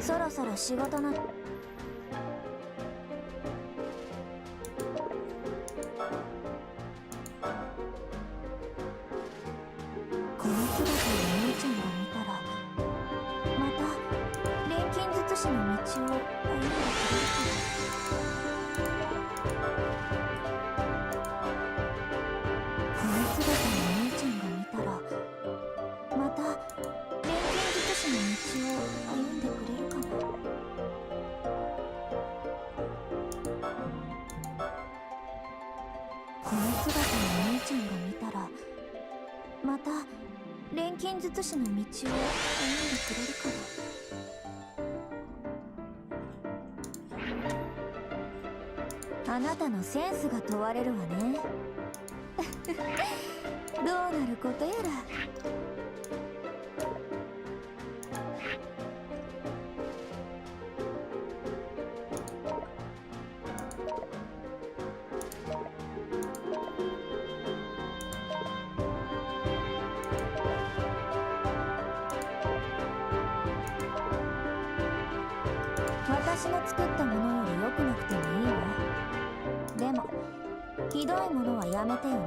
そろそろ仕事な。この姿を姉ちゃんが見たら、また錬金術師の道を歩んでくれるかな。この姿を姉ちゃんが見たら、また錬金術師の道を歩んでくれるかな。この姿を姉ちゃんが見たら、また錬金術師の道を歩んでくれるかな。あなたのセンスが問われるわね。どうなることやら。私の作ったものより良くなくてもいいわ。でもひどいものはやめてよね。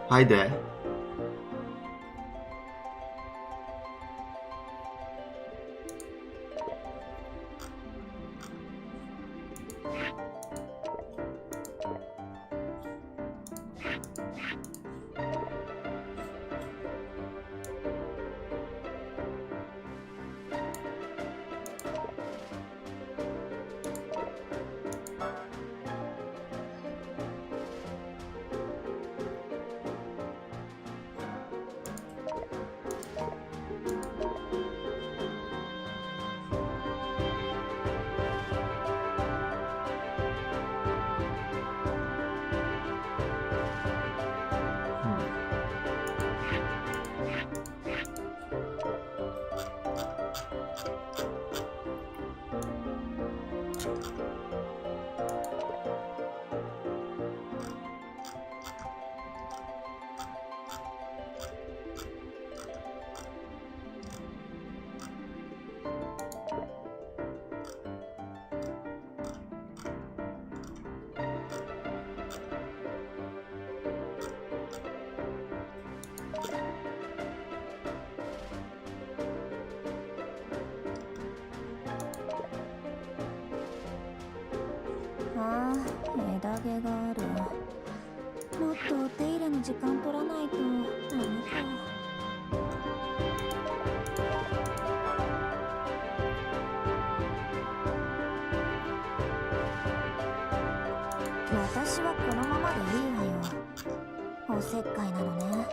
Hi there. 時間取らないとダメか。私はこのままでいいわよ。おせっかいなのね。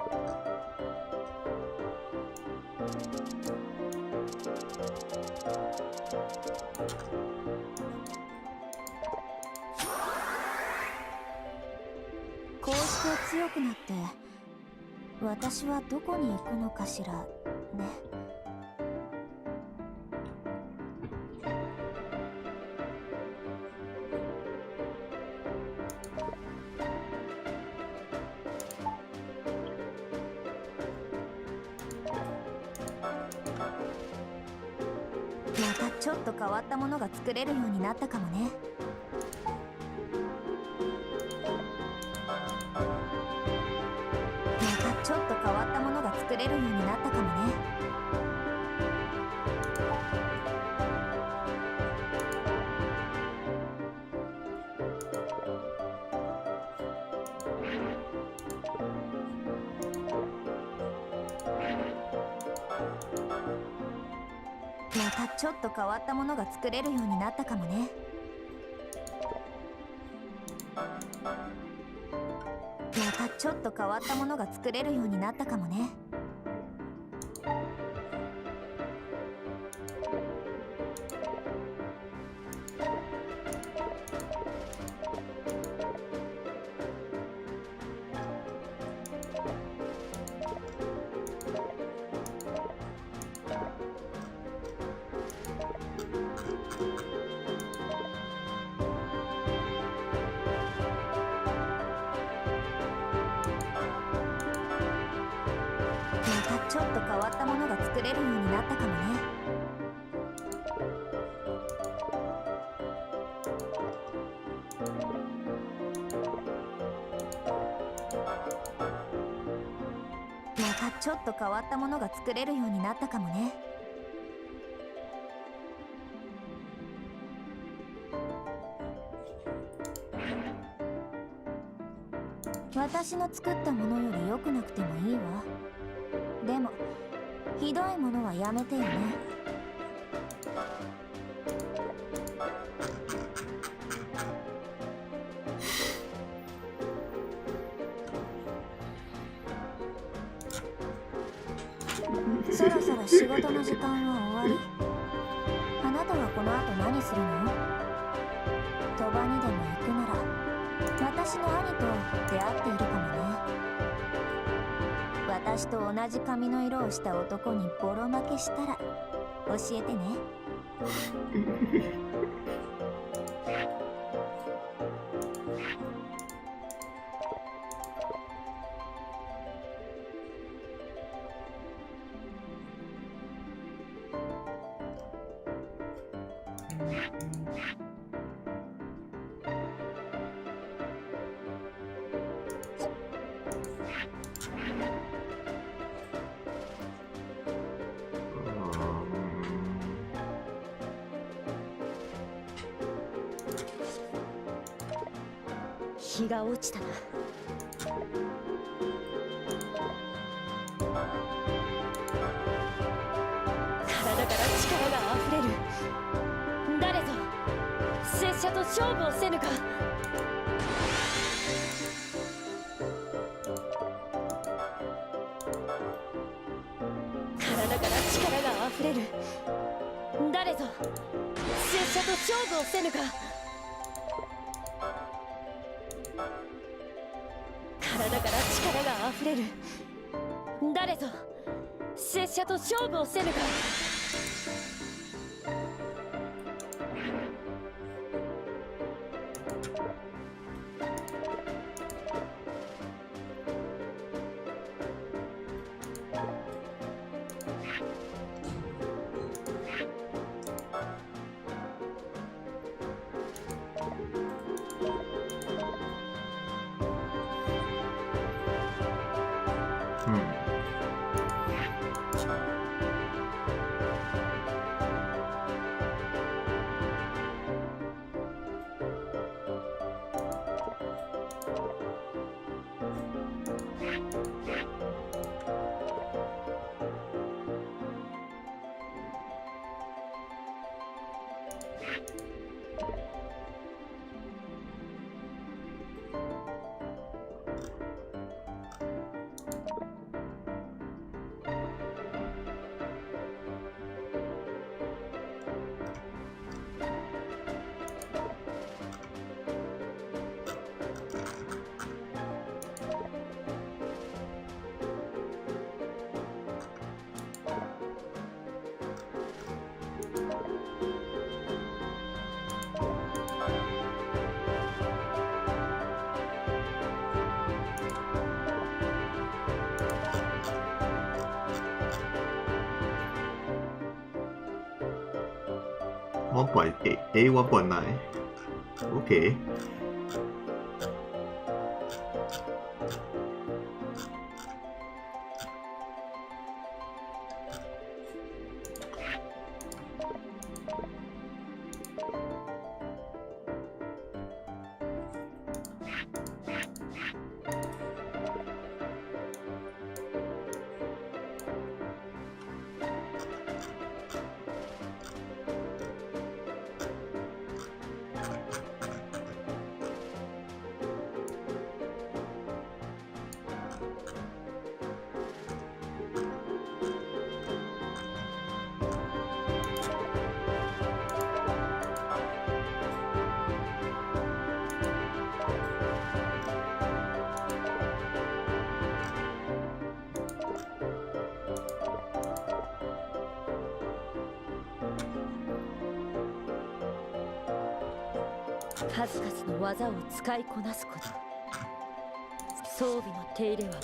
こうして強くなって私はどこに行くのかしらね。またちょっと変わったものが作れるようになったかもね。またちょっと変わったものが作れるようになったかもね。またちょっと変わったものが作れるようになったかもね。またちょっと変わったものが作れるようになったかもね。ちょっと変わったものが作れるようになったかもね。またちょっと変わったものが作れるようになったかもね。私の作ったものより良くなくてもいいわ。でもひどいものはやめてよね。そろそろ仕事の時間は終わり。あなたはこの後何するの？賭場にでも行くなら私の兄と出会っているかもね。私と同じ髪の色をした男にボロ負けしたら教えてね。日が落ちたな。体から力があふれる。誰ぞ拙者と勝負をせぬか。体から力があふれる。誰ぞ拙者と勝負をせぬか。体から力があふれる。誰ぞ拙者と勝負をせぬか。1.8, A 1.9. Okay.数々の技を使いこなすこと、装備の手入れは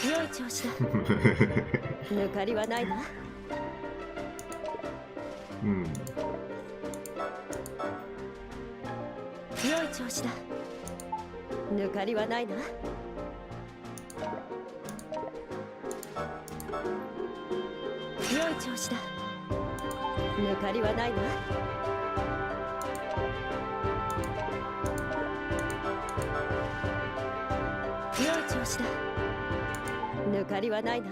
良い調子だ。抜かりはないな。良い調子だ。抜かりはないな。良い調子だ。抜かりはないな。良い調子だ。抜かりはないな。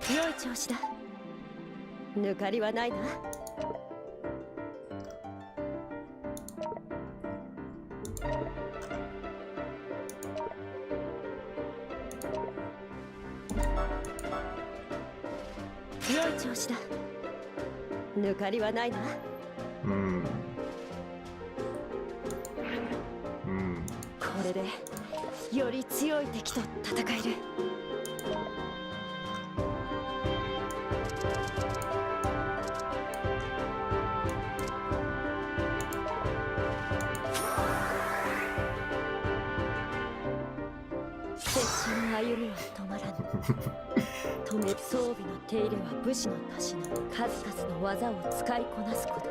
良い調子だ。抜かりはないな。良い調子だ。抜かりはないな。これでより強い敵と戦える。歩みは止まらぬ。止め装備の手入れは武士のたしなみ。数々の技を使いこなすこと、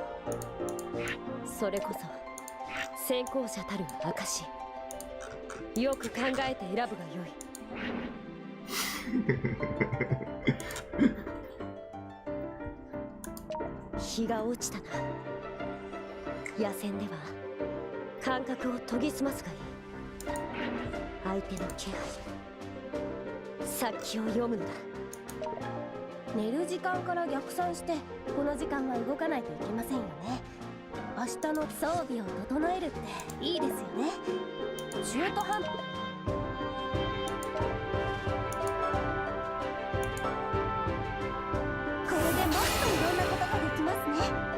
それこそ先行者たる証。よく考えて選ぶがよい。日が落ちたな。野戦では感覚を研ぎ澄ますがいい。相手の気配、先を読むのだ。寝る時間から逆算してこの時間は動かないといけませんよね。明日の装備を整えるっていいですよね。中途半端。これでもっといろんなことができますね。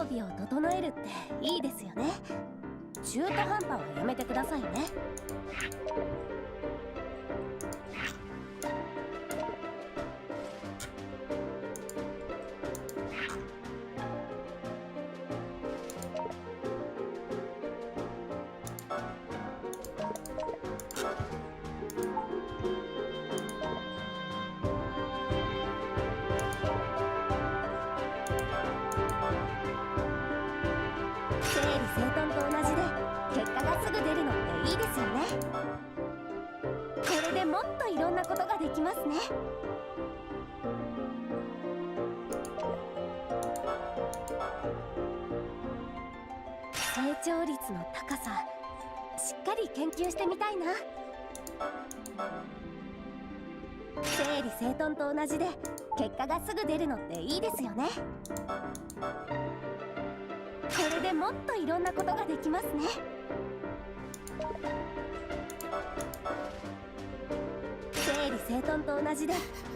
備を整えるっていいですよね。中途半端はやめてくださいね。整理整頓と同じで結果がすぐ出るのっていいですよね。これでもっといろんなことができますね。成長率の高さ、しっかり研究してみたいな。整理整頓と同じで結果がすぐ出るのっていいですよね。これでもっといろんなことができますね。整理整頓と同じで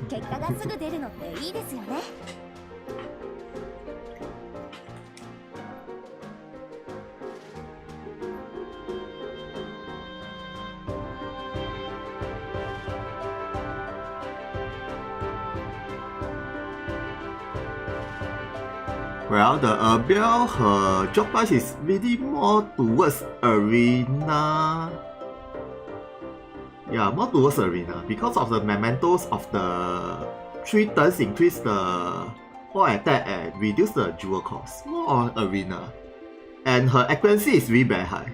結果がすぐ出るのっていいですよね。Well, the Argh, her job price is really more towards arena. Yeah, more towards arena because of the mementos of the 3 turns increase the all attack and reduce the jewel cost. More on arena. And her accuracy is really very high.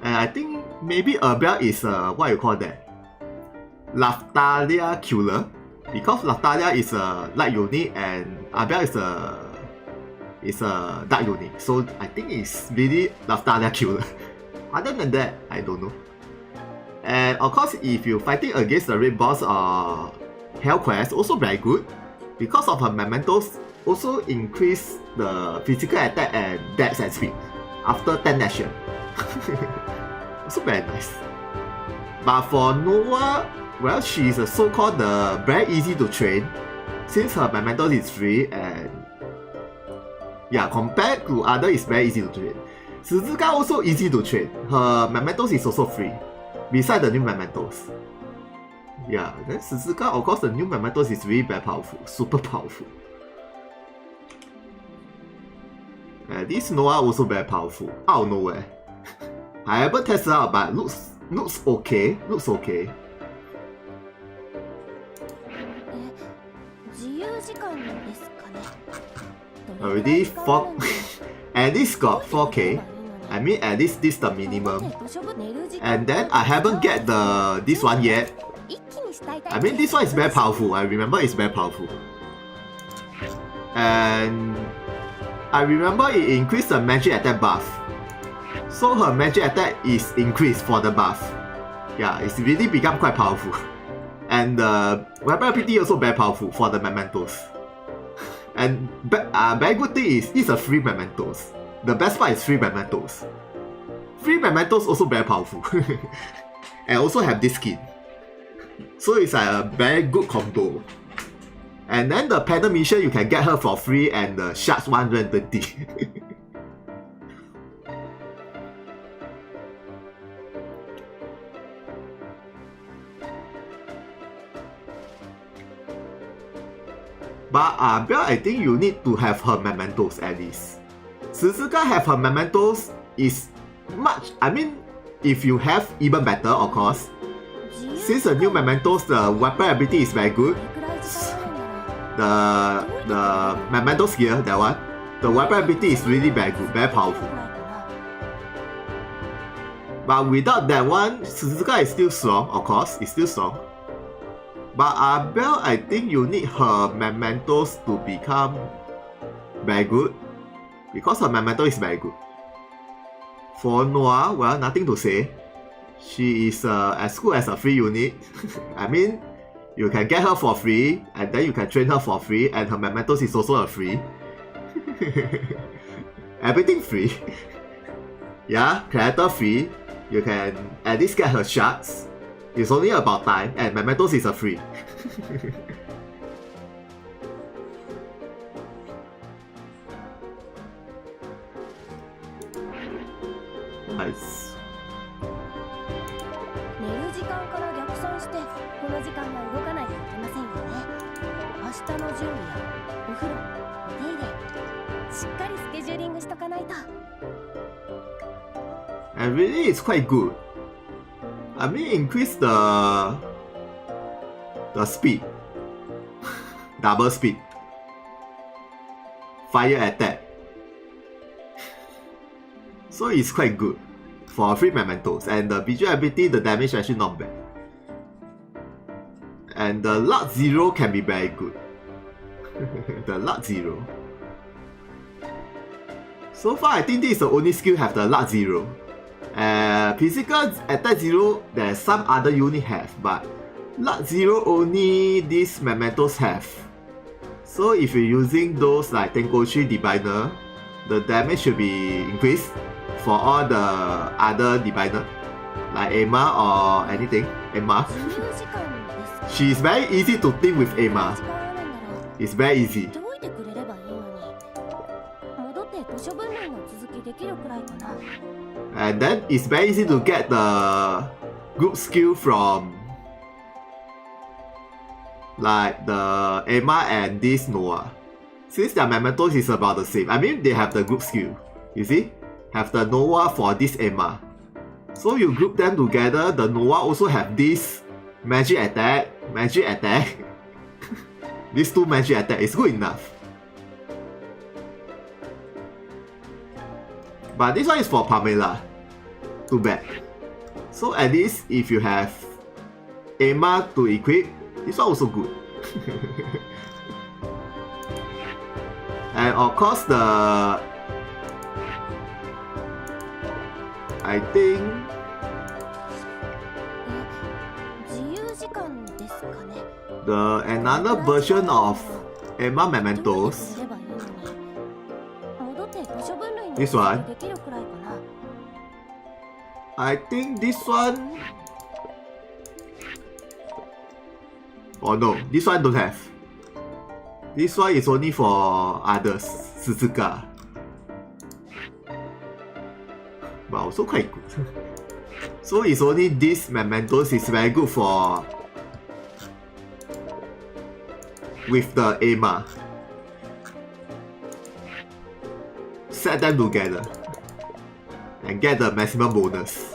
And I think maybe Argh is what you call that? Laftalia killer. Because Laftalia is a light unit and Argh is a dark unit. So I think it's really Laftalia killer. Other than that, I don't know. And of course, if you're fighting against the red boss or Hell Quest, also very good. Because of her mementos, also increase the physical attack and dex and speed after 10 action. Also very nice. But for Noah, well, she's a so-called very easy to train since her mementos is free and yeah, compared to other is very easy to train. Suzuka also easy to train. Her mementos is also free. Besides the new mementos. Yeah, then Suzuka, of course, the new mementos is really very powerful. Super powerful. And this Noah also very powerful. Out of nowhere. I haven't tested out, but looks okay. Looks okay. Already 4 at least got 4k. I mean at least this the minimum. And then I haven't get this one yet. I mean this one is very powerful. I remember it's very powerful. And I remember it increased the magic attack buff. So her magic attack is increased for the buff. Yeah, it's really become quite powerful. And the weapon ability also very powerful for the mementos. And very good thing is it's a free mementos. The best part is free mementos. Free mementos also very powerful. And also have this skin. So it's a very good combo. And then the panel mission you can get her for free and the shards 120. But Argh, I think you need to have her mementos at least. Suzuka have her mementos is much, I mean, if you have even better of course. Since the new mementos, the weapon ability is very good. The mementos gear, that one, the weapon ability is really very good, very powerful. But without that one, Suzuka is still strong, of course, it's still strong. But Argh, I think you need her mementos to become very good. Because her memento is very good. For Noah, well, nothing to say. She is as good as a free unit. I mean, you can get her for free, and then you can train her for free, and her mementos is also a free. Everything free. Yeah, character free. You can at least get her shards. It's only about time, and mementos is a free. it's 寝る時間から逆算してこの時間は動かないといけませんよね。明日の準備やお風呂、お手入れ、しっかりスケジューリングしとかないと。 and really it's quite good. I mean increase the speed. Double speed. Fire attack. So it's quite good for 3 mementos, and the visual ability, the damage actually not bad. And the luck 0 can be very good. The luck 0. So far I think this is the only skill have the luck 0. Physical attack 0 there's some other unit have, but luck 0 only these mementos have. So if you're using those like Tenkoshi Diviner, the damage should be increased for all the other Diviner, like Emma or anything. Emma. 自由時間ですか。 She's very easy to team with Emma. 時間あるんなら It's very easy. 言っておいてくれればいいのに。戻って図書分類の続きできるくらいかな。 And then it's very easy to get the group skill from like the Emma and this Noah. Since their mementos is about the same. I mean they have the group skill. You see? Have the Noah for this Emma. So you group them together, the Noah also have this magic attack. These 2 magic attack is good enough. But this one is for Pamela. Too bad. So at least if you have Emma to equip, this one also good. And of course I think 自由時間ですかね。 the another version of Emma mementos, どうやってくれればいいのに。戻って図書分類の This one? できるくらいかな。 I think this one. Oh no, this one don't have. This one is only for others, Suzuka. But also quite good. So it's only this mementos is very good for with the Emma. Set them together and get the maximum bonus.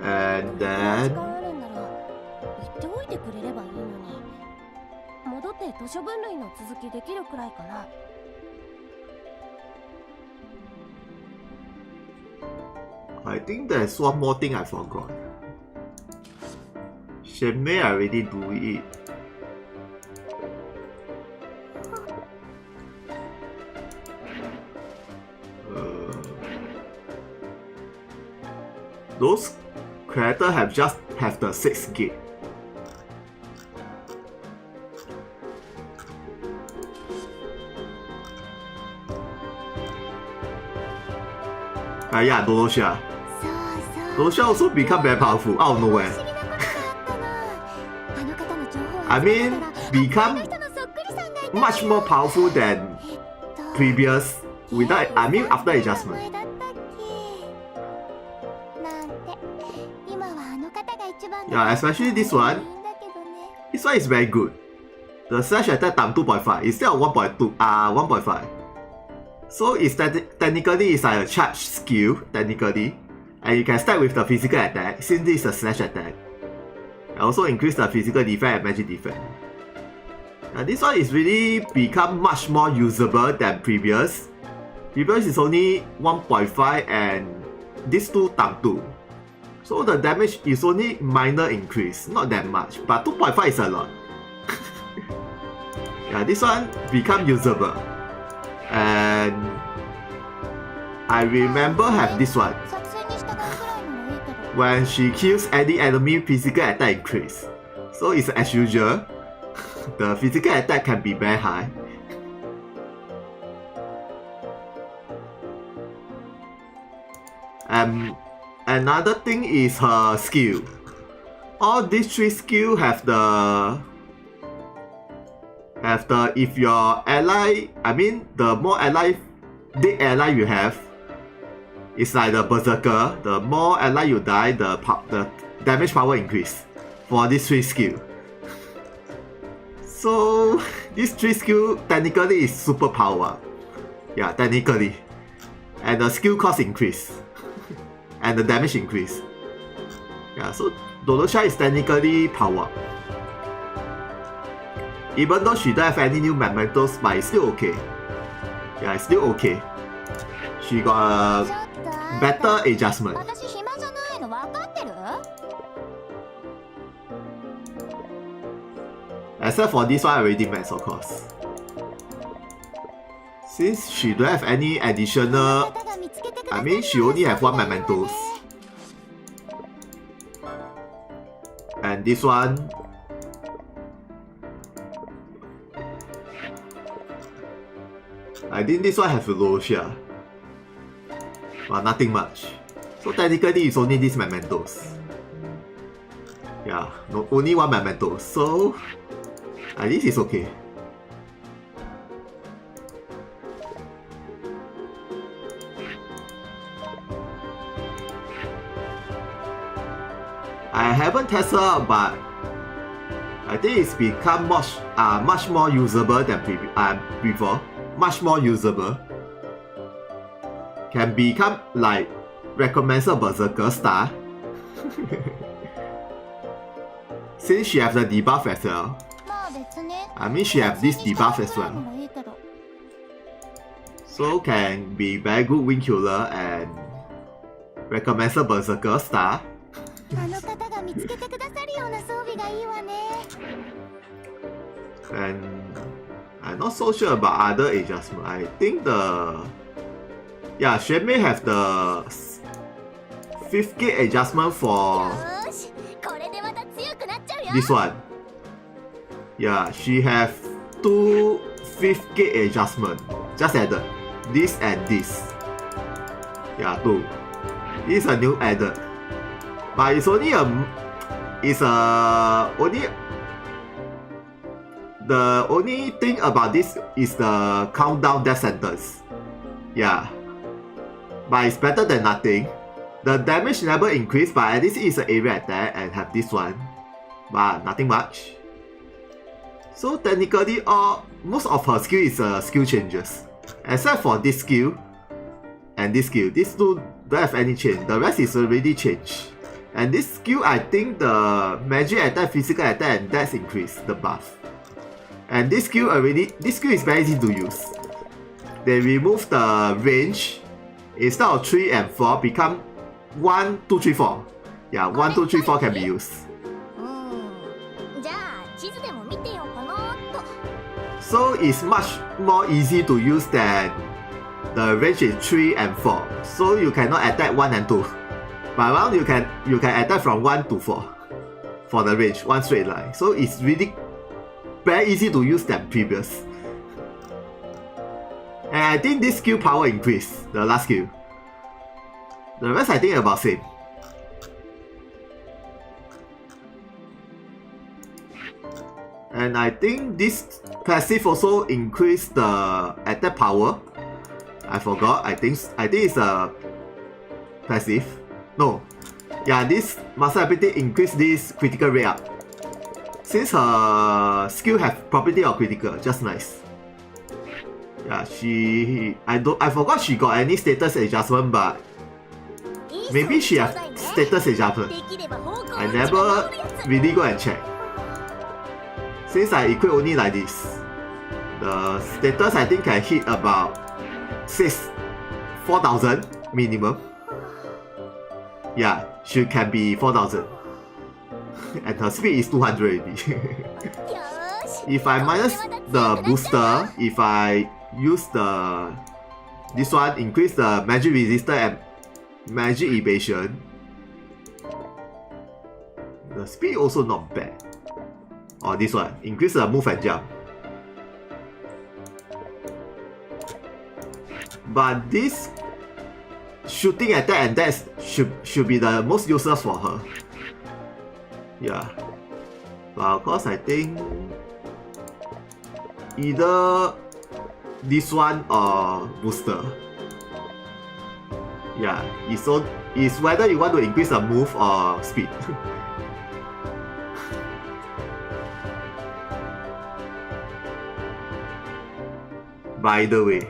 And 時 then 間あるんなら言っておいてくれればいいのに。戻って図書分類の続きできるくらいかな。 I think there's one more thing I forgot. Shenmei I already do it. Those characters have the 6 gate. Yeah, Dolosha. そうそう。 Dolosha also become very powerful out of 不 nowhere. 思議なことがあったの。あの方の情報を I 集め mean, たら、 become あの人のそっくりさんがいた。 much more powerful than えっと previous without, I mean after 名 adjustment. 前だったっけなんて。今はあの方が一番 Yeah, especially this one. いいんだけどね。 This one is very good. The slash attack times 2.5 instead of 1.5. So it's technically it's like a charge skill, technically. And you can start with the physical attack since this is a slash attack. And also increase the physical defense and magic defense. And this one is really become much more usable than previous. Previous is only 1.5 and this 2 times 2. So the damage is only minor increase, not that much. But 2.5 is a lot. Yeah, this one become usable. And I remember have this one. 作戦に従うくらいならいいけど。 When she kills any enemy, physical attack increase. So it's as usual. The physical attack can be very high. Another thing is her skill. All these 3 skills have the if your ally, I mean the more dead ally you have, it's like the berserker. The more ally you die, the damage power increase for these 3 skills. So these 3 skills technically is super power. Yeah, technically. And the skill cost increase. And the damage increase. Yeah, so Dolosha is technically power. Even though she don't have any new mementos, but it's still okay. Yeah, it's still okay. She got a better adjustment. Except for this one already max, of course. Since she don't have any additional, I mean she only have 1 mementos. And this one, I think this one have Velocia, but nothing much. So technically it's only these mementos. Yeah, no, only 1 memento. So at least it's okay. I haven't tested out, but I think it's become much more usable than before. Much more usable. Can become like recommended berserker star. Since she has the debuff as well. I mean she has this debuff as well. So can be very good wing killer and recommended berserker star. And I'm not so sure about other adjustment. I think she may have the 5th gate adjustment for this one. Yeah, she have 2 5th gate adjustment. Just added. This and this. Yeah, 2. This is a new added. But it's only the only thing about this is the countdown death sentence. Yeah. But it's better than nothing. The damage never increase, but at least it's an area attack and have this one. But nothing much. So technically most of her skill is skill changes. Except for this skill and this skill. These 2 don't have any change. The rest is already changed. And this skill, I think the magic attack, physical attack, and dex increase the buff. And this skill is very easy to use. They remove the range. Instead of 3 and 4, become 1, 2, 3, 4. Yeah, 1, 2, 3, 4 can be used. So it's much more easy to use than the range is 3 and 4. So you cannot attack 1 and 2. But now you can attack from 1 to 4 for the range, 1 straight line. So it's really very easy to use than previous. And I think this skill power increase, the last skill. The rest I think about same. And I think this passive also increase the attack power. I forgot. I think it's a passive. No. Yeah, this master ability increase this critical rate up. Since her skill have property of critical, just nice. Yeah, I forgot she got any status adjustment, but maybe she have status adjustment. I never really go and check. Since I equip only like this, the status I think can hit about 4,000 minimum. Yeah, she can be 4,000. And her speed is 200 already. If I minus the booster, if I use this one, increase the magic resistance and magic evasion, the speed also not bad. Or this one, increase the move and jump. But this shooting attack, and that should be the most useless for her. Yeah. But of course, I think either this one or booster. Yeah, it's whether you want to increase the move or speed. By the way,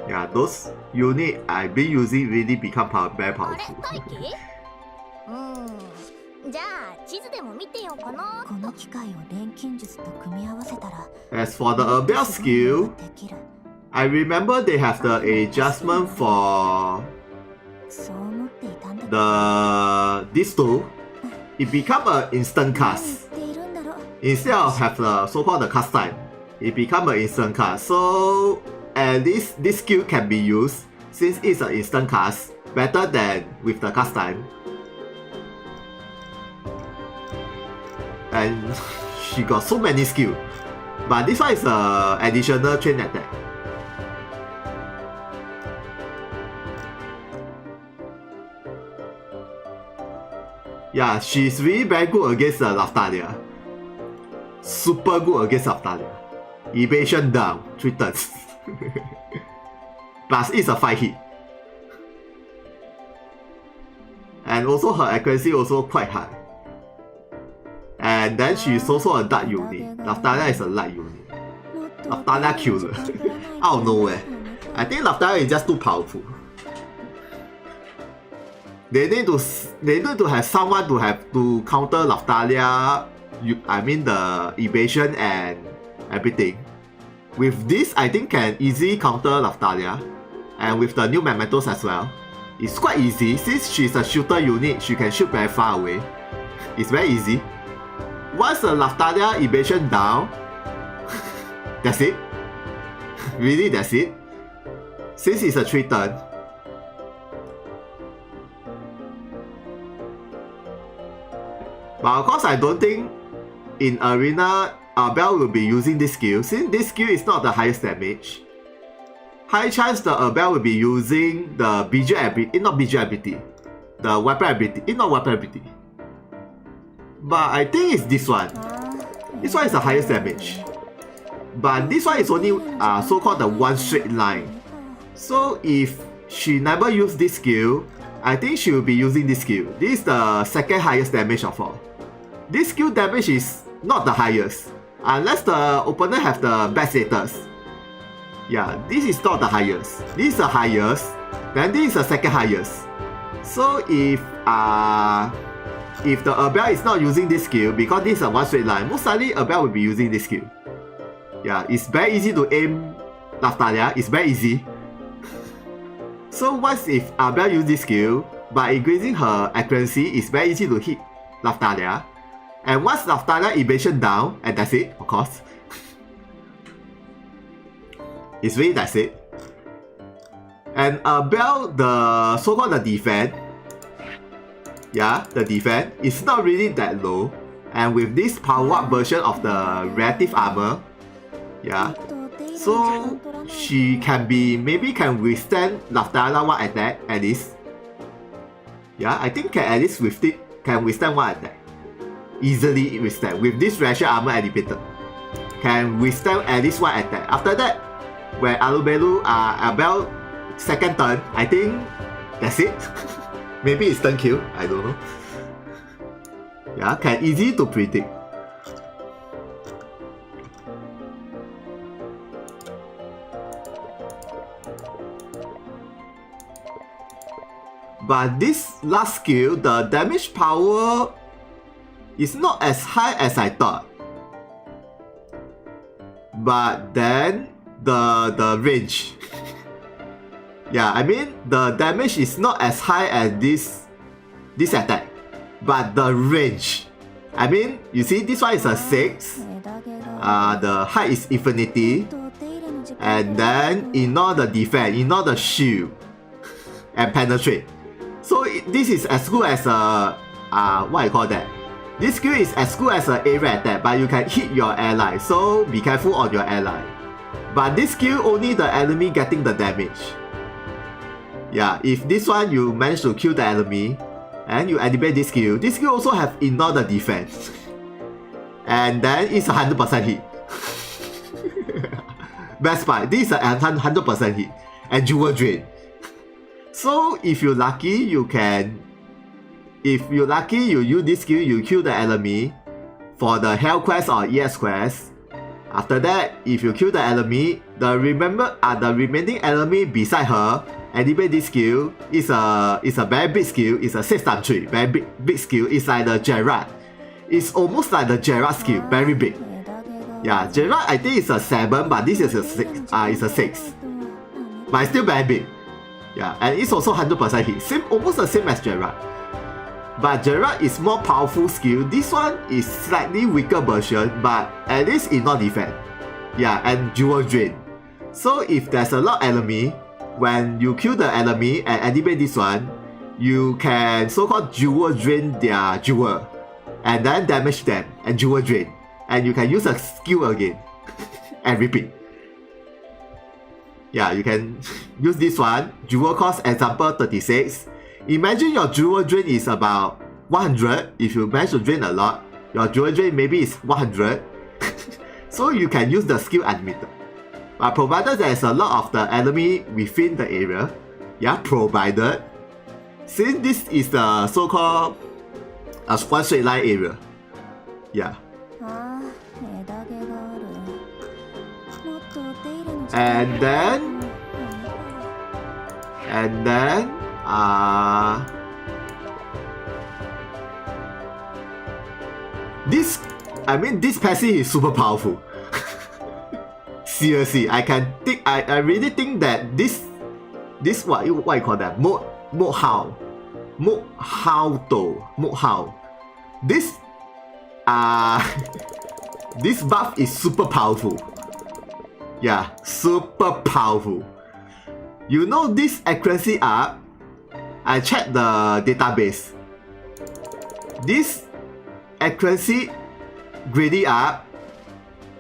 yeah, those units I've been using really become very あれ powerful. 大輝じゃあ地図でも見てようかな。この機械を錬金術と組み合わせたら As for the Argh skill, できる。 I remember they have the adjustment for そう思っていたんだけど。 this tool. It become an instant 何 cast. 言っているんだろう。 Instead of have the so-called the cast time, it become an instant cast. So at least this skill can be used since it's an instant cast better than with the cast time. And she got so many skills. But this one is a additional chain attack. Yeah, she's really very good against Laftalia. Super good against Laftalia. Evasion down, 3 turns. Plus it's a 5 hit. And also her accuracy also quite high. And then she's also a dark unit. Laftalia is a light unit. Laftalia killer. Out of nowhere. I think Laftalia is just too powerful. They need to have someone to counter Laftalia. I mean the evasion and everything. With this, I think can easily counter Laftalia, and with the new mementos as well. It's quite easy since she's a shooter unit. She can shoot very far away. It's very easy. Once the Laftalia evasion down, that's it. Really, that's it. Since it's a 3 turn. But of course, I don't think in Arena, Argh will be using this skill. Since this skill is not the highest damage, high chance the Argh will be using the BJ ability, not BJ ability, the weapon ability, not weapon ability. But I think it's this one. This one is the highest damage. But this one is only so-called the one straight line. So if she never use this skill, I think she will be using this skill. This is the second highest damage of all. This skill damage is not the highest, unless the opponent have the bad status. Yeah, this is not the highest. This is the highest, then this is the second highest. So if the Argh is not using this skill, because this is a one straight line, most likely Argh will be using this skill. Yeah, it's very easy to aim Laftalia, it's very easy. So once if Argh use this skill, by increasing her accuracy, it's very easy to hit Laftalia. And once Laftalia evasion down, and that's it, of course. It's really that's it. And Argh, the so-called the defense, yeah, the defense is not really that low. And with this power up version of the relative armor, yeah, so she can be, maybe can withstand Laftalia one attack at least. Yeah, I think can at least can withstand one attack. Easily withstand. With this ration armor elevated, can withstand at least one attack. After that, when Alubelu Argh second turn, I think that's it. Maybe it's turn kill, I don't know. Yeah, can easy to predict. But this last skill, the damage power is not as high as I thought. But then the range. Yeah, I mean the damage is not as high as this attack. But the range. I mean, you see this one is a 6. The height is infinity. And then ignore the defense, ignore the shield. And penetrate. So this is as good as what I call that? This skill is as good as an area attack, but you can hit your ally, so be careful on your ally. But this skill only the enemy getting the damage. Yeah, if this one you manage to kill the enemy and you activate this skill also have ignore the defense. And then it's 100% hit. Best part, this is a 100% hit and jewel drain. So if you're lucky, you use this skill, you kill the enemy for the hell quest or ES quest. After that, if you kill the enemy, the remaining enemy beside her, activate this skill. It's a very big skill. It's a 6x3, very big skill. It's like the Gerard. It's almost like the Gerard skill, very big. Yeah, Gerard I think it's a 7, but this is a 6. It's a 6, but it's still very big. Yeah, and it's also 100% hit. Almost the same as Gerard. But Gerard is more powerful skill. This one is slightly weaker version, but at least it not defend. Yeah, and jewel drain. So if there's a lot of enemy, when you kill the enemy and activate this one, you can so-called jewel drain their jewel, and then damage them and jewel drain, and you can use a skill again and repeat. Yeah, you can use this one. Jewel cost example 36. Imagine your jewel drain is about 100. If you manage to drain a lot, your jewel drain maybe is 100. So you can use the skill unlimited. But provided there is a lot of the enemy within the area, yeah, provided, since this is the so-called one straight line area, yeah. And then this passive is super powerful. Seriously, I really think that this what you call that? Mode how. This buff is super powerful. Yeah, super powerful. You know this accuracy up, I checked the database. This accuracy grading up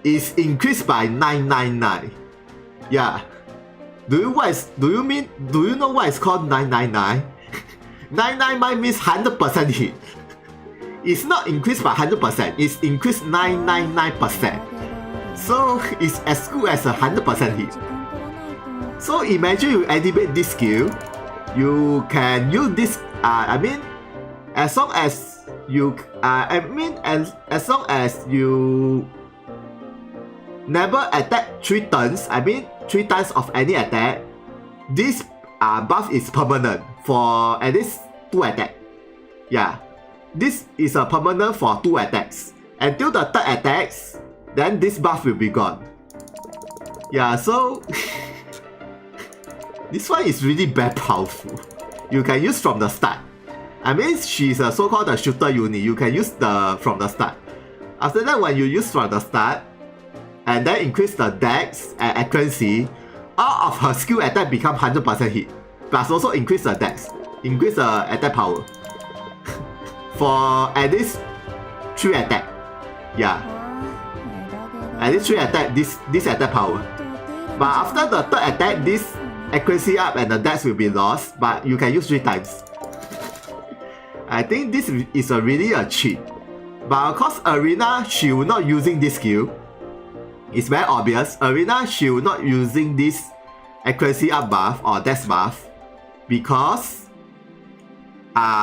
is increased by 999. Yeah. Do you know what is called 999? 999 means 100% hit. It's not increased by 100%, it's increased 999%. So it's as good as 100% hit. So imagine you activate this skill, you can use this. As long as you never attack 3 turns. 3 times of any attack. This buff is permanent for at least 2 attacks. Yeah, this is a permanent for 2 attacks. Until the 3rd attacks, then this buff will be gone. Yeah, so this one is really very powerful. You can use from the start. She's a so-called shooter unit. You can use from the start. After that, when you use from the start, and then increase the dex and accuracy, all of her skill attack become 100% hit. Plus also increase the dex, increase the attack power for at least 3 attack. Yeah, at least 3 attack this attack power. But after the 3rd attack, this accuracy up and the dex will be lost, but you can use 3 times. I think this is really a cheat. But of course, Arena, she will not using this skill. It's very obvious. Arena, she will not using this accuracy up buff or dex buff because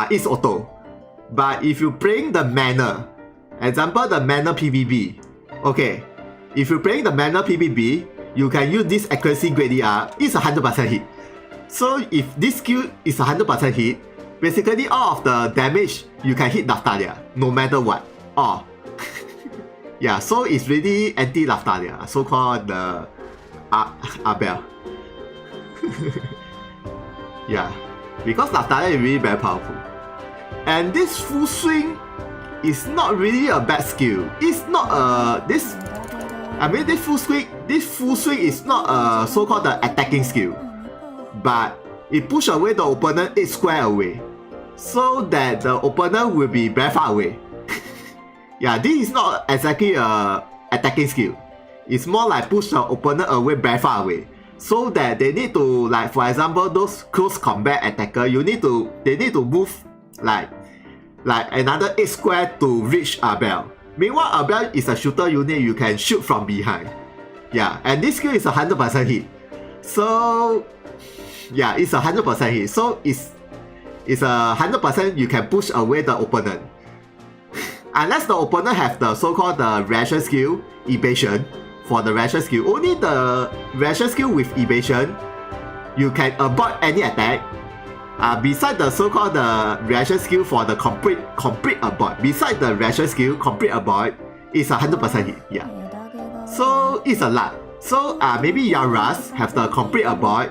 it's auto. But if you playing the mana, example the mana PvP, okay, if you're playing the mana PvP, you can use this accuracy grading up. It's 100% hit. So if this skill is 100% hit, basically all of the damage you can hit Laftalia, no matter what. Oh. Yeah, so it's really anti-Laftalia, so-called the Argh. Yeah, because Laftalia is really very powerful. And this full swing is not really a bad skill. It's not this full swing is not a so-called the attacking skill, but it push away the opponent 8 square away, so that the opponent will be very far away. Yeah, this is not exactly a attacking skill. It's more like push the opponent away very far away. So that they need to, like for example, those close combat attacker, they need to move like another 8 square to reach Argh. Meanwhile, Argh is a shooter unit you can shoot from behind. Yeah, and this skill is 100% hit. So yeah, it's 100% hit. So it's 100% you can push away the opponent. Unless the opponent have the so-called the ration skill, evasion. For the ration skill, only the ration skill with evasion, you can avoid any attack. Beside the so-called the ration skill for the complete avoid. Beside the ration skill, complete avoid is 100% hit. Yeah. So it's a lot. So maybe Yaras have the complete avoid.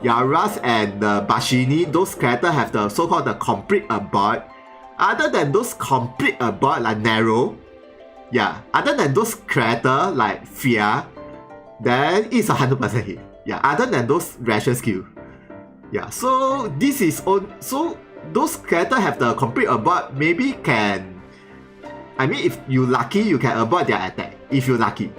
Yaras and Bashini, those characters have the so-called the complete avoid. Other than those complete avoid like narrow, yeah, other than those characters like Fear, then it's 100% hit. Yeah, other than those ration skill. Yeah, so this is on. So those characters have the complete avoid. Maybe can. I mean, if you lucky, you can avoid their attack. If you lucky,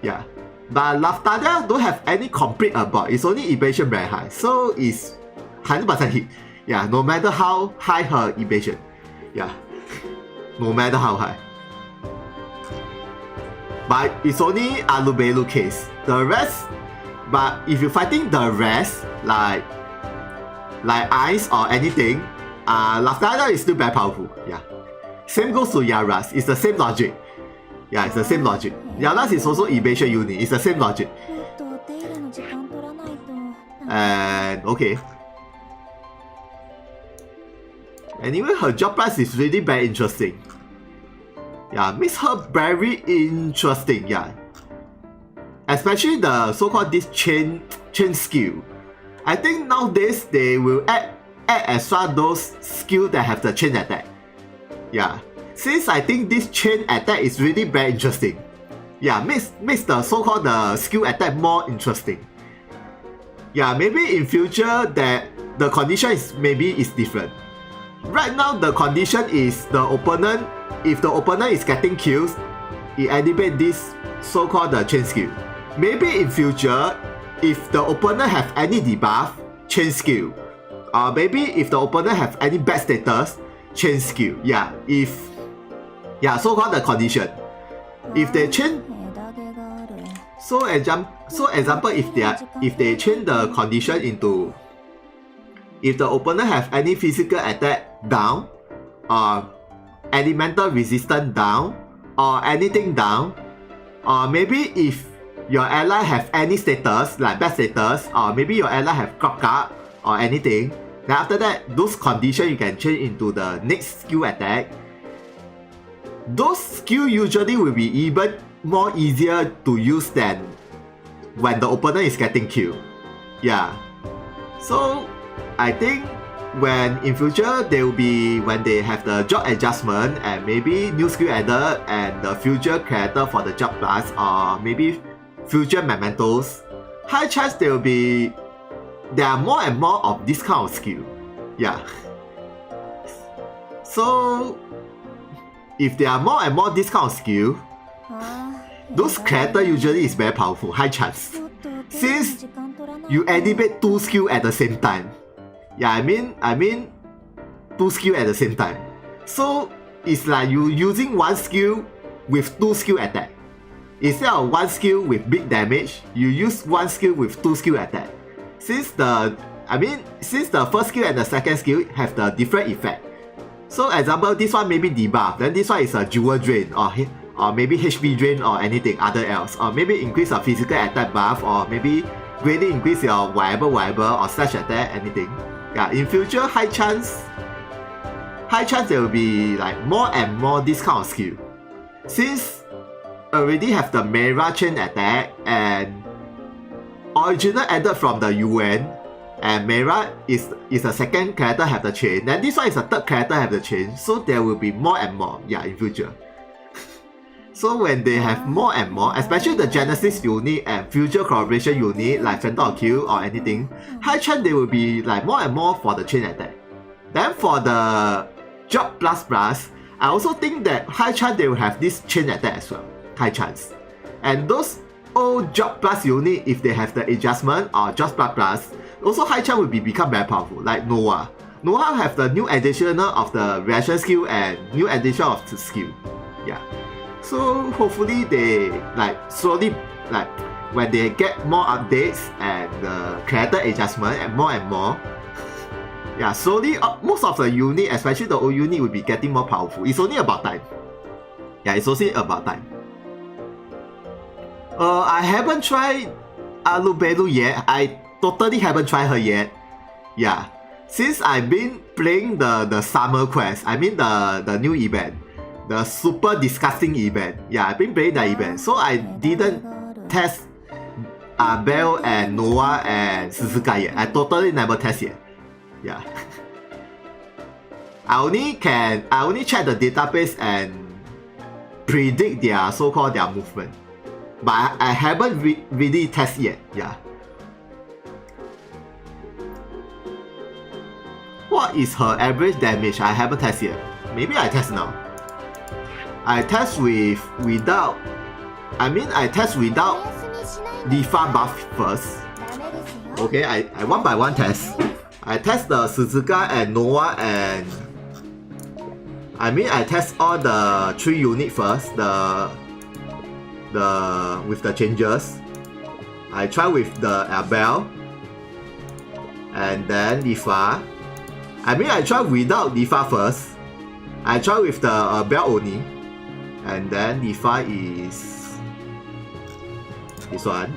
yeah. But Laftalia don't have any complete avoid. It's only evasion very high, so it's 100% hit. Yeah, no matter how high her evasion. Yeah, no matter how high. But it's only Alubelu case. The rest, but if you're fighting the rest, like ice or anything, Laftalia is still very powerful. Yeah. Same goes to Yaras. It's the same logic. Yeah, it's the same logic. Yaras is also evasion unit. It's the same logic. And okay. Anyway, her job price is really very interesting. Yeah, makes her very interesting, yeah. Especially the so-called this chain skill. I think nowadays they will add extra those skills that have the chain attack. Yeah. Since I think this chain attack is really very interesting. Yeah, makes the so-called the skill attack more interesting. Yeah, maybe in future that the condition is different. Right now the condition is the opponent. If the opponent is getting kills, it activates this so-called the chain skill. Maybe in future, if the opponent have any debuff, chain skill. Maybe if the opponent have any bad status, chain skill. Yeah, so-called the condition. If they change, example, if they change the condition into, if the opponent have any physical attack down, elemental resistance down, or anything down, or maybe if your ally have any status like bad status, or maybe your ally have crop card or anything, then after that those conditions you can change into the next skill attack. Those skills usually will be even more easier to use than when the opponent is getting killed. Yeah, so I think when in future they will be, when they have the job adjustment and maybe new skill added and the future character for the job class, or maybe future mementos, high chance there are more and more of this kind of skill. Yeah. So if there are more and more this kind of skill, those character usually is very powerful, high chance. Since you activate 2 skills at the same time. Yeah, I mean 2 skills at the same time. So it's like you using 1 skill with 2 skill attack. Instead of 1 skill with big damage, you use 1 skill with 2 skill attack. Since the first skill and the second skill have the different effect. So example, this one maybe debuff, then this one is a jewel drain, or maybe HP drain or anything other else, or maybe increase a physical attack buff, or maybe greatly increase your whatever or slash attack, anything. Yeah, in future, high chance there will be like more and more this kind of skill. Since already have the Mera chain attack and original added from the UN, and Mera is a second character have the chain, then this one is a third character have the chain, so there will be more and more, yeah, in future. So when they have more and more, especially the Genesis unit and future collaboration unit like Phantom Q or anything, high chance they will be like more and more for the chain attack. Then for the Job Plus, I also think that high chance they will have this chain attack as well. High chance. And those old Job Plus unit, if they have the adjustment or Job Plus, also high chance will become very powerful, like Noah. Noah have the new additional of the reaction skill and new addition of the skill. Yeah. So hopefully they like slowly like when they get more updates and the character adjustment and more. Yeah, slowly most of the unit, especially the old unit, will be getting more powerful. It's only about time. Yeah, it's only about time. I haven't tried Alubelu yet. I totally haven't tried her yet. Yeah. Since I've been playing the summer quest, I mean the new event. The super disgusting event. Yeah, I've been playing that event. So I didn't test Belle and Noah and Suzuka yet. I totally never test yet. Yeah. I only check the database and predict their so-called their movement. But I haven't really test yet. Yeah. What is her average damage? I haven't tested yet. Maybe I test now. I test without Lifa buff first. Okay, I one by one test. I test the Suzuka and Noah and I test all the 3 unit first, the with the changes. I try with the Belle and then Lifa. I try without Lifa first. I try with the Belle only. And then Lifa is this one.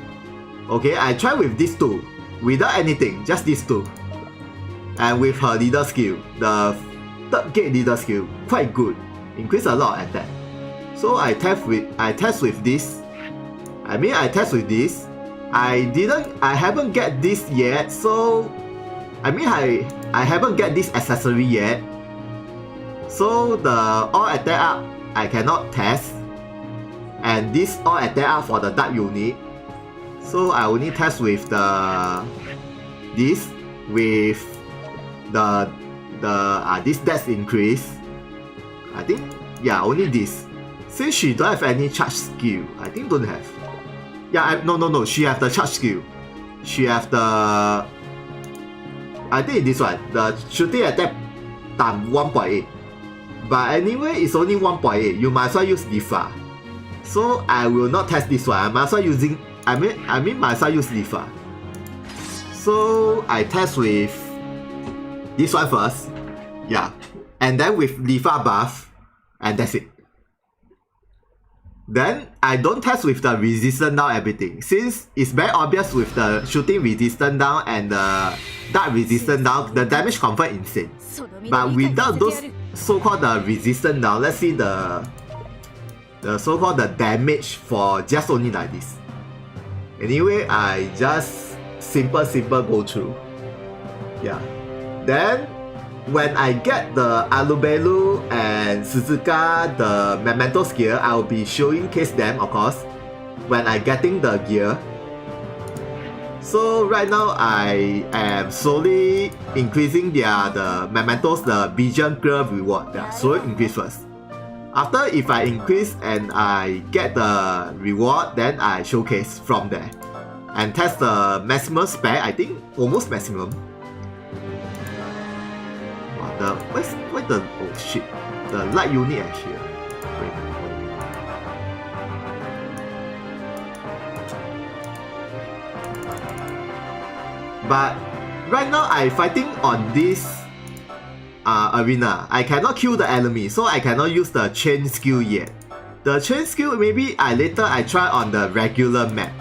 Okay, I try with these 2 without anything, just these 2. And with her leader skill, the 3rd gate leader skill, quite good, increase a lot of attack. So I test with this. I test with this. I haven't get this yet. So I haven't get this accessory yet. So the all attack up I cannot test, and this all attack up for the dark unit. So I only test with this with this dex increase. I think yeah, only this. Since she don't have any charge skill, I think don't have. Yeah, no. She have the charge skill. She have the. I think this one, the shooting attack times 1.8. But anyway, it's only 1.8. You might as well use Lifa. So I will not test this one. I might as well using. Might as well use Lifa. So I test with this one first. Yeah, and then with Lifa buff, and that's it. Then I don't test with the resistance down everything, since it's very obvious with the shooting resistance down and the dark resistance down, the damage confirm insane. But without those so-called the resistance down, let's see the so-called the damage for just only like this. Anyway, I just simple go through. Yeah. Then when I get the Alubelu and Suzuka, the Memento skill, I'll be showing case them, of course, when I getting the gear. So right now I am slowly increasing the Mementos, the Vision Curve reward. Yeah, slowly increase first. After if I increase and I get the reward, then I showcase from there. And test the maximum spec, I think almost maximum. Where's the oh shit, the light unit actually. Wait. But right now I fighting on this arena. I cannot kill the enemy, so I cannot use the chain skill yet. The chain skill maybe later I try on the regular map.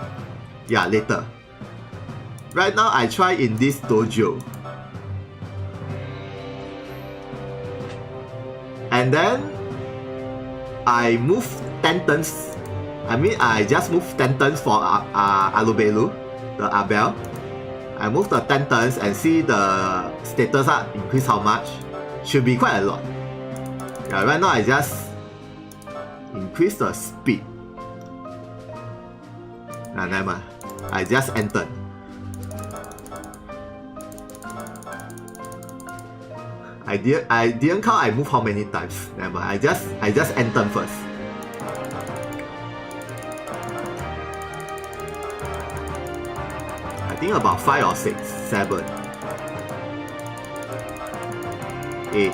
Yeah, later. Right now I try in this dojo. And then I move 10 turns. I just move 10 turns for Alubelu, the Abel. I move the 10 turns and see the status increase how much. Should be quite a lot. Yeah, right now I just increase the speed. Never mind. I just entered. I didn't count I move how many times. Never mind. I just end turn first. I think about 5 or 6, 7, 8.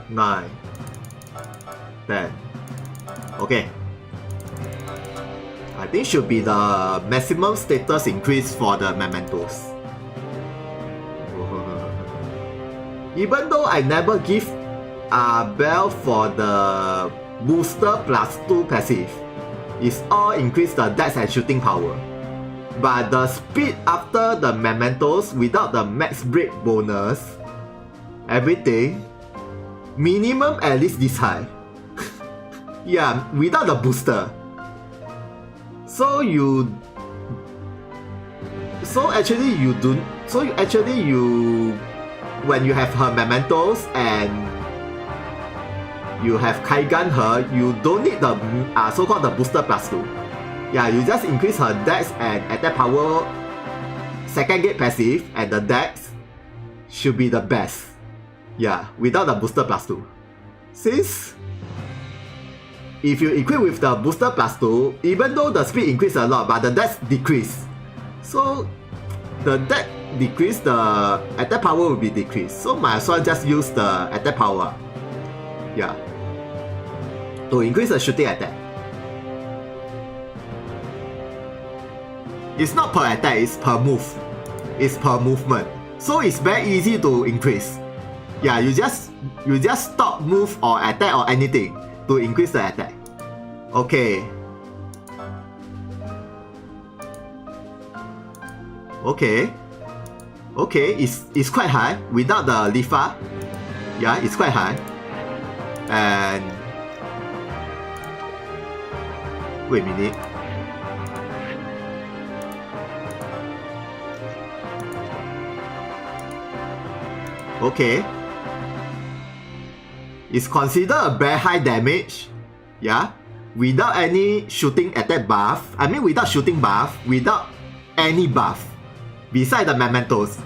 Nine, 10. Okay. I think should be the maximum status increase for the mementos. Even though I never give a bell for the booster plus 2 passive, it's all increase the dex and shooting power. But the speed after the mementos without the max break bonus, everything, minimum at least this high. Yeah, without the booster. So actually when you have her mementos and you have Kaigan her, you don't need the so-called the booster plus 2. Yeah, you just increase her dex and attack power, second gate passive, and the dex should be the best. Yeah, without the booster plus 2. Since if you equip with the booster plus 2, even though the speed increase a lot, but the dex decrease. So the dex decrease, the attack power will be decreased. So might as well just use the attack power. Yeah. To increase the shooting attack. It's not per attack, it's per move. It's per movement. So it's very easy to increase. Yeah, you just stop move or attack or anything to increase the attack. Okay. Okay. Okay, it's quite high without the Lifa. Yeah, it's quite high. And wait a minute. Okay. It's considered a very high damage. Yeah. Without any shooting attack buff. I mean without shooting buff. Without any buff. Beside the mementos.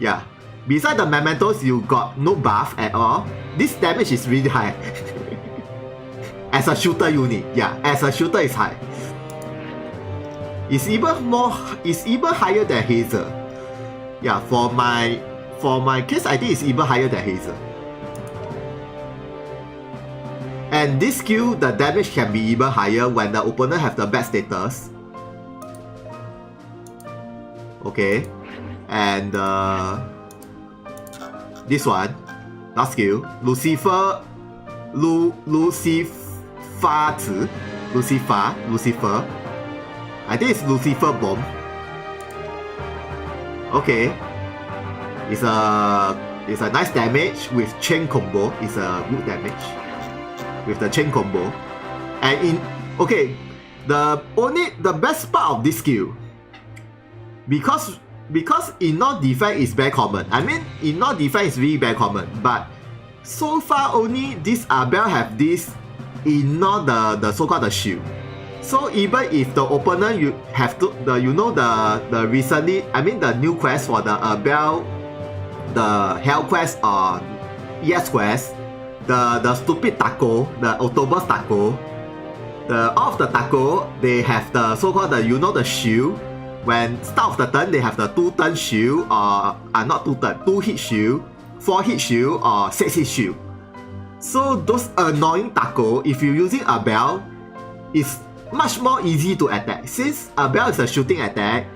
Yeah. Beside the mementos, you got no buff at all. This damage is really high. As a shooter unit. Yeah. As a shooter is high. It's even higher than Hazel. Yeah, for my case, I think it's even higher than Hazel. And this skill, the damage can be even higher when the opponent have the bad status. Okay. And this one, last skill, Lucifer. I think it's Lucifer Bomb. Okay. It's a nice damage with chain combo. It's a good damage with the chain combo. And the best part of this skill, because ignore defense is very common. I mean ignore defense is really very common, but so far only this Argh have this ignore the so-called the shield. So even if the opponent you have to the recently, I mean the new quest for the Argh, the Hell quest or ES quest, the stupid taco, the Autobus taco, all of the taco, they have the so-called the shield. When start of the turn, they have the 2-turn shield or not 2-turn, 2-hit shield, 4-hit shield or 6-hit shield. So those annoying taco, if you're using Argh, it's much more easy to attack since Argh is a shooting attack.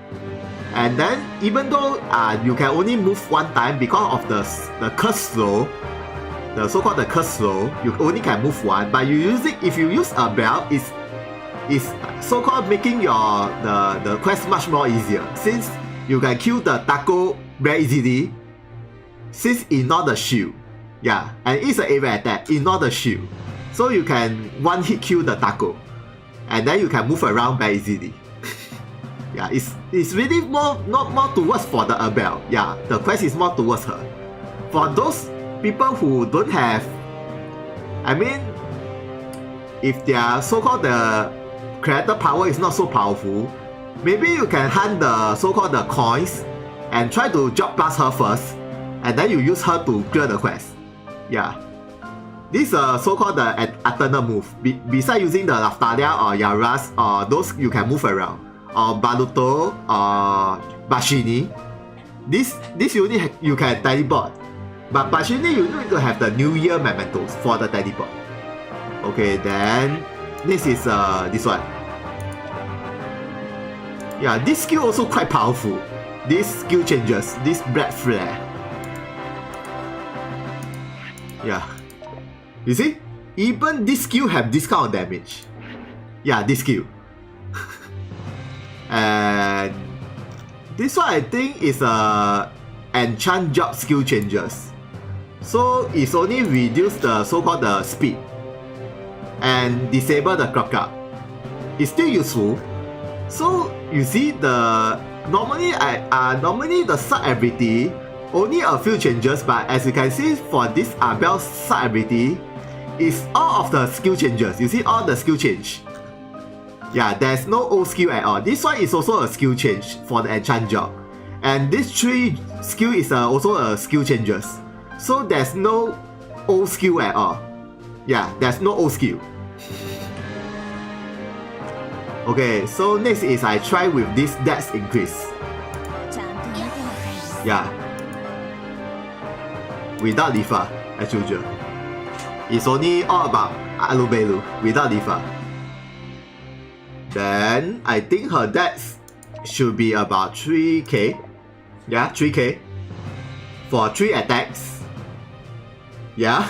And then even though you can only move one time because of the curse slow, the so-called the curse slow, you only can move one. But if you use Argh, it's so-called making the quest much more easier since you can kill the taco very easily since ignore the shield. Yeah, and it's an area attack, ignore the shield. So you can one hit kill the taco. And then you can move around very easily. Yeah, it's really more towards for the Argh. Yeah, the quest is more towards her. For those people who don't have, I mean, if their so-called the character power is not so powerful, maybe you can hunt the so-called the coins and try to job plus her first, and then you use her to clear the quest. Yeah. This so-called the alternate move. Besides using the Laftalia or Yaras or those you can move around, or Baluto or Bashini, this unit you can teleport. But Bashini you need to have the New Year mementos for the teleport. Okay, then this is this one. Yeah, this skill also quite powerful. This skill changes, this Black Flare. Yeah. You see? Even this skill have this kind of damage. Yeah, this skill. And this one I think is enchant job skill changes. So it's only reduce the so-called the speed and disable the clock up. It's still useful. So you see the normally the sub ability only a few changes, but as you can see for this Argh sub ability, it's all of the skill changes. You see all the skill change. Yeah, there's no old skill at all. This one is also a skill change for the enchant job, and this 3 skill is also a skill changes. So there's no old skill at all. Yeah, there's no old skill. Okay, so next is I try with this dex increase. Yeah. Without Lifa, as usual. It's only all about Alubelu without Lifa. Then I think her dex should be about 3k. Yeah, 3k. For 3 attacks. Yeah.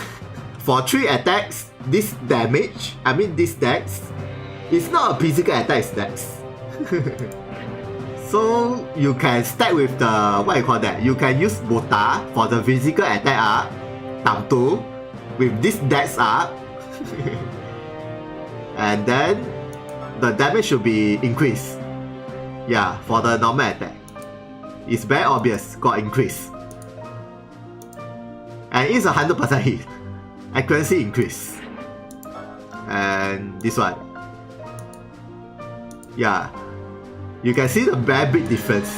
For 3 attacks, this damage, this dex, it's not a physical attack, it's dex. So you can stack with the, what you call that? You can use Bota for the physical attack up, times 2, with this dex up. And then the damage should be increased. Yeah, for the normal attack. It's very obvious, got increase. And it's 100% hit. Accuracy increase. And this one. Yeah. You can see the very big difference.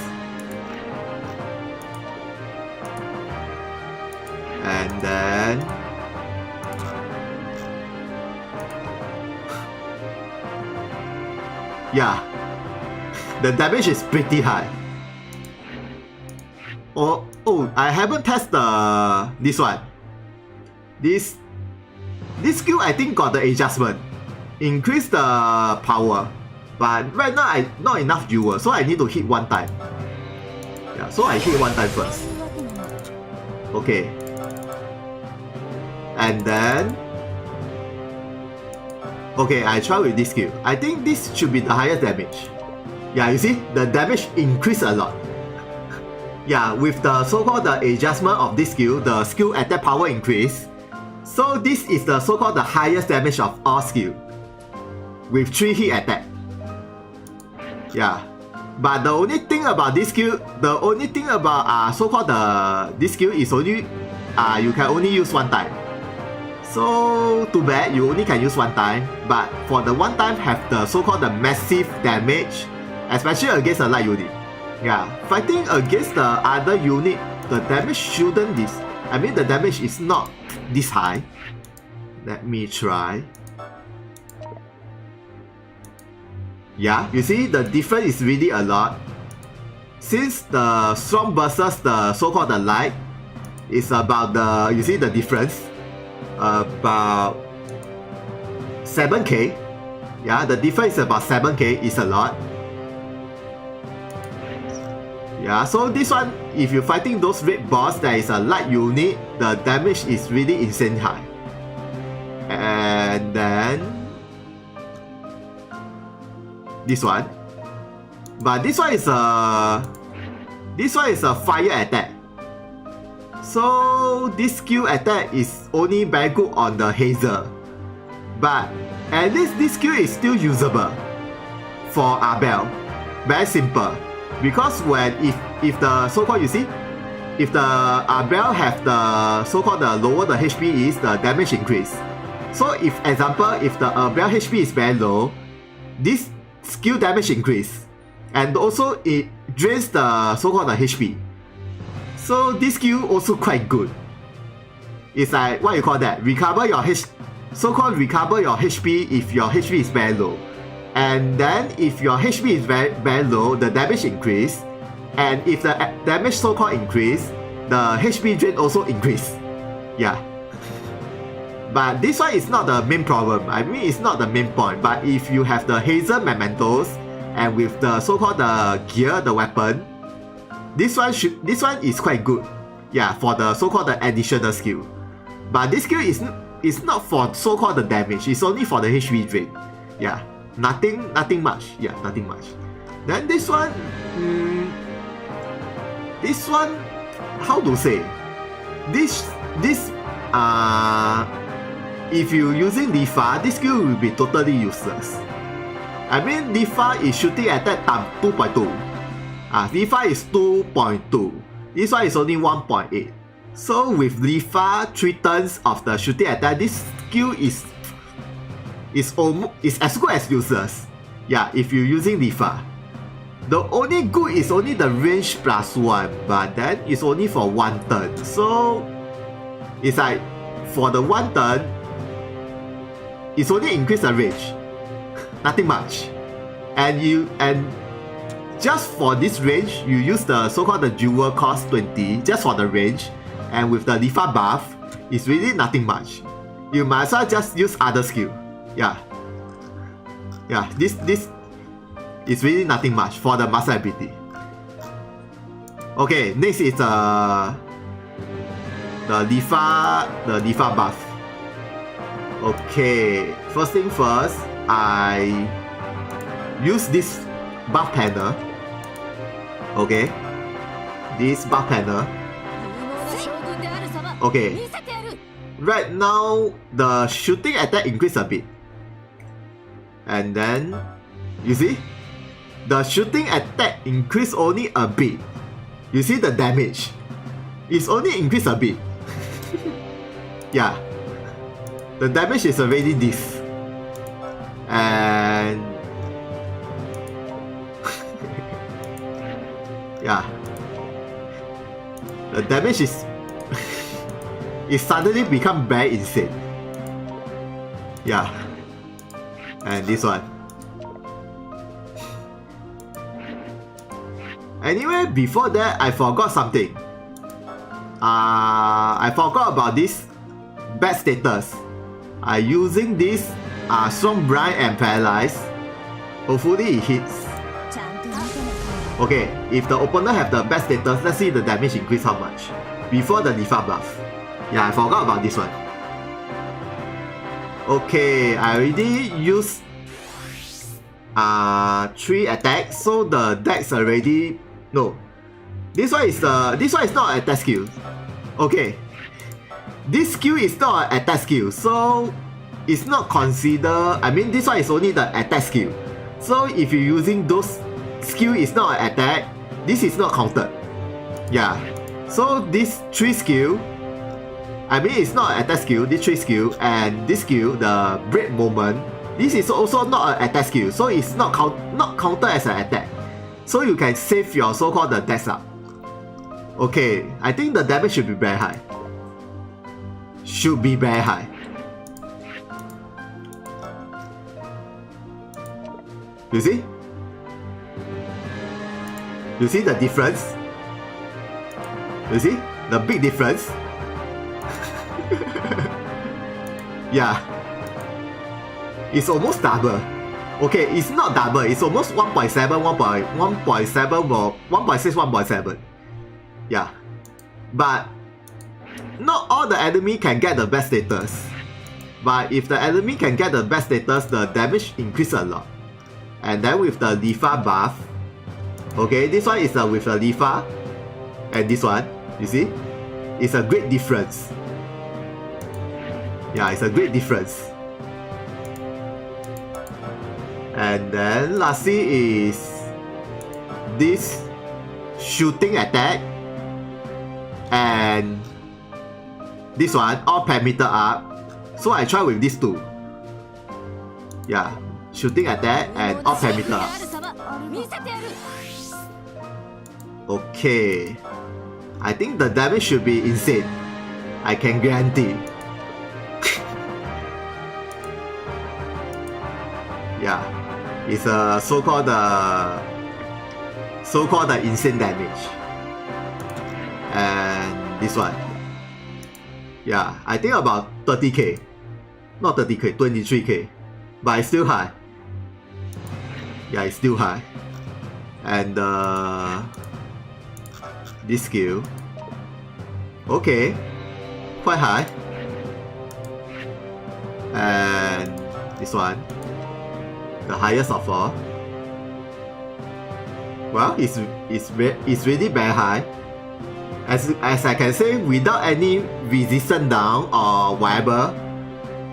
And then yeah, the damage is pretty high. Oh, I haven't tested this one. This skill I think got the adjustment. Increase the power. But right now I not enough viewer, so I need to hit 1 time. Yeah, so I hit 1 time first. Okay. And then okay, I try with this skill. I think this should be the highest damage. Yeah, you see, the damage increased a lot. Yeah, with the so-called the adjustment of this skill, the skill attack power increase. So this is the so-called the highest damage of all skill. With 3 hit attack. Yeah. But the only thing about this skill, so-called this skill is only you can only use 1 time. So too bad, you only can use 1 time. But for the 1 time have the so-called the massive damage, especially against a light unit. Yeah, fighting against the other unit, the damage shouldn't the damage is not this high. Let me try. Yeah, you see the difference is really a lot. Since the strong versus the so-called the light is about the, you see the difference? About 7k. Yeah, the difference is about 7k, is a lot. Yeah, so this one, if you're fighting those red boss that is a light unit, the damage is really insane high. And then this one. But this one is a fire attack. So this skill attack is only very good on the Hazel. But at least this skill is still usable for Argh. Very simple. Because when if the so-called, you see, if the Argh have the so-called the lower the HP is, the damage increase. So if example, if the Argh HP is very low, this skill damage increase, and also it drains the so-called HP. So this skill also quite good. It's like what you call that? Recover your so-called recover your HP if your HP is very low. And then if your HP is very low, the damage increase. And if the damage so-called increase, the HP drain also increase. Yeah. But this one is not the main problem. I mean, it's not the main point. But if you have the Hazel Mementos and with the so-called the gear, the weapon, this one is quite good. Yeah, for the so-called the additional skill. But this skill is not for so-called the damage. It's only for the HP drain. Yeah, nothing much. Yeah, nothing much. Then this one, how to say? This if you using Lifa, this skill will be totally useless. I mean, Lifa is shooting attack times 2.2. Lifa is 2.2. This one is only 1.8. So with Lifa 3 turns of the shooting attack, this skill is as good as useless. Yeah, if you're using Lifa. The only good is only the range +1, but then it's only for 1 turn. So it's like for the 1 turn, it's only increase the range. Nothing much. And just for this range, you use the so-called the jewel cost 20 just for the range, and with the Lifa buff, it's really nothing much. You might as well just use other skill. Yeah, this is really nothing much for the master ability. Okay, next is the Lifa buff. Okay, first thing first, I use this buff panel. Okay, this buff panel. Okay, right now the shooting attack increase a bit, and then you see the shooting attack increase only a bit. You see the damage, it's only increase a bit. Yeah, the damage is already this, and yeah, the damage is it suddenly become very insane. Yeah, and this one. Anyway, before that, I forgot something. I forgot about this bad status. I using this strong blind and paralyzed. Hopefully it hits. Okay, if the opponent have the bad status, let's see the damage increase how much before the Lifa buff. Yeah, I forgot about this one. Okay, I already used 3 attacks, so the dex already no. This one is not an attack skill. Okay, this skill is not an attack skill, so it's not considered. I mean, this one is only the attack skill. So if you're using those skill is not an attack, this is not counted. Yeah. So this 3 skill, I mean it's not an attack skill, this 3 skill, and this skill, the break moment, this is also not an attack skill, so it's not counted as an attack. So you can save your so-called the dex up. Okay, I think the damage should be very high. Should be very high. You see? You see the difference? You see? The big difference? Yeah. It's almost double. Okay, it's not double. It's almost 1.7, 1.7 or 1.6, 1.7. Yeah. But not all the enemy can get the best status. But if the enemy can get the best status, the damage increase a lot. And then with the Lifa buff, okay, this one is with the Lifa, and this one, you see, it's a great difference. Yeah, it's a great difference. And then lastly is this shooting attack, and this one all parameter up. So I try with these two. Yeah, shooting attack and off parameter up. Okay. I think the damage should be insane. I can guarantee. Yeah, it's a so-called insane damage. And this one. Yeah, I think about 30k. Not 30k, 23k. But it's still high. Yeah, it's still high. And this skill. Okay. Quite high. And this one. The highest of all. Well, it's really very high. As I can say, without any resistance down or whatever,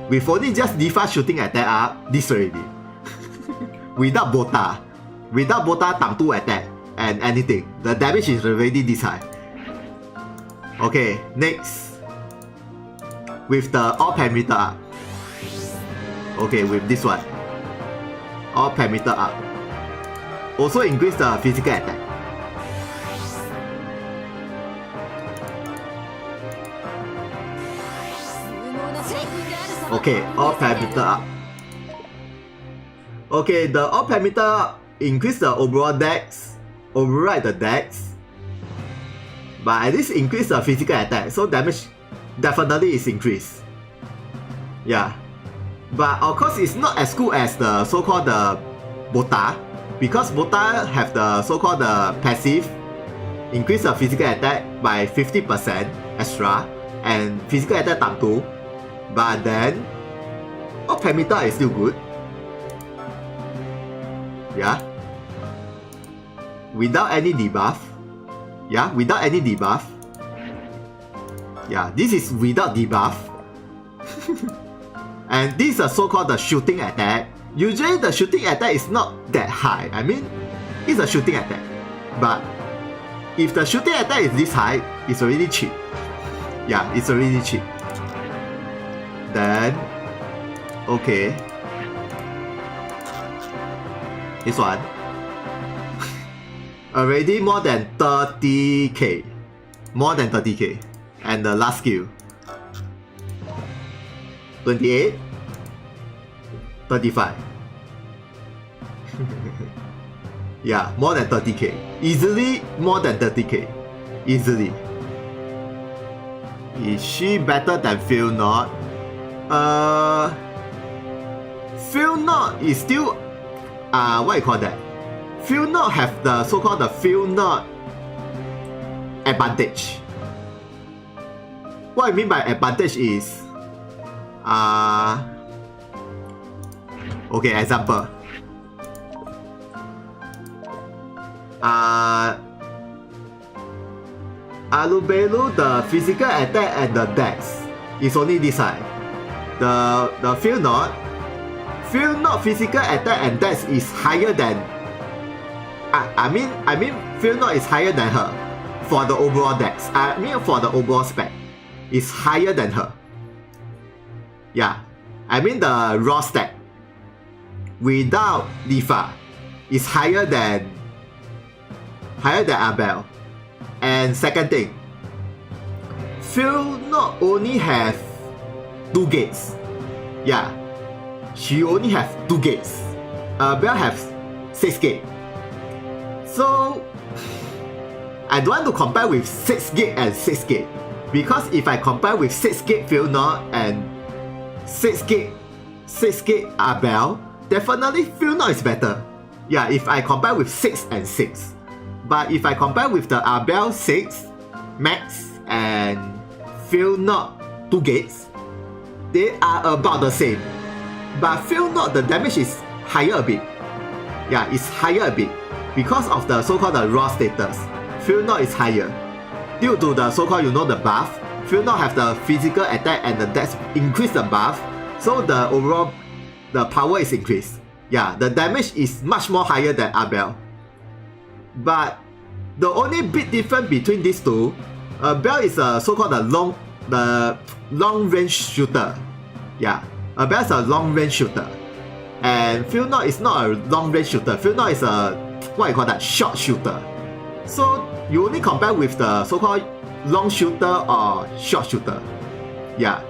with only just default shooting attack up, this already. Without Bota times 2 attack and anything, the damage is already this high. Okay, next. With the all parameter up. Okay, with this one. All parameter up. Also increase the physical attack. Okay, all parameter up. Okay, the all parameter up increase the overall dex, override the dex, but at least increase the physical attack, so damage definitely is increased. Yeah, but of course it's not as good as the so-called Bota, because Bota have the so-called passive, increase the physical attack by 50% extra, and physical attack times 2, but then all parameter is still good. Yeah, without any debuff. Yeah, without any debuff. Yeah, this is without debuff. And this is a so-called shooting attack. Usually the shooting attack is not that high. I mean, it's a shooting attack. But if the shooting attack is this high, it's already cheap. Yeah, it's already cheap. Then, okay. This one. Already more than 30k. More than 30k. And the last skill. 28. 35. Yeah, more than 30k. Easily more than 30k. Easily. Is she better than Phil Not? Phil Not is still what you call that? Phil Not have the so-called Phil Not advantage. What I mean by advantage is okay, example. Alubelu, the physical attack and the dex is only this high. The Phil Not physical attack and dex is higher than I mean Phil Not is higher than her for the overall dex. I mean for the overall spec is higher than her. Yeah, I mean the raw stat without Lifa is higher than Abel. And second thing, Phil not only have 2 gates. Yeah, she only have 2 gates. Abel have 6 gates. So I don't want to compare with 6 gate and 6 gate, because if I compare with 6 gate Phil not and 6 gate Abel, definitely Phil not is better. Yeah, if I compare with 6 and 6. But if I compare with the Abel 6 max and Phil not 2 gates, they are about the same. But Phil not, the damage is higher a bit. Yeah, it's higher a bit because of the so-called raw status. Phil not is higher due to the so-called the buff. Phil not have the physical attack and the dex increase the buff, so the overall the power is increased. Yeah, the damage is much more higher than Abel. But the only big difference between these two, Bell is a so-called long range shooter, Yeah, Abel is a long range shooter. And Phil Knott is not a long range shooter. Phil Knott is a, what you call that, short shooter. So you only compare with the so-called long shooter or short shooter. Yeah.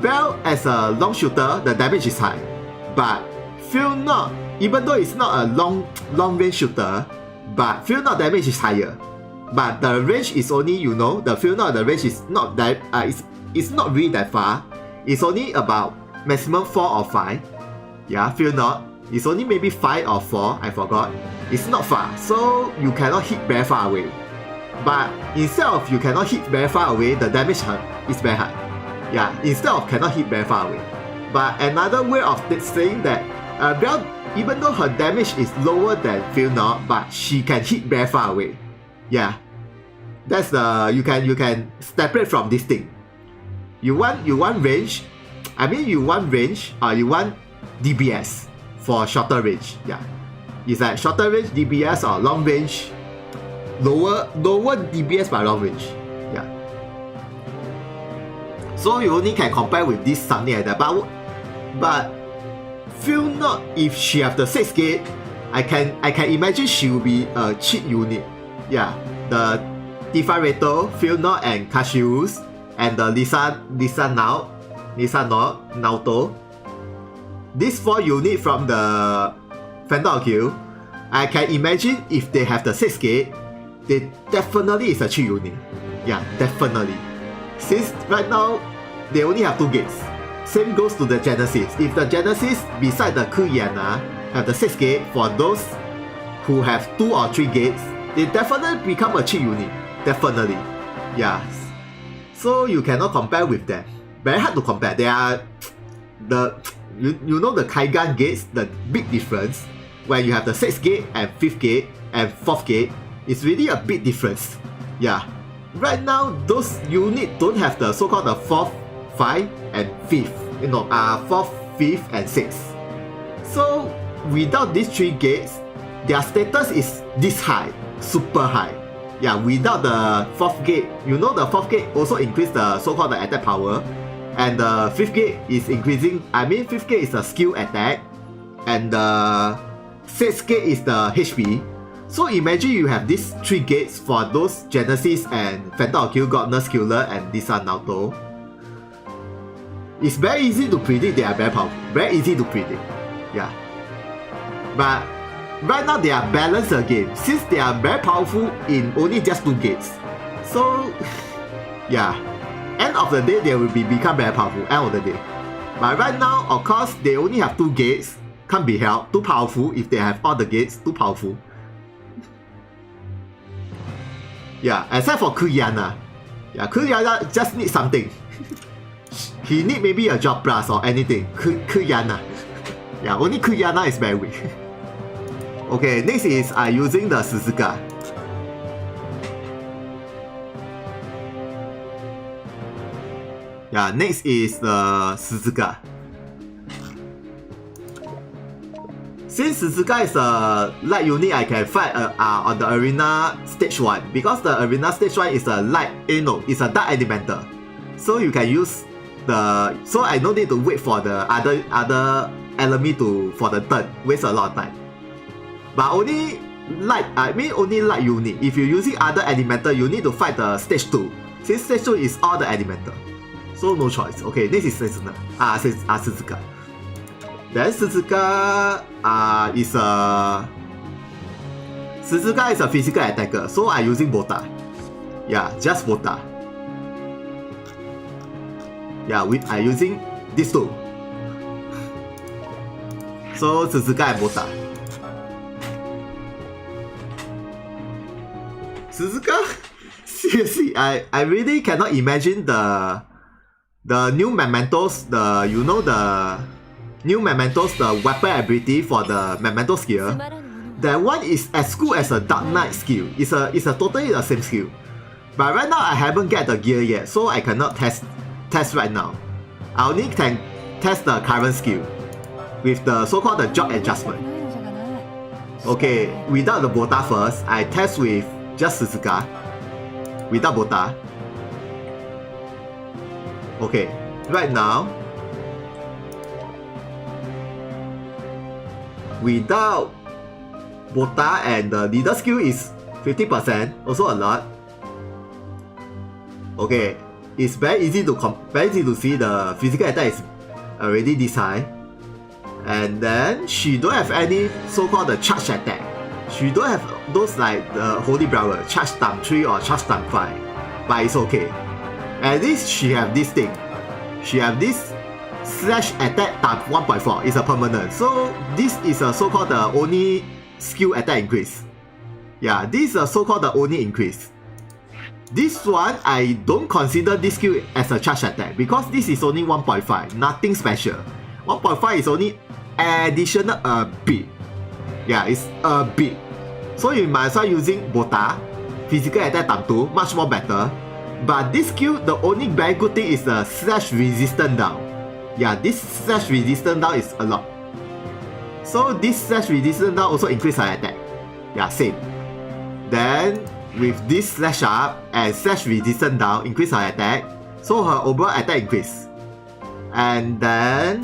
Bell as a long shooter, the damage is high. But Phil Knott, even though it's not a long range shooter, but Phil Knott damage is higher. But the range is only, you know, the Phil Knott, the range is not that, it's not really that far. It's only about maximum 4 or 5. Yeah, Phil Knott. It's only maybe 5 or 4, I forgot. It's not far, so you cannot hit very far away. But instead of you cannot hit very far away, the damage is very high. Yeah, instead of cannot hit very far away. But another way of saying that, Bell, even though her damage is lower than Phil Knott, but she can hit very far away. Yeah, that's the you can separate from this thing. You want range. I mean, you want range or you want DPS for shorter range. Yeah, it's like shorter range DPS or long range, lower DPS but long range. Yeah. So you only can compare with this something like that. But Phil Knott, if she have the 6 gate, I can imagine she will be a cheat unit. Yeah, the Tifa Reto, Phil Knott and Cassius, and the Lisa Naoto. These 4 units from the Phantom Argh, I can imagine if they have the 6 gate, they definitely is a cheat unit. Yeah, definitely. Since right now, they only have 2 gates. Same goes to the Genesis. If the Genesis beside the Kuyana have the 6 gate, for those who have 2 or 3 gates, they definitely become a cheat unit. Definitely. Yeah. So you cannot compare with them. Very hard to compare. They are you know the Kaigan gates, the big difference when you have the 6th gate and 5th gate and 4th gate, it's really a big difference. Yeah. Right now those units don't have the so-called the 4th, 5th and 5th. You know, 4th, 5th and 6th. So without these 3 gates, their status is this high, super high. Yeah, without the 4th gate, you know the 4th gate also increase the so-called the attack power, and the 5th gate is increasing. I mean 5th gate is the skill attack, and the 6th gate is the HP. So imagine you have these 3 gates for those Genesis and Phantom Argh, Godness Killer and Lisa Naoto. It's very easy to predict they are very powerful. Very easy to predict. Yeah. But right now they are balanced again, since they are very powerful in only just 2 gates. So yeah, end of the day they will become very powerful, end of the day. But right now, of course, they only have 2 gates, can't be helped, too powerful. If they have all the gates, too powerful. Yeah, except for Kuyana. Yeah, Kuyana just needs something. He need maybe a job plus or anything. Kuyana. Yeah, only Kuyana is very weak. Okay, next is using the Suzuka. Yeah, next is the Suzuka. Since Suzuka is a light unit, I can fight on the arena stage 1. Because the arena stage 1 is a light, it's a dark elemental. So you can use the, so I don't need to wait for the other enemy for the turn, waste a lot of time. But only light unit. If you're using other elemental, you need to fight the stage 2. Since stage 2 is all the elemental. So no choice. Okay, this is Suzuka. Then Suzuka is a physical attacker. So I'm using Bota. Yeah, just Bota. Yeah, I'm using these 2. So Suzuka and Bota. Suzuka? Seriously, I really cannot imagine the new mementos, the new mementos, the weapon ability for the memento skill. That one is as good as a Dark Knight skill. It's a totally the same skill. But right now I haven't get the gear yet, so I cannot test right now. I only can test the current skill with the so-called the job adjustment. Okay, without the Bota first, I test with just Suzuka. Without Bota. Okay, right now without Bota, and the leader skill is 50%, also a lot. Okay, it's very easy to see the physical attack is already this high. And then she don't have any so-called the charge attack. She don't have those like the Holy Brawler, charge times 3 or charge times 5. But it's okay. At least she have this thing. She have this slash attack times 1.4. It's a permanent. So this is a so-called the only skill attack increase. Yeah, this is a so-called the only increase. This one, I don't consider this skill as a charge attack because this is only 1.5, nothing special. 1.5 is only additional a bit. Yeah, it's a bit. So you might as well using Bota, physical attack times 2, much more better. But this skill, the only very good thing is the slash resistance down. Yeah, this slash resistance down is a lot. So this slash resistance down also increase her attack. Yeah, same. Then with this slash up and slash resistance down increase her attack, so her overall attack increase. And then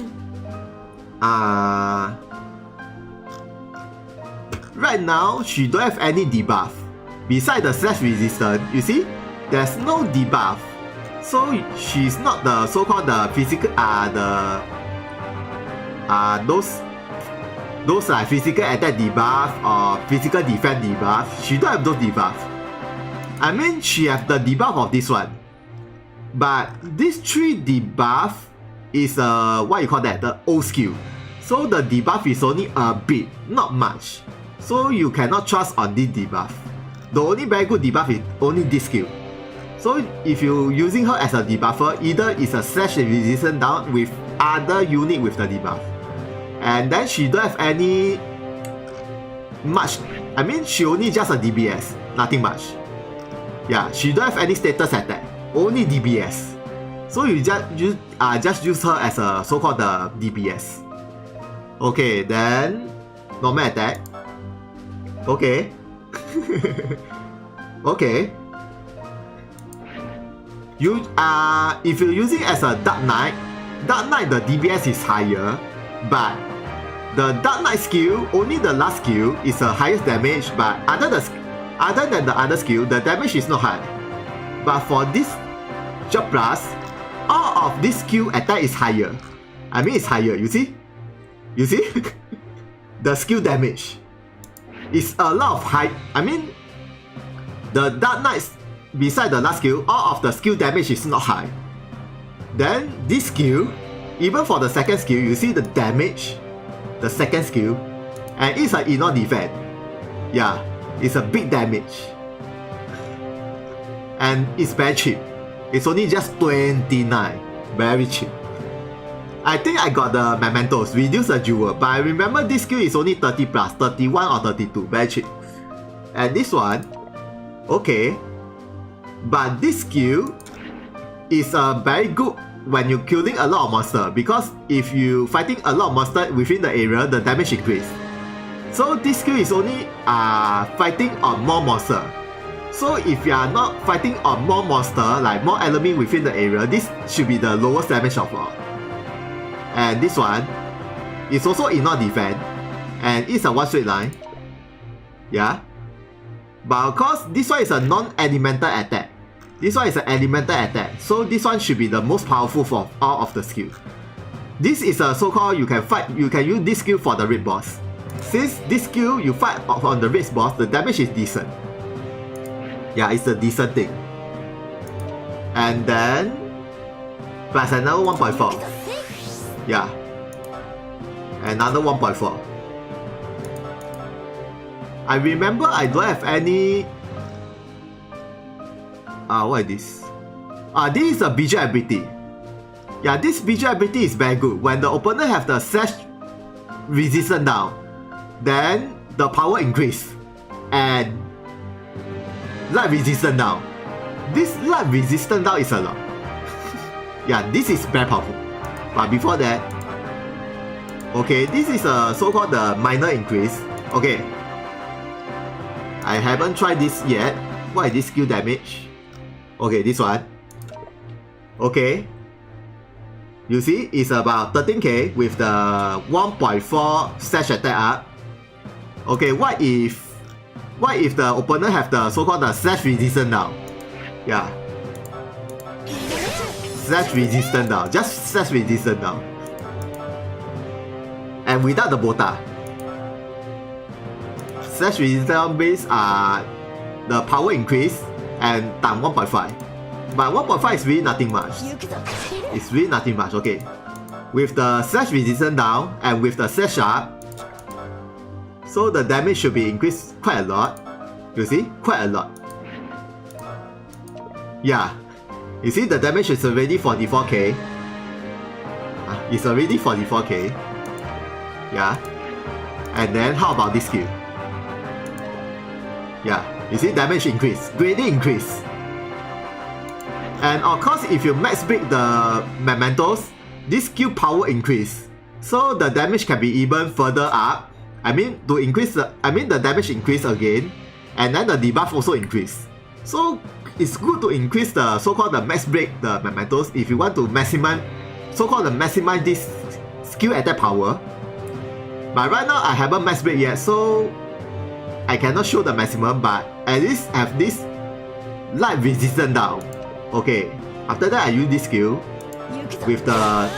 right now she don't have any debuff. Besides the slash resistance, you see, there's no debuff. So she's not the so-called the physical those like physical attack debuff or physical defense debuff. She don't have those debuffs. I mean, she have the debuff of this one, but this 3 debuff is what you call that, the old skill. So the debuff is only a bit, not much. So you cannot trust on this debuff. The only very good debuff is only this skill. So if you're using her as a debuffer, either it's a slash resistance down with other unit with the debuff. And then she don't have any much, I mean she only just a DBS, nothing much. Yeah, she don't have any status attack, only DBS. So you just use her as a so-called the DBS. Okay, then normal attack. Okay. Okay. If you're using as a Dark Knight the DBS is higher, but the Dark Knight skill, only the last skill is the highest damage, but other than the other skill, the damage is not high. But for this Job Plus, all of this skill attack is higher. I mean it's higher, you see? You see? The skill damage is a lot of high. I mean, the Dark Knights, beside the last skill, all of the skill damage is not high. Then this skill, even for the second skill, you see the damage, the second skill, and it's an inner defense. Yeah, it's a big damage. And it's very cheap. It's only just 29. Very cheap. I think I got the mementos, reduce the jewel, but I remember this skill is only 30 plus, 31 or 32, very cheap. And this one, okay, but this skill is very good when you're killing a lot of monsters, because if you fighting a lot of monsters within the area, the damage increase. So this skill is only fighting on more monsters. So if you are not fighting on more monsters, like more enemy within the area, this should be the lowest damage of all. And this one is also inner defense, and it's a one straight line. Yeah, but of course this one is a non-elemental attack. This one is an elemental attack, so this one should be the most powerful for all of the skills. This is a so-called you can use this skill for the raid boss. Since this skill you fight on the raid boss, the damage is decent. Yeah, it's a decent thing. And then plus another 1.4. Yeah, another 1.4. I remember I don't have any. What is this? This is a visual ability. Yeah, this visual ability is very good. When the opponent have the slash resistance down, then the power increase, and light resistance down. This light resistance down is a lot. Yeah, this is very powerful. But before that, okay, this is a so-called the minor increase. Okay, I haven't tried this yet. What is this skill damage? Okay, this one. Okay, you see, it's about 13k with the 1.4 slash attack up. Okay, what if the opponent have the so-called the slash resistance now? Yeah. Slash resistance now. Just slash resistance now. And without the Bota. Slash resistance base are the power increase and time 1.5. But 1.5 is really nothing much. It's really nothing much, okay. With the slash resistance down and with the slash sharp, so the damage should be increased quite a lot. You see? Quite a lot. Yeah. You see the damage is already 44k. It's already 44k. Yeah. And then how about this skill? Yeah. You see damage increase. Greatly increase. And of course if you max break the mementos, this skill power increase. So the damage can be even further up. I mean the damage increase again. And then the debuff also increase. So it's good to increase the so-called the max break the mementos if you want to maximize this skill attack power. But right now I haven't max break yet, so I cannot show the maximum, but at least have this light resistance down. Okay, after that I use this skill with the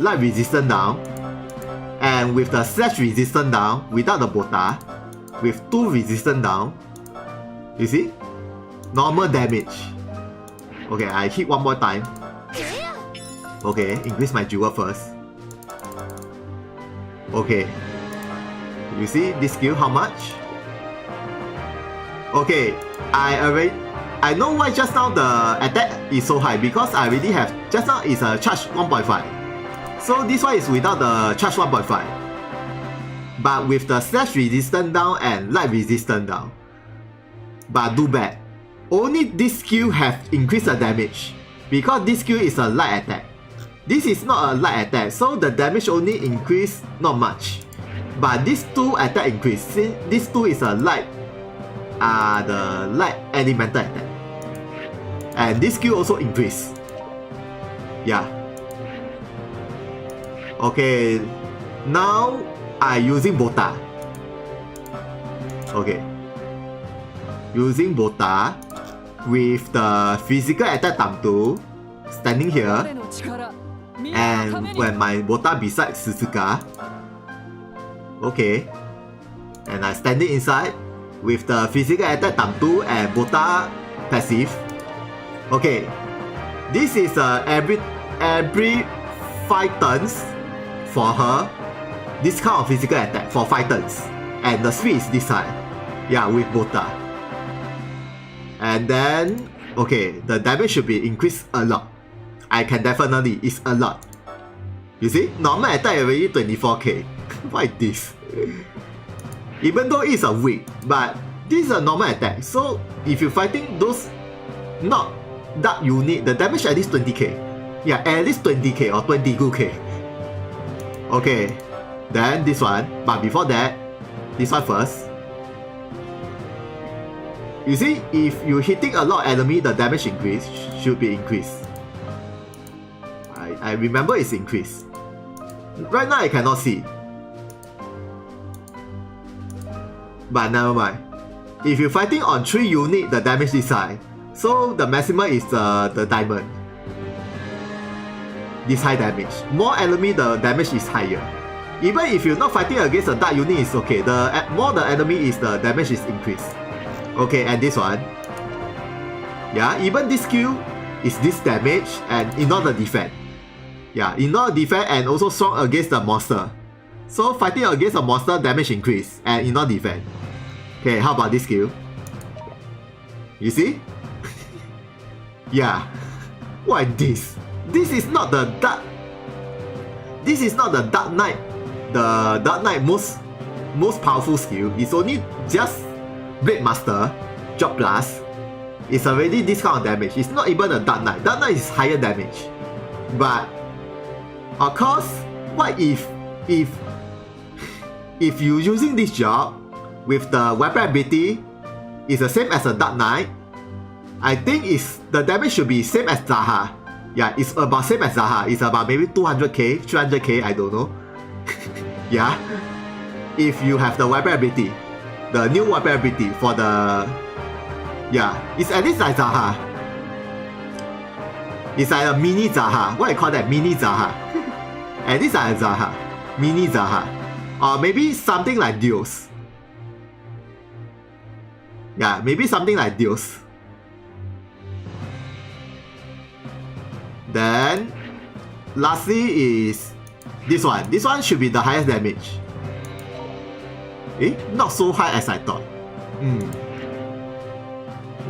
light resistance down and with the slash resistance down without the Bota, with 2 resistance down. You see? Normal damage. Okay, I hit one more time. Okay, increase my jewel first. Okay. You see this skill how much? Okay, I know why just now the attack is so high, because I already have, just now is a charge 1.5. So this one is without the charge 1.5. But with the slash resistance down and light resistance down. But do bad. Only this skill have increased the damage, because this skill is a light attack. This is not a light attack, so the damage only increase not much. But these 2 attack increase. See, this 2 is a light, the light elemental attack. And this skill also increase. Yeah. Okay, now I using Bota. Okay. Using Bota with the physical attack time 2, standing here, and when my Bota beside Suzuka. Okay. And I standing inside with the physical attack time 2 and Bota passive. Okay. This is every 5 turns for her. This kind of physical attack for 5 turns. And the speed is this side. Yeah, with Bota. And then, okay, the damage should be increased a lot. I can definitely, it's a lot. You see, normal attack already 24k. Why this? Even though it's a weak, but this is a normal attack. So if you're fighting those not dark unit, the damage at least 20k. Yeah, at least 20k or 22k. Okay, then this one. But before that, this one first. You see, if you're hitting a lot of enemy, the damage increase should be increased. I remember it's increased. Right now I cannot see. But never mind. If you're fighting on 3 unit, the damage this high. So the maximum is the diamond. This high damage. More enemy, the damage is higher. Even if you're not fighting against a dark unit, it's okay. The more the enemy is, the damage is increased. Okay, and this one. Yeah, even this skill is this damage and in order defense. Yeah, in order defense and also strong against the monster. So fighting against a monster, damage increase and in order defense. Okay, how about this skill? You see? Yeah. What is this? This is not the dark. This is not the Dark Knight. The Dark Knight most powerful skill. It's only just Blade Master, Job Plus. It's already this kind of damage. It's not even a Dark Knight. Dark Knight is higher damage. But of course, what if you're using this job with the weapon ability is the same as a Dark Knight, I think the damage should be same as Zaha. Yeah, it's about same as Zaha. It's about maybe 200k, 300k, I don't know. Yeah. if you have the weapon ability, the new weapon ability for the, yeah, it's at least like Zaha. It's like a mini Zaha. What I call that? Mini Zaha. At least like a Zaha. Mini Zaha. Or maybe something like Dios. Yeah, maybe something like Dios. Then, lastly is this one. This one should be the highest damage. Not so high as I thought.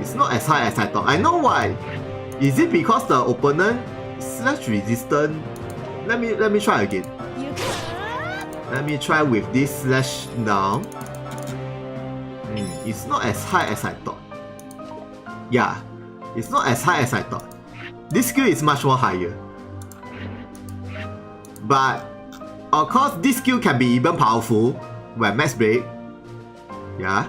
It's not as high as I thought. I know why. Is it because the opponent slash resistant? Let me try again. Let me try with this slash down. It's not as high as I thought. Yeah, it's not as high as I thought. This skill is much more higher. But of course, this skill can be even powerful when max break. Yeah.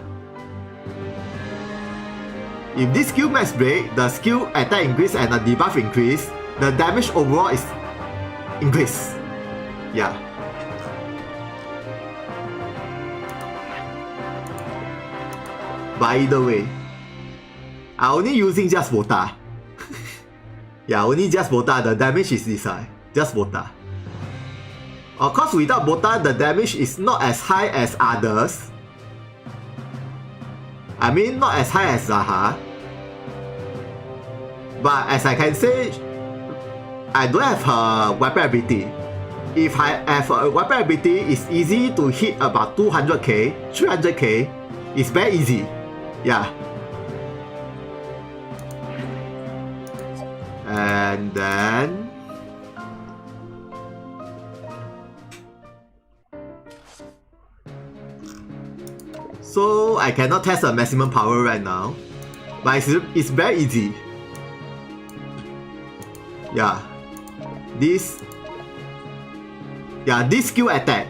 If this skill max break, the skill attack increase and the debuff increase, the damage overall is increase. Yeah. But either way, I only using just Bota. Yeah, only just Bota, the damage is this high. Just Bota. Of course, without Bota, the damage is not as high as others. I mean, not as high as Zaha. But as I can say, I don't have her weapon ability. If I have a weapon ability, it's easy to hit about 200k, 300k. It's very easy. Yeah. And then so I cannot test the maximum power right now, but it's very easy. Yeah, this skill attack.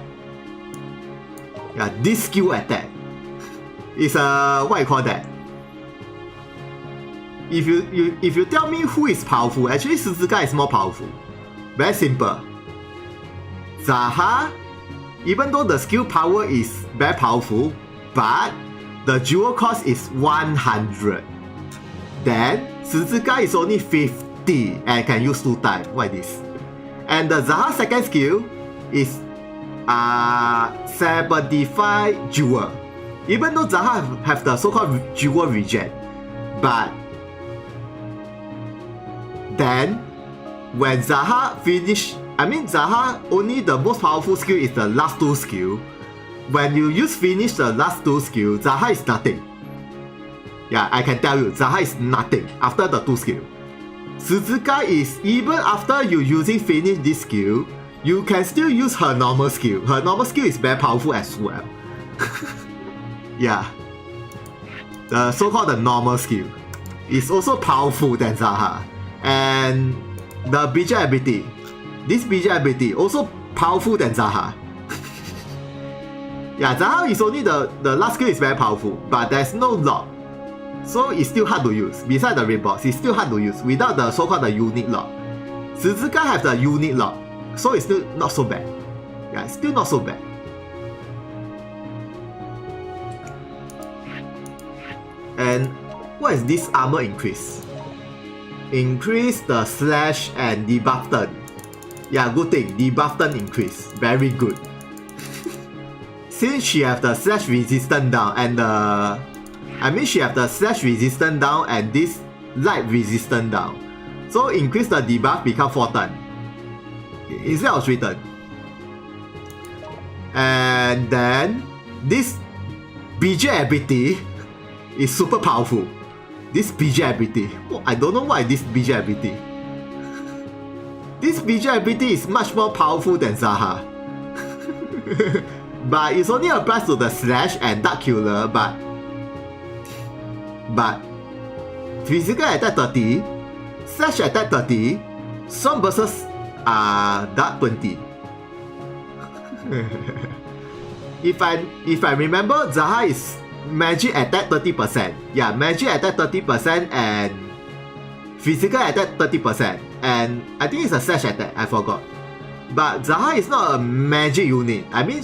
Yeah, this skill attack is what I call that. If you tell me who is powerful, actually Suzuka is more powerful. Very simple. Zaha, even though the skill power is very powerful, but the dual cost is 100. Then Suzuka is only 50 and can use 2 times. What is this? And the Zaha second skill is 75 dual. Even though Zaha have the so-called dual regen, but then when Zaha finish, I mean Zaha only the most powerful skill is the last 2 skill. When you finish the last 2 skill, Zaha is nothing. Yeah, I can tell you, Zaha is nothing after the 2 skill. Suzuka is, even after you finish this skill, you can still use her normal skill. Her normal skill is very powerful as well. Yeah. The so-called the normal skill is also powerful than Zaha. And the BJ ability, this BJ ability also powerful than Zaha. Yeah, Zaha is only the last skill is very powerful, but there's no lock. So it's still hard to use. Besides the red box, it's still hard to use without the so-called the unique lock. Suzuka have the unique lock, so it's still not so bad. Yeah, it's still not so bad. And what is this armor increase? Increase the slash and debuff turn. Yeah, good thing. Debuff turn increase. Very good. Since she have the slash resistance down and she have the slash resistance down and this light resistance down. So increase the debuff become 4 turn instead of 3 turn. And then this BJ ability is super powerful. This BJ ability. I don't know why this BJ ability. This BJ ability is much more powerful than Zaha. But it's only applies to the slash and dark killer, but physical attack 30, slash attack 30, some versus dark 20. If I remember, Zaha is magic attack 30%. Yeah, magic attack 30% and physical attack 30%. And I think it's a slash attack, I forgot. But Zaha is not a magic unit. I mean,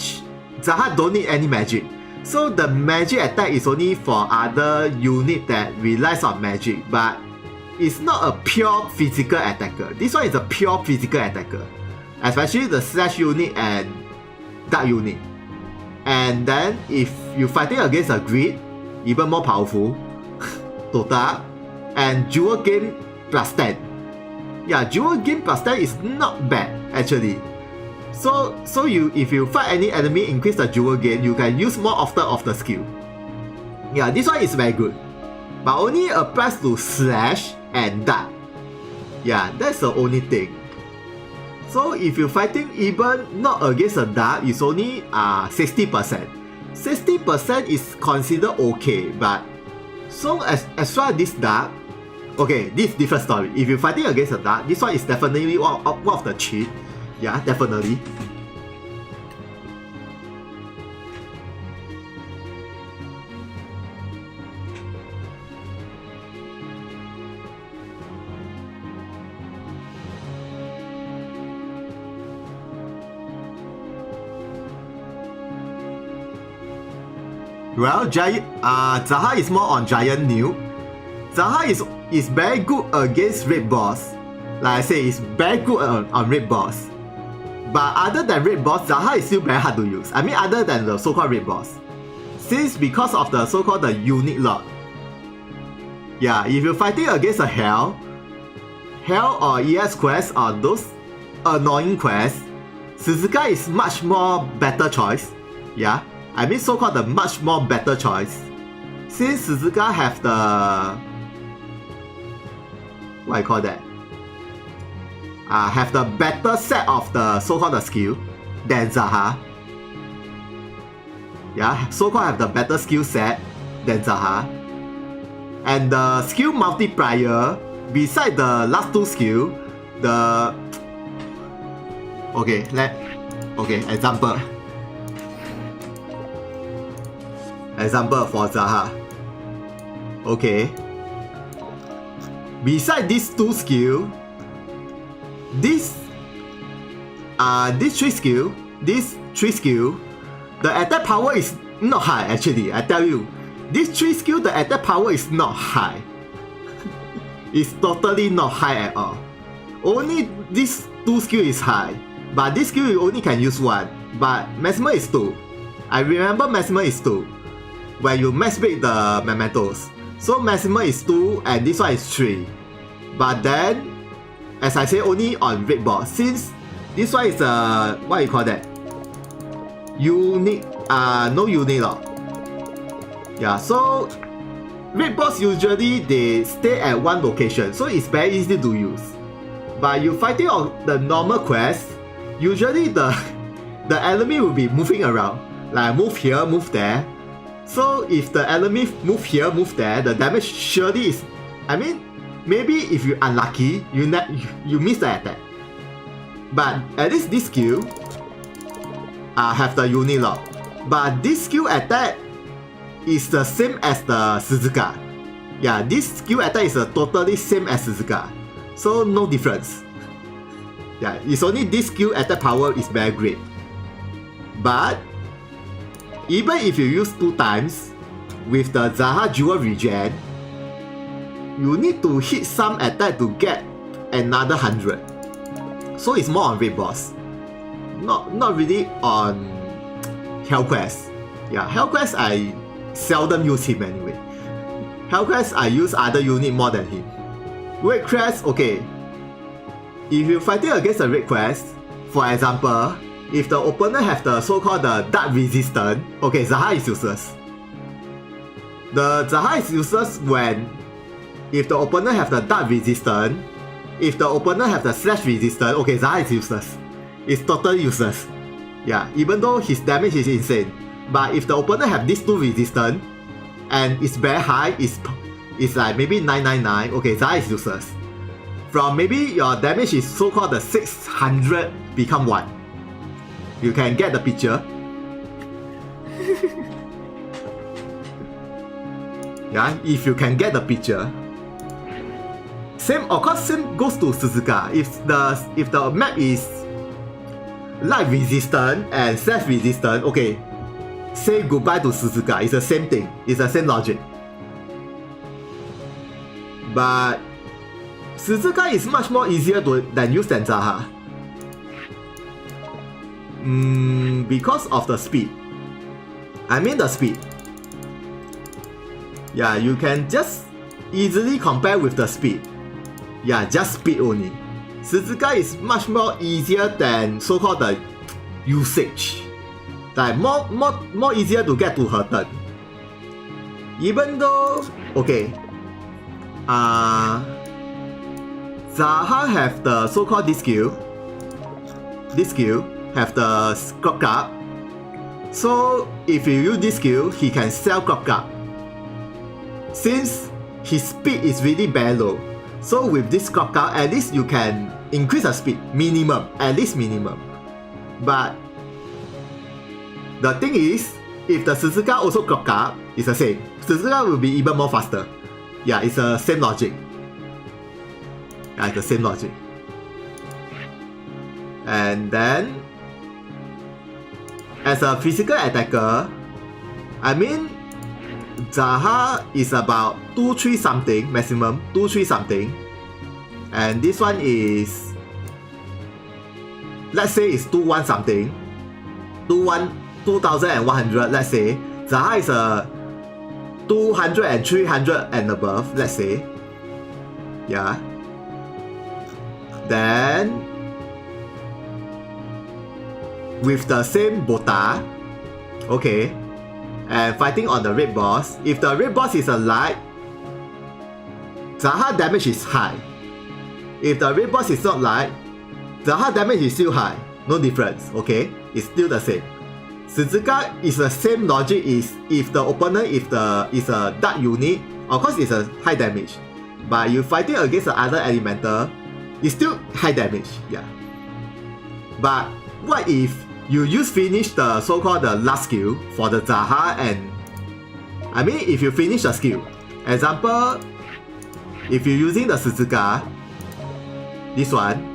Zaha don't need any magic. So the magic attack is only for other unit that relies on magic, but it's not a pure physical attacker. This one is a pure physical attacker, especially the slash unit and dark unit. And then if you're fighting against a grid, even more powerful, Tota, and dual gain plus 10. Yeah, dual gain plus 10 is not bad actually. So if you fight any enemy, increase the dual gain, you can use more often of the skill. Yeah, this one is very good, but only applies to slash and dark. Yeah, that's the only thing. So if you're fighting even not against a dark, it's only 60%. 60% is considered okay, but so as far as this dark, okay, this different story. If you're fighting against a dark, this one is definitely one of the cheat. Yeah, definitely. Well, Zaha is more on Giant Nuke. Zaha is very good against Red Boss. Like I say, it's very good on Red Boss. But other than Red Boss, Zaha is still very hard to use. I mean, other than the so-called Red Boss. Since because of the so-called the unit lot. Yeah, if you're fighting against a Hell or ES quest or those annoying quests, Suzuka is much more better choice. Yeah, I mean so-called the much more better choice. Since Suzuka have the... what I call that? Have the better set of the so-called the skill than Zaha. Yeah, so-called have the better skill set than Zaha. And the skill multiplier, beside the last two skill, the... Okay, example. Example for Zaha. Okay. Beside these two skill, this three skill, the attack power is not high actually, I tell you. This three skill, the attack power is not high. It's totally not high at all. Only this two skill is high. But this skill you only can use one. But maximum is 2. I remember maximum is 2. When you max break the mementos. So maximum is 2 and this one is 3. But then, as I say, only on red boss. Since this one is what you call that? Unit, no unit lor. Yeah, so red boss usually they stay at one location, so it's very easy to use. But you fighting on the normal quest, usually the enemy will be moving around, like move here, move there. So if the enemy move here, move there, the damage surely is. I mean, maybe if you're unlucky, you miss the attack. But at least this skill have the unit lock. But this skill attack is the same as the Suzuka. Yeah, this skill attack is totally same as Suzuka. So no difference. Yeah, it's only this skill attack power is very great. But even if you use 2 times with the Zaha Jewel regen, you need to hit some attack to get another 100. So it's more on red boss. Not really on Hellquest. Yeah, Hellquest I seldom use him anyway. Hellquest I use other unit more than him. Red Quest, okay. If you're fighting against a red quest, for example, if the opponent have the so-called the dark resistance, okay, Zaha is useless. The Zaha is useless when if the opponent have the dark resistance, if the opponent have the slash resistance, okay, Zaha is useless. It's totally useless. Yeah, even though his damage is insane. But if the opponent have these 2 resistance and it's very high, it's like maybe 999, okay, Zaha is useless. From maybe your damage is so-called the 600 become 1. You can get the picture. Yeah, if you can get the picture. Same, of course, same goes to Suzuka. If the map is light resistant and slash resistant, okay, say goodbye to Suzuka. It's the same thing. It's the same logic. But Suzuka is much more easier than use than Zaha. Because of the speed. I mean the speed. Yeah, you can just easily compare with the speed. Yeah, just speed only. Suzuka is much more easier than so-called the usage. Like more easier to get to her turn. Even though, okay, Zaha have the so-called this skill have the crop card. So if you use this skill, he can sell crop card. Since his speed is really very low, so with this crop card, at least you can increase the speed minimum, at least minimum. But the thing is, if the Suzuka also crop card, it's the same. Suzuka will be even more faster. Yeah, it's the same logic. Yeah, it's the same logic. And then, as a physical attacker, I mean, Zaha is about 2-3 something, maximum 2-3 something. And this one is, let's say it's 2-1 something. 2,100, let's say. Zaha is a 200 and 300 and above, let's say. Yeah. Then, with the same Bota, okay, and fighting on the red boss, if the red boss is a light, Zaha damage is high. If the red boss is not light, Zaha damage is still high. No difference, okay? It's still the same. Suzuka is the same logic is if the opponent is a dark unit, of course it's a high damage. But you fighting against the other elemental, it's still high damage, yeah. But what if you finish the so-called the last skill for the Zaha, and I mean if you finish the skill, example, if you're using the Suzuka, this one,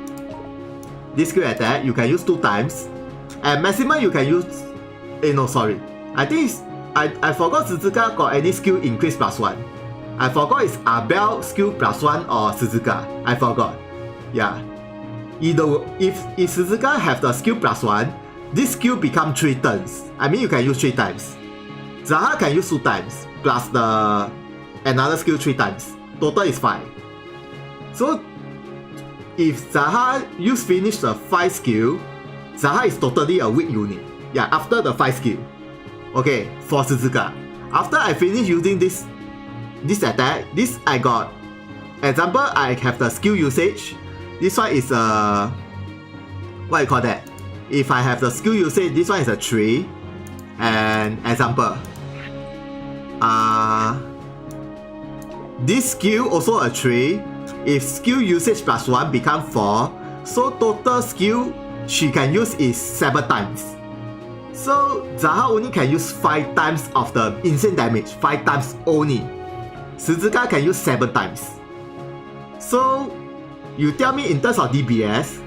this skill attack, you can use 2 times, and maximum you can use, no sorry, I think it's, I forgot Suzuka got any skill increase +1. I forgot it's Argh skill +1 or Suzuka, I forgot, yeah. Either if Suzuka have the skill +1, this skill become 3 turns. I mean you can use 3 times. Zaha can use 2 times plus the another skill 3 times. Total is 5. So if Zaha finish the 5 skill, Zaha is totally a weak unit. Yeah, after the 5 skill. Okay, for Suzuka. After I finish using this attack, this I got, example, I have the skill usage. This one is a, what you call that? If I have the skill usage, this one is a 3. And example, this skill also a 3. If skill usage +1 become 4, so total skill she can use is 7 times. So Zaha only can use 5 times of the insane damage, 5 times only. Suzuka can use 7 times. So you tell me in terms of DPS,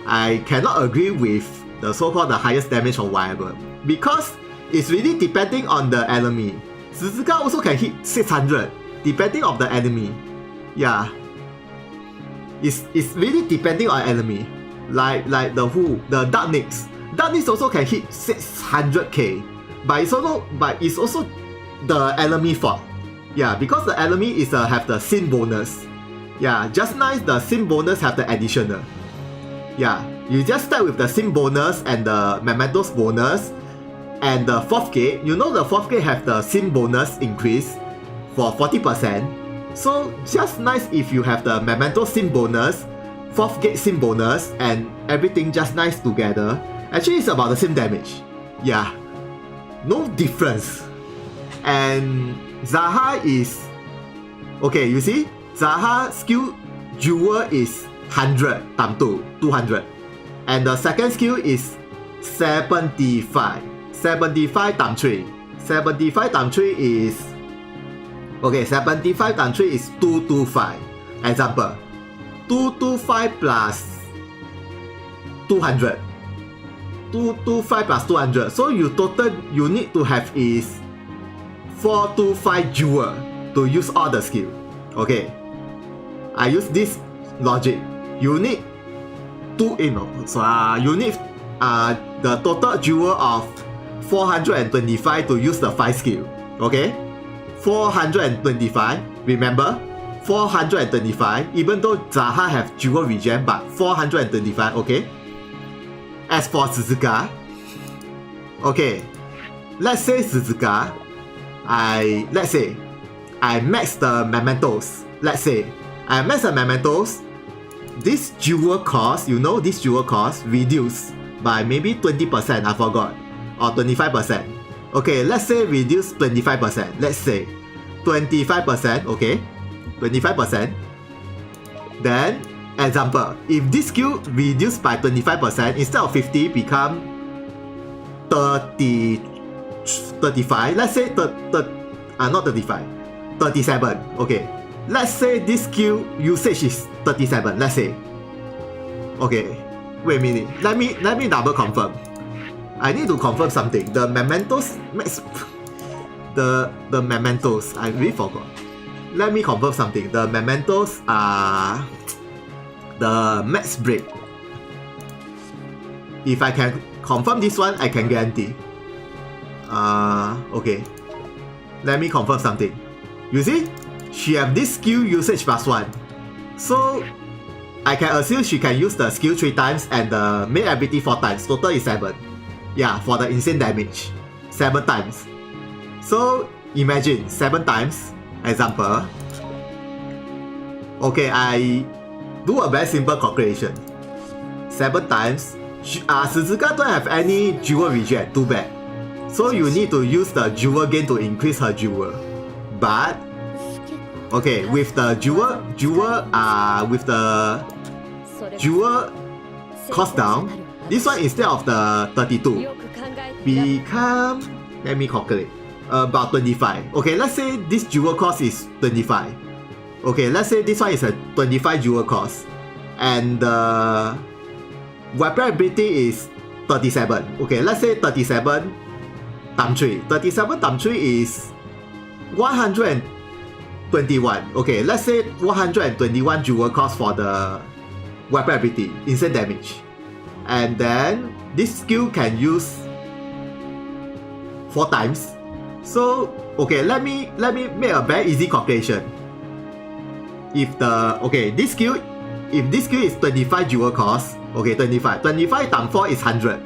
I cannot agree with the so-called the highest damage or whatever, because it's really depending on the enemy. Suzuka also can hit 600 depending on the enemy. Yeah, it's really depending on enemy. Like the Dark Nyx. Dark Nyx also can hit 600k, but it's also the enemy fault. Yeah, because the enemy is have the sin bonus. Yeah, just nice the sin bonus have the additional. Yeah, you just start with the sin bonus and the mementos bonus, and the 4th gate. You know the 4th gate have the sin bonus increase for 40%. So just nice if you have the memento sin bonus, 4th gate sin bonus, and everything just nice together. Actually it's about the same damage. Yeah, no difference. And Zaha is, okay, you see, Zaha skill jewel is 100 times 2, 200. And the second skill is 75. 75 times 3. 75 times 3 is, okay, 75 times 3 is 225. 225 plus 200. So you total you need to have is 425 jewel to use all the skill. Okay. I use this logic. You need you need the total jewel of 425 to use the 5 skill. Okay. 425. Remember? 425. Even though Zaha have jewel regen, but 425. Okay. As for Suzuka, okay, let's say Suzuka, I max the mementos. Let's say I max the mementos. This jewel cost, this jewel cost reduced by maybe 20%, I forgot, or 25%. Okay, let's say reduce 25%. Let's say 25%, okay, 25%. Then, example, if this skill reduced by 25%, instead of 50 become 35. Let's say not 35, 37. Okay. Let's say this skill usage is 37. Let's say. Okay. Wait a minute. Let me double confirm. I need to confirm something. The mementos the mementos. I really forgot. Let me confirm something. The mementos are the max break. If I can confirm this one, I can guarantee. Okay. Let me confirm something. You see? She have this skill usage plus 1. So, I can assume she can use the skill 3 times and the main ability 4 times. Total is 7. Yeah, for the insane damage. 7 times. So, imagine 7 times. Example. Okay, I do a very simple calculation. 7 times. Suzuka don't have any jewel regen. Too bad. So, you need to use the jewel gain to increase her jewel. But okay, with the jewel cost down, this one instead of the 32 become, let me calculate, about 25. Okay, let's say this jewel cost is 25. Okay, let's say this one is a 25 jewel cost, and the weapon ability is 37. Okay, let's say 37 times 3. 37 times 3 is 121. Okay, let's say 121 jewel cost for the weapon ability, instant damage. And then this skill can use 4 times. So, okay, let me make a very easy calculation. If this skill is 25 jewel cost, okay, 25 times 4 is 100.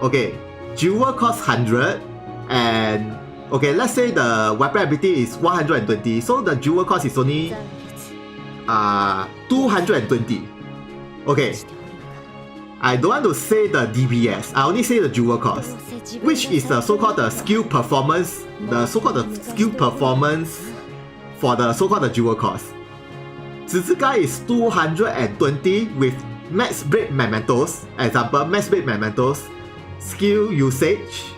Okay, jewel cost 100, and okay, let's say the weapon ability is 120, so the jewel cost is only 220. Okay, I don't want to say the DBS, I only say the jewel cost, which is the so-called the skill performance, for the so-called jewel cost. Suzuka is 220 with max break mementos. Example, max break mementos, skill usage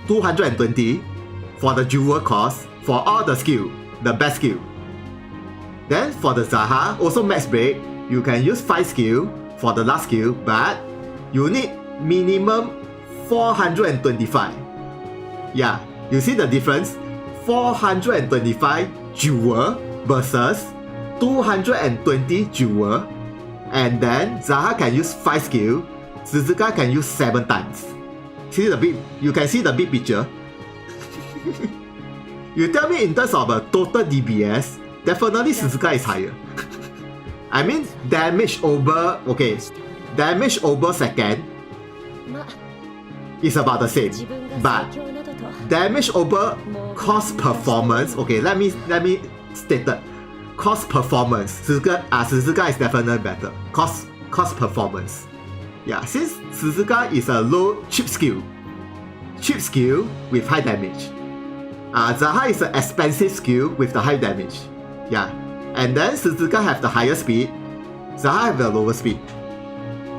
220 for the jewel cost for all the skill, the best skill. Then for the Zaha, also max break, you can use 5 skill for the last skill, but you need minimum 425. Yeah, you see the difference? 425 jewel versus 220 jewel, and then Zaha can use 5 skill, Suzuka can use 7 times. You can see the big picture. You tell me in terms of a total DBS, definitely Suzuka is higher. I mean damage over second is about the same, but damage over cost performance, okay, let me state that. Cost performance, Suzuka is definitely better. Cost performance. Yeah, since Suzuka is a cheap skill with high damage. Zaha is an expensive skill with the high damage. Yeah, and then Suzuka have the higher speed, Zaha have the lower speed.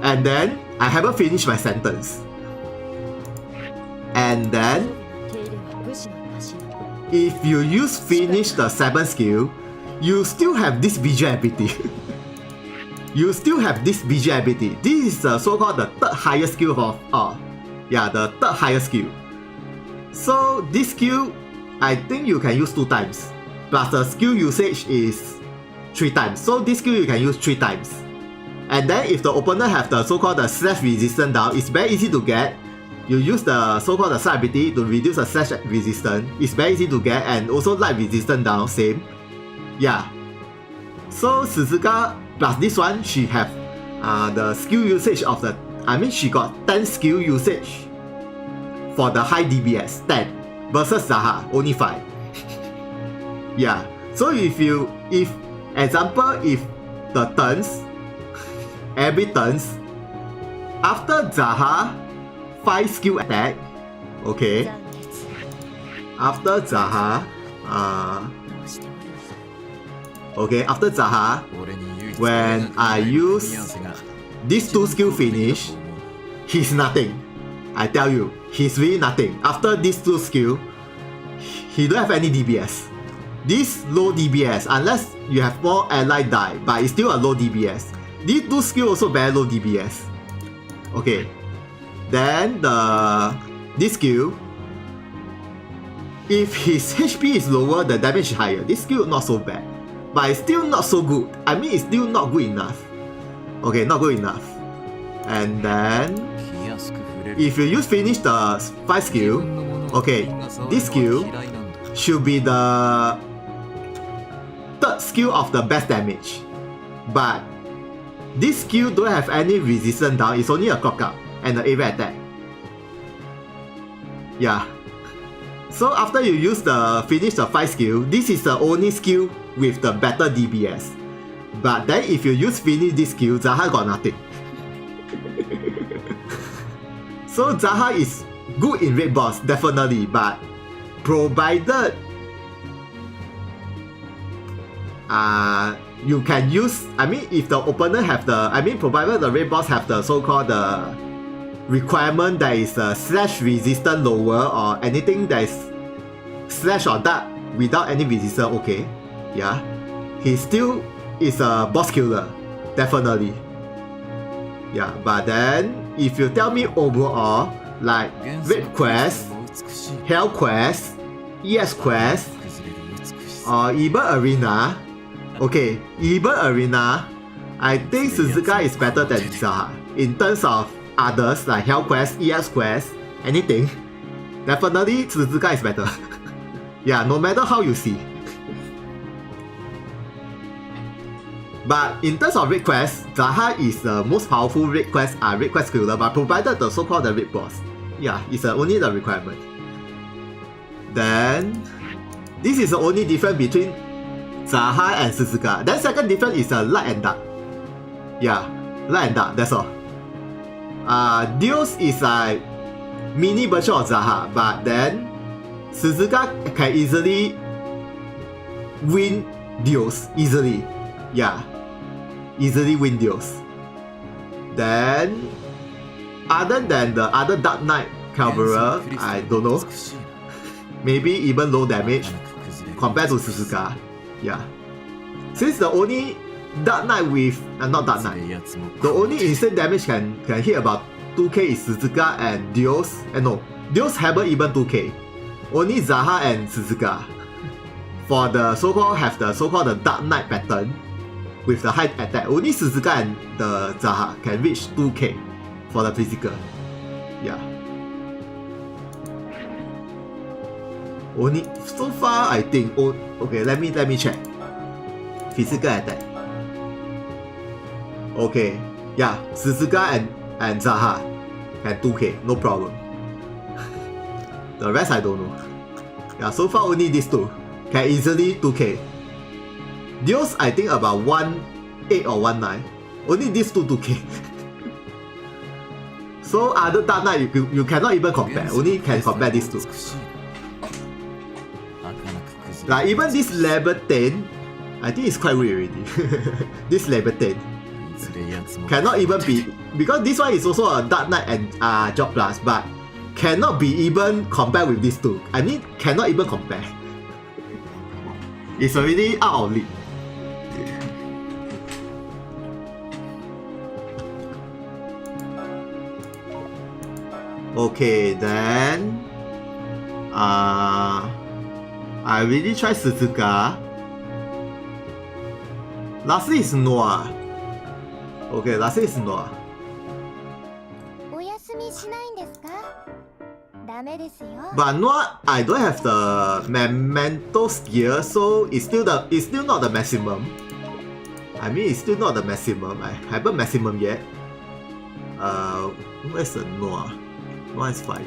And then I haven't finished my sentence. And then if you finish the 7th skill, you still have this visual ability. This is the so-called the third highest skill of all. Yeah, the third highest skill. So this skill, I think you can use 2 times. Plus the skill usage is 3 times. So this skill you can use 3 times. And then if the opponent have the so-called the slash resistance down, it's very easy to get. You use the so-called the side ability to reduce the slash resistance. It's very easy to get, and also light resistance down, same. Yeah. So Suzuka plus this one, she have the skill usage of the, she got 10 skill usage for the high DBS, 10 versus Zaha only 5. Yeah. So if example, if the turns, every turns after Zaha 5 skill attack, okay. After Zaha, okay, after Zaha, when I use these 2 skill finish, he's nothing. I tell you, he's really nothing. After these 2 skill, he don't have any DBS. This low DBS, unless you have more ally die, but it's still a low DBS. These 2 skill also very low DBS. Okay. Then this skill, if his HP is lower, the damage is higher. This skill not so bad, but it's still not so good. It's still not good enough. Okay, not good enough. And then if you use finish the 5 skill, okay, this skill should be the 3rd skill of the best damage. But this skill don't have any resistance down, it's only a clock up and the area attack. Yeah. So after you use the finish the 5 skill, this is the only skill with the better DBS. But then if you use finish this skill, Zaha got nothing. So Zaha is good in raid boss, definitely, but provided you can use, if the opponent have the, provided the raid boss have the so-called requirement that is slash resistance lower or anything that is slash or dart without any resistance, okay, yeah, he still is a boss killer, definitely. Yeah, but then if you tell me overall, like raid quest, hell quest, ES quest, or even arena, okay, even arena, I think Suzuka is better than Zaha in terms of others like hell quest, ES quest, anything. Definitely Suzuka is better. Yeah, no matter how you see. But in terms of raid quest, Zaha is the most powerful raid quest killer, but provided the so-called the raid boss. Yeah, it's only the requirement. Then this is the only difference between Zaha and Suzuka. Then second difference is light and dark. Yeah, light and dark, that's all. Deus is like mini version of Zaha, but then Suzuka can easily win Deus, easily. Yeah, easily win Deus. Then other than the other Dark Knight Cavalry, I don't know. Maybe even low damage compared to Suzuka. Yeah. Since the only Dark Knight with not Dark Knight, the only instant damage can hit about 2k is Suzuka and Deus. No, Deus haven't even 2k. Only Zaha and Suzuka. For the so-called the Dark Knight pattern with the high attack, only Suzuka and the Zaha can reach 2k for the physical. Yeah. Only so far I think. Oh, okay, let me check. Physical attack. Okay, yeah, Suzuka and Zaha can 2k, no problem. The rest I don't know. Yeah, so far only these two can easily 2k. Deus I think about 1.8 or 1.9. Only these two 2k. So other Dark Knight you cannot even compare. Only can compare these two. Like even this level 10, I think it's quite weird already. This level 10 cannot even be, because this one is also a Dark Knight and Job Plus, but cannot be even compared with these two. Cannot even compare. It's already out of league. Okay, then I really try Suzuka. Lastly is Noah. Okay, lastly is Noah. お休みしないんですか？ダメですよ。 But Noah, I don't have the memento skill, so it's still not the maximum. I mean, it's still not the maximum. I haven't maximum yet. Where's the Noah? Noah is fire.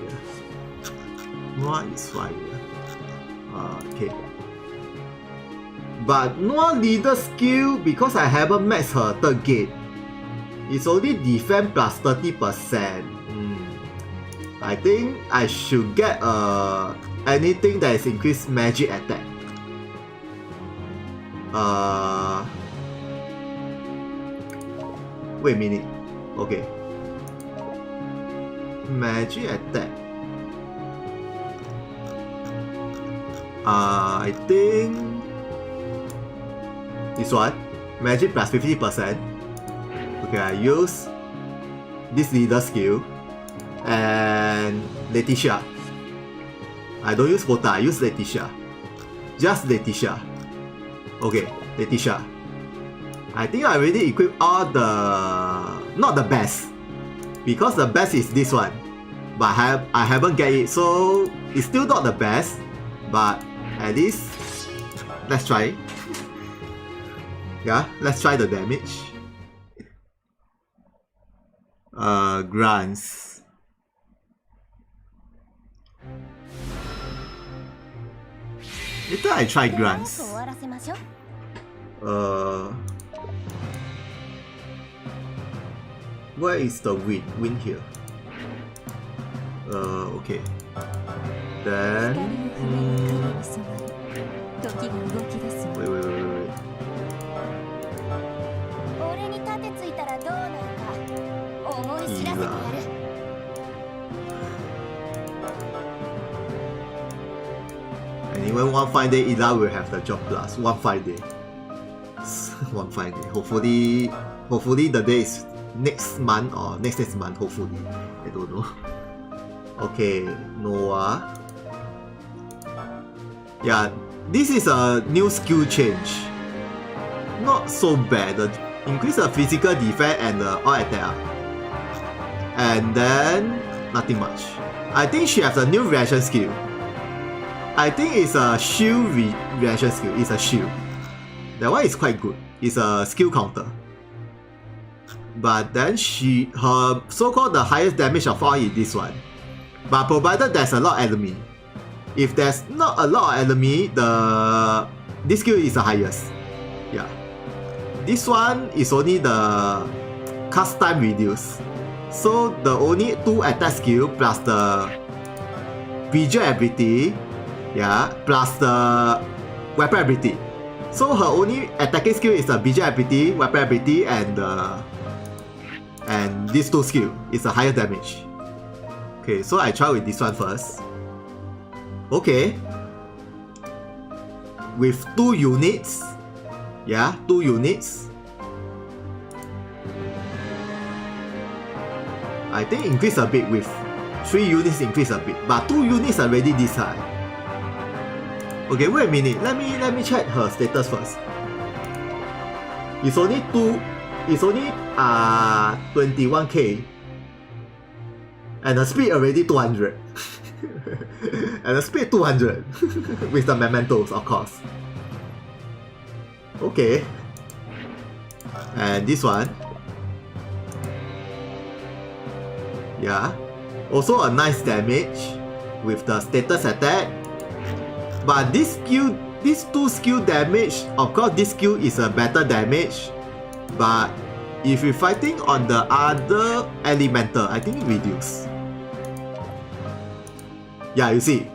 Noah is fire. Okay. But Noah leader skill, because I haven't maxed her third gate, it's only defense plus 30%. I think I should get anything that is increased magic attack. Wait a minute. Okay. Magic attack. I think this one. Magic plus 50%. Okay, I use this leader skill. And Letitia. I don't use Pota, I use Letitia. Just Letitia. Okay, Letitia. I think I already equipped all the... not the best. Because the best is this one. But I haven't get it, so it's still not the best. But at least, let's try it. Yeah, let's try the damage. Grants. Later I try grants. Where is the wind? Wind here. Okay. Then... Wait. Anyway, one fine day, Ila will have the job plus. One fine day. One fine day. Hopefully the day is next month or next month. Hopefully, I don't know. Okay, Noah. Yeah, this is a new skill change. Not so bad. Increase the physical defense and the all attack. And then nothing much. I think she has a new reaction skill. I think it's a shield reaction skill. It's a shield. That one is quite good. It's a skill counter. But then her so-called the highest damage of all is this one. But provided there's a lot of enemy. If there's not a lot of enemy, this skill is the highest. Yeah. This one is only the cast time reduced. So the only 2 attack skill plus the visual ability. Yeah, plus the weapon ability. So her only attacking skill is the visual ability, weapon ability, and these 2 skill is the higher damage. Okay, so I try with this one first. Okay. With 2 units. Yeah, 2 units. I think increase a bit with 3 units increase a bit, but 2 units are already this high. Okay, wait a minute. Let me check her status first. It's only 21k. And the speed already 200. And the speed 200. With the mementos, of course. Okay. And this one. Yeah. Also a nice damage with the status attack. But these 2 skill damage, of course this skill is a better damage. But if you're fighting on the other elemental, I think it reduce. Yeah, you see.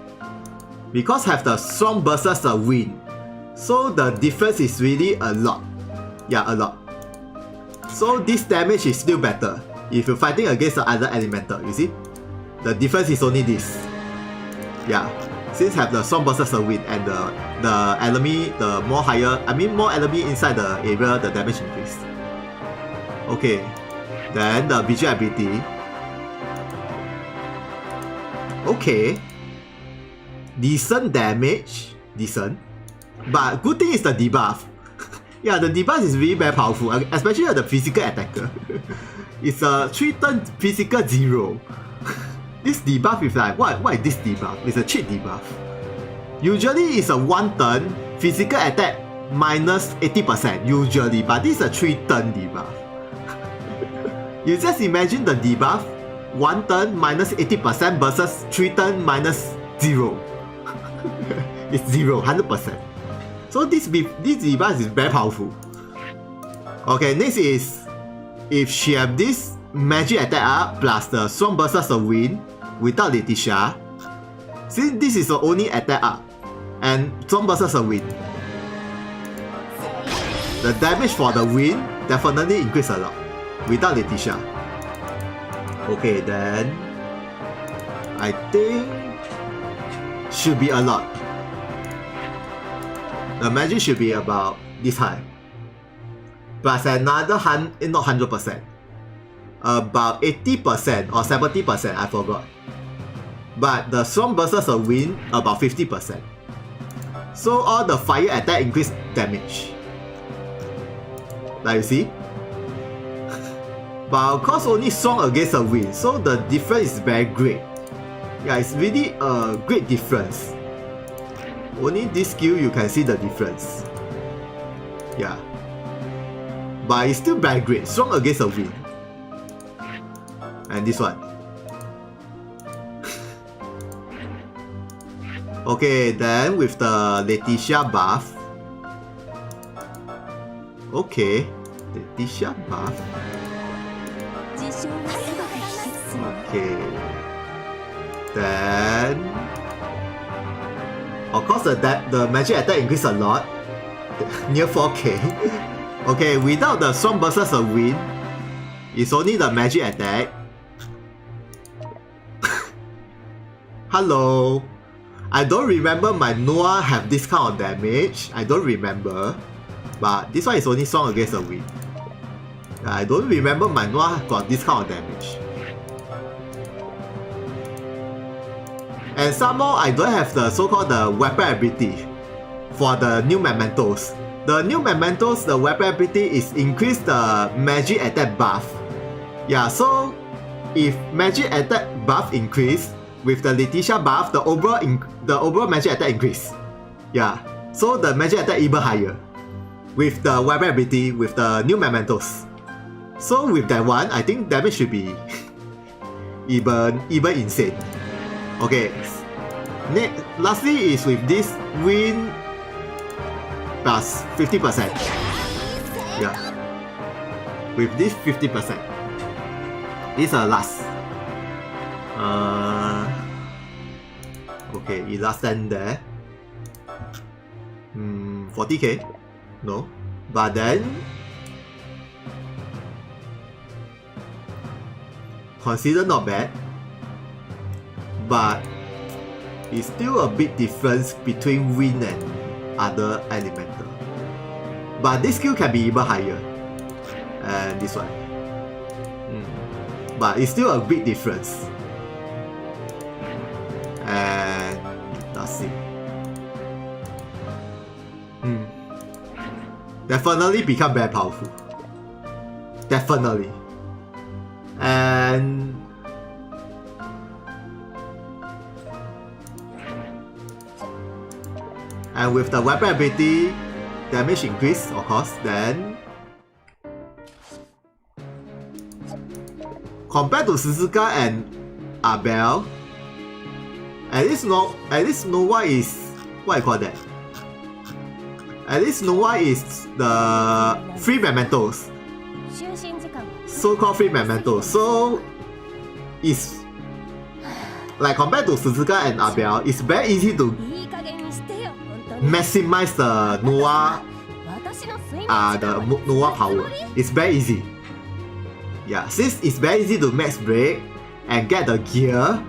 Because have the strong versus the wind. So the difference is really a lot. Yeah, a lot. So this damage is still better if you're fighting against the other elemental, you see? The difference is only this. Yeah. Since have the strong versus the wind and the enemy, the more enemy inside the area, the damage increase. Okay. Then the visual ability. Okay. Decent damage. Decent. But good thing is the debuff. Yeah, the debuff is really very powerful, especially the physical attacker. It's a 3-turn physical 0. This debuff is like, what is this debuff? It's a cheat debuff. Usually it's a 1-turn physical attack minus 80% usually, but this is a 3-turn debuff. You just imagine the debuff 1 turn minus 80% versus 3 turn minus 0. It's 0, 100%. So this debuff is very powerful. Okay, next is if she have this magic attack up plus the strong versus the wind without Letitia. Since this is the only attack up and strong versus the wind, the damage for the wind definitely increase a lot without Letitia. Okay, then I think should be a lot. The magic should be about this high. Plus another not 100%. About 80% or 70%, I forgot. But the strong versus the wind about 50%. So all the fire attack increase damage. Like you see? But of course only strong against the wind, so the difference is very great. Yeah, it's really a great difference. Only this skill you can see the difference. Yeah. But it's still very great, strong against the wind. And this one. Okay, then with the Letitia buff. Okay, Letitia buff. Okay. Then of course the magic attack increase a lot. Near 4k. Okay, without the strong versus the wind, it's only the magic attack. Hello. I don't remember my Noah have this kind of damage. I don't remember. But this one is only strong against the wind. I don't remember my Noah got this kind of damage. And some more, I don't have the so-called the weapon ability for the new mementos. The new mementos, the weapon ability is increase the magic attack buff. Yeah, so if magic attack buff increase with the Letitia buff, the overall magic attack increase. Yeah, so the magic attack even higher with the weapon ability with the new mementos. So with that one, I think damage should be even insane. Okay. Lastly is with this wind plus 50%. Yeah. With this 50%. This is last. Okay, it last stand there. 40k? No. But then consider not bad. But it's still a big difference between wind and other elemental. But this skill can be even higher. And this one. But it's still a big difference. And let's see. Definitely become very powerful. Definitely. And with the weapon ability, damage increase, of course, then compared to Suzuka and Abel, at least Nova is what I call that. At least Nova is the free mementos. So-called free mementos. So it's like compared to Suzuka and Abel, it's very easy to maximize the Noah power. It's very easy. Yeah, since it's very easy to max break and get the gear,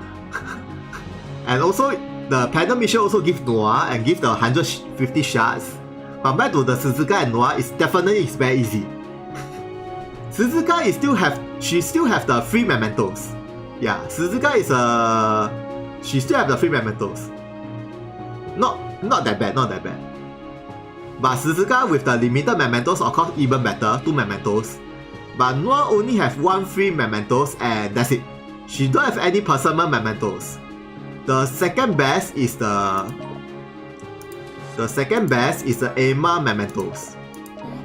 and also the panel mission also give Noah and give the 150 shards. Compared to the Suzuka and Noah, it's very easy. Suzuka she still have the free mementos. Yeah, Suzuka is She still have the 3 mementos. Not that bad, not that bad. But Suzuka with the limited mementos, of course, even better, 2 mementos. But Noa only have 1 free mementos and that's it. She don't have any personal mementos. The second best is the Emma mementos.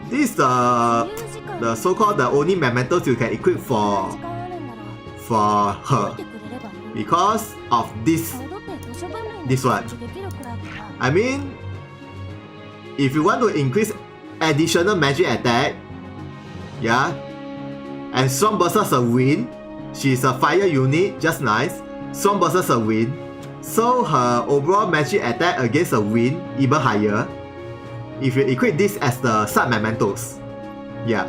This is the so-called the only mementos you can equip for her because of this one. I mean, if you want to increase additional magic attack, yeah, and strong versus a wind, she's a fire unit, just nice. Strong versus a wind, so her overall magic attack against a wind even higher. If you equip this as the sub mementos, yeah,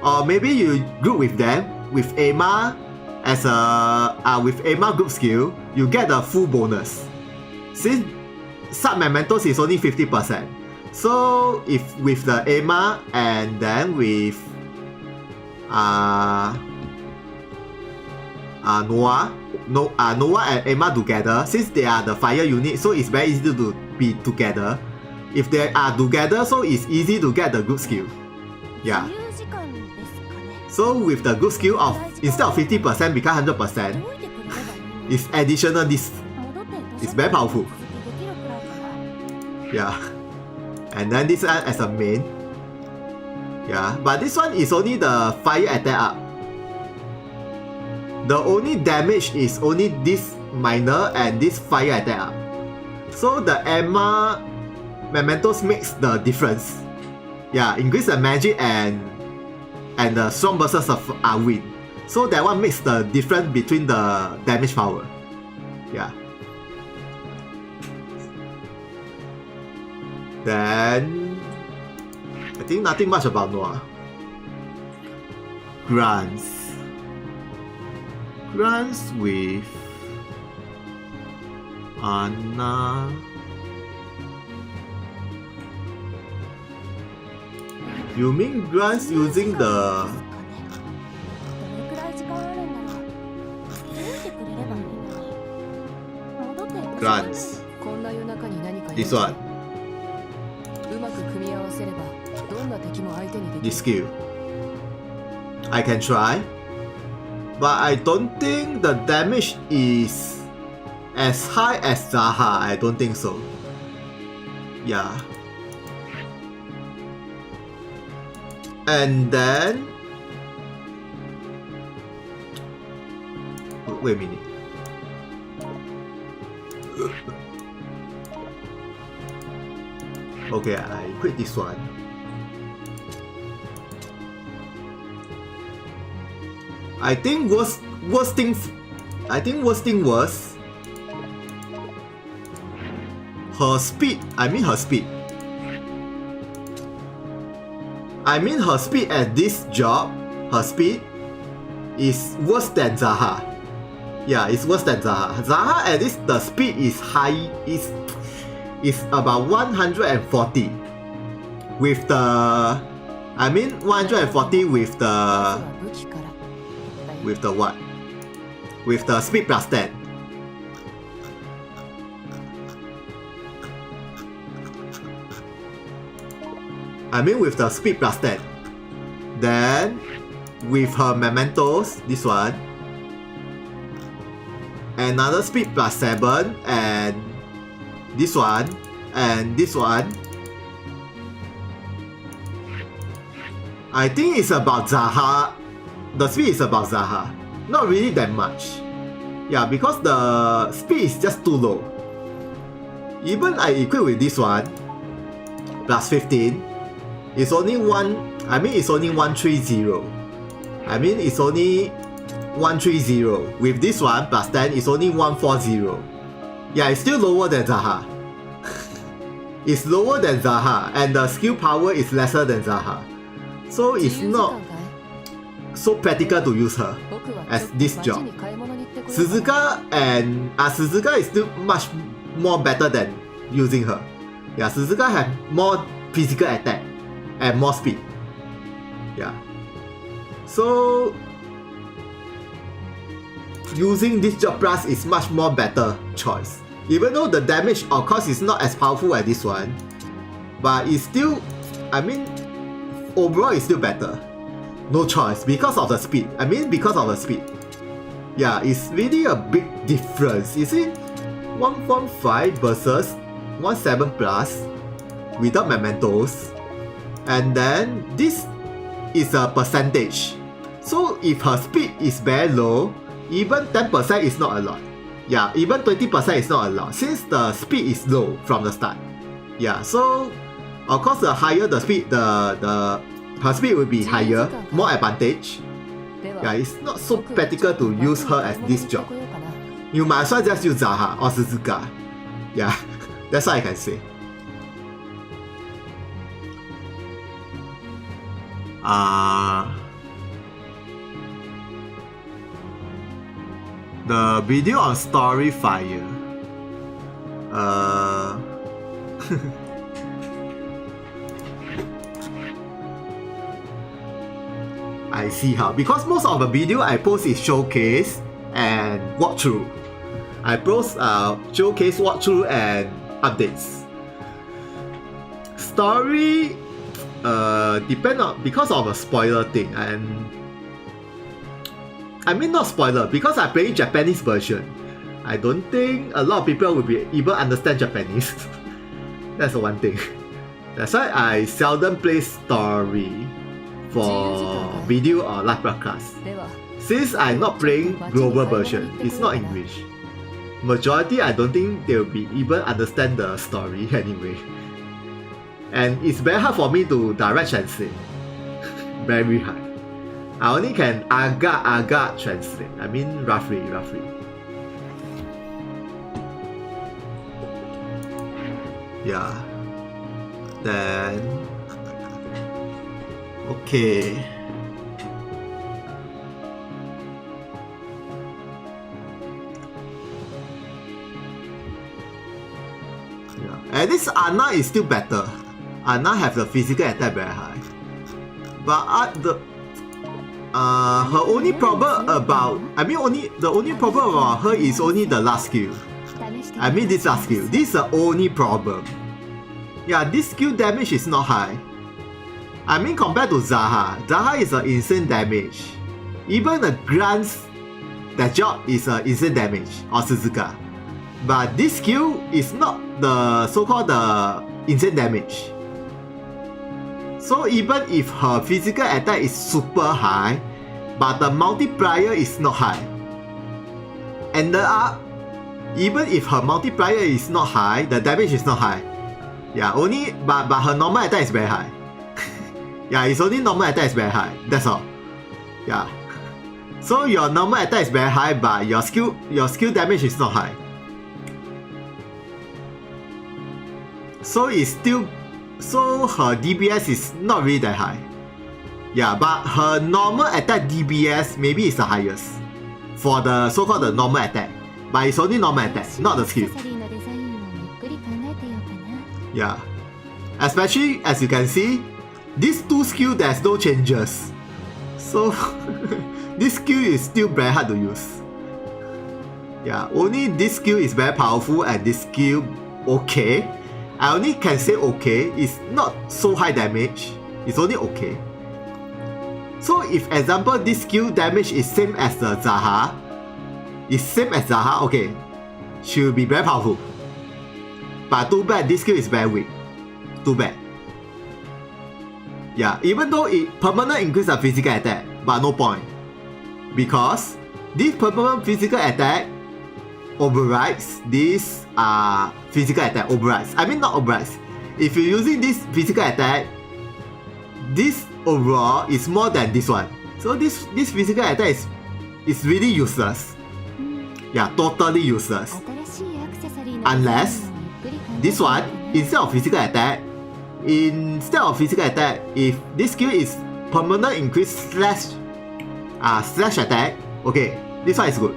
or maybe you group with them with Emma as a with Emma group skill, you get the full bonus. Since sub mementos is only 50%, so if with the Emma and then with Noa and Emma together, since they are the fire unit, so it's very easy to be together. If they are together, so it's easy to get the good skill. Yeah. So with the good skill of instead of 50% become 100%, it's additional this. It's very powerful. Yeah. And then this one as a main. Yeah, but this one is only the fire attack up. The only damage is only this minor and this fire attack up. So the Emma mementos makes the difference. Yeah, increase the magic and the strong versus of wind. So that one makes the difference between the damage power. Yeah. Then I think nothing much about Noa. Grants with Anna. You mean grants using the grants? This one. This skill. I can try. But I don't think the damage is as high as Zaha. I don't think so. Yeah. And then wait a minute. Okay, I quit this one. I think worst thing was her speed. I mean her speed at this job, her speed is worse than Zaha. Yeah, it's worse than Zaha. Zaha at least the speed is high, is about 140 with the 140 with the what? With the speed plus 10. With the speed plus 10. Then with her mementos, this one, another speed plus 7, and this one, and this one. I think it's about Zaha. The speed is about Zaha. Not really that much. Yeah, because the speed is just too low. Even I equip with this one, plus 15, it's only it's only 130. It's only 130. With this one, plus 10, it's only 140. Yeah, it's still lower than Zaha. It's lower than Zaha, and the skill power is lesser than Zaha. So it's not so practical to use her as this job. Suzuka is still much more better than using her. Yeah, Suzuka have more physical attack and more speed. Yeah. So using this job plus is much more better choice. Even though the damage of course is not as powerful as this one, but it's still, I mean, overall it's still better. No choice because of the speed. I mean because of the speed. Yeah, it's really a big difference. You see, 115 versus 17 plus without mementos, and then this is a percentage. So if her speed is very low, even 10% is not a lot. Yeah, even 20% is not a lot since the speed is low from the start. Yeah, so of course the higher the speed, her speed will be higher, more advantage. Yeah, it's not so practical to use her as this job. You might as well just use Zaha or Suzuka. Yeah, that's all I can say. The video on Story Fire. I see how, because most of the video I post is showcase and walkthrough. I post showcase, walkthrough and updates. Story depend on because of a spoiler thing, and I mean not spoiler because I play Japanese version. I don't think a lot of people will be able to understand Japanese. That's the one thing. That's why I seldom play story for video or live broadcast. Since I'm not playing global version, it's not English. Majority I don't think they will be even understand the story anyway. And it's very hard for me to direct translate. Very hard. I only can agak translate. I mean roughly. Yeah. Then okay. Yeah. At least Anna is still better. Anna have the physical attack very high. But her only problem about the only problem about her is only the last skill. I mean this last skill. This is the only problem. Yeah, this skill damage is not high. I mean compared to Zaha is an insane damage. Even the grants that job is an insane damage or Suzuka. But this skill is not the so-called the insane damage. So even if her physical attack is super high, but the multiplier is not high. Ended up, even if her multiplier is not high, the damage is not high. Yeah, only but her normal attack is very high. Yeah, it's only normal attack is very high. That's all. Yeah. So your normal attack is very high, but your skill damage is not high. So it's still, so her DBS is not really that high. Yeah, but her normal attack DBS maybe is the highest for the so-called the normal attack. But it's only normal attack, not the skill. Yeah. Especially as you can see, these two skills there's no changes. So this skill is still very hard to use. Yeah, only this skill is very powerful and this skill okay. I only can say okay, it's not so high damage. It's only okay. So if example this skill damage is same as the Zaha, okay, she will be very powerful. But too bad this skill is very weak. Too bad. Yeah, even though it permanent increase the physical attack, but no point. Because this permanent physical attack overrides this physical attack overrides. I mean not overrides. If you're using this physical attack, this overall is more than this one. So this physical attack is really useless. Yeah, totally useless. Unless this one, instead of physical attack, if this skill is permanent increase slash attack, okay, this one is good.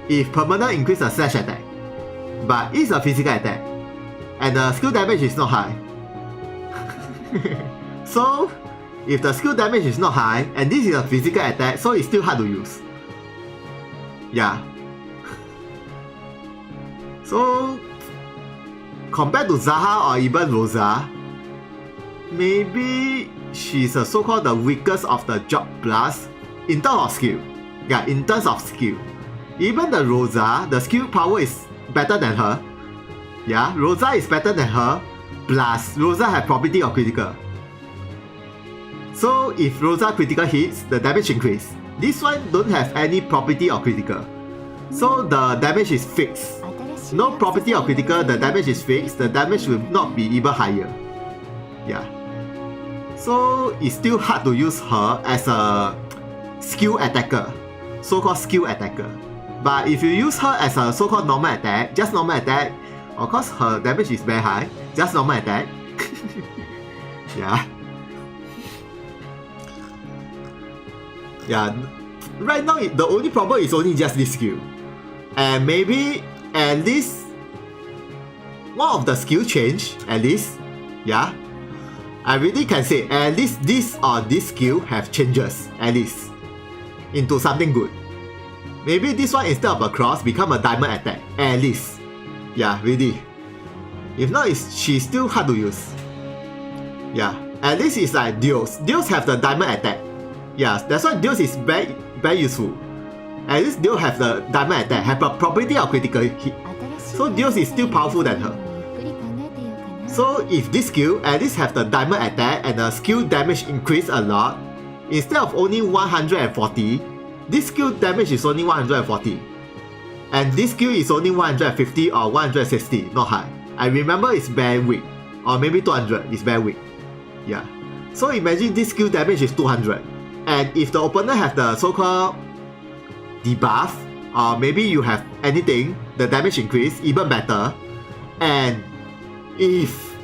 If permanent increase a slash attack, but it's a physical attack, and the skill damage is not high. So if the skill damage is not high and this is a physical attack, so it's still hard to use. Yeah. So compared to Zaha or even Rosa, maybe she's a so-called the weakest of the Job Plus in terms of skill. Yeah, in terms of skill. Even the Rosa, the skill power is better than her. Yeah, Rosa is better than her. Plus, Rosa has property of critical. So if Rosa critical hits, the damage increase. This one don't have any property or critical. So the damage is fixed. No property or critical, the damage is fixed. The damage will not be even higher. Yeah. So it's still hard to use her as a skill attacker. So-called skill attacker. But if you use her as a so-called normal attack, just normal attack, of course her damage is very high. Just normal attack. Yeah. Yeah. Right now the only problem is only just this skill. And maybe at least one of the skill change, at least. Yeah. I really can say at least this or this skill have changes, at least, into something good. Maybe this one instead of a cross become a diamond attack, at least. Yeah, really. If not, she's still hard to use. Yeah, at least it's like Deus. Deus have the diamond attack. Yeah, that's why Deus is very, very useful. At least Deus have the diamond attack, have a property of critical hit. So Deus is still powerful than her. So if this skill at least have the diamond attack and the skill damage increase a lot, instead of only 140, this skill damage is only 140. And this skill is only 150 or 160, not high. I remember it's very weak. Or maybe 200 is very weak. Yeah. So imagine this skill damage is 200. And if the opponent have the so-called debuff, or maybe you have anything, the damage increase, even better. And if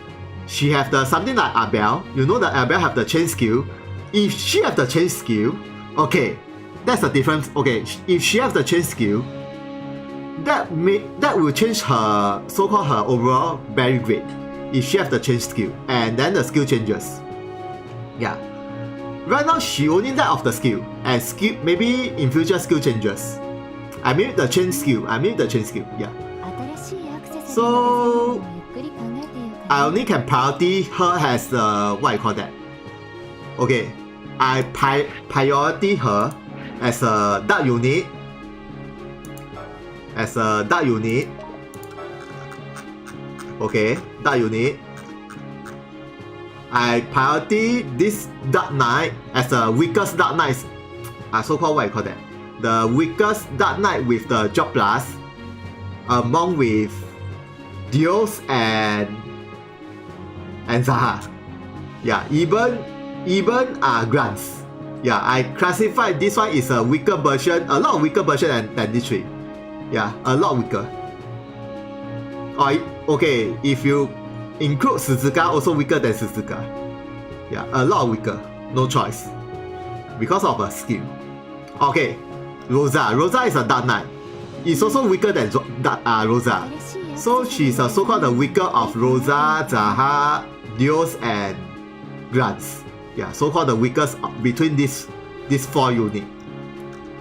she have the something like Argh, you know that Argh have the chain skill. If she have the chain skill, okay, that's the difference. Okay, if she has the chain skill, that will change her so-called her overall very great. If she have the chain skill, and then the skill changes. Yeah. Right now she only lack of the skill, and skill maybe in future skill changes. I mean the chain skill. Yeah. So I only can priority her as what I call that. Okay, I priority her as a dark unit. Okay, dark unit. I priority this Dark Knight as the weakest Dark Knight. So-called what I call that. The weakest Dark Knight with the Job Plus, among with Deus and Zaha. Yeah, even Grants. Yeah, I classified this one is a weaker version, a lot weaker version than this three. Yeah, a lot weaker. Okay, if you include Suzuka, also weaker than Suzuka. Yeah, a lot weaker. No choice. Because of her skill. Okay, Rosa. Rosa is a Dark Knight. It's also weaker than Rosa. So she's a so-called the weaker of Rosa, Zaha, Deus, and Grants. Yeah, so-called the weakest between these 4 units.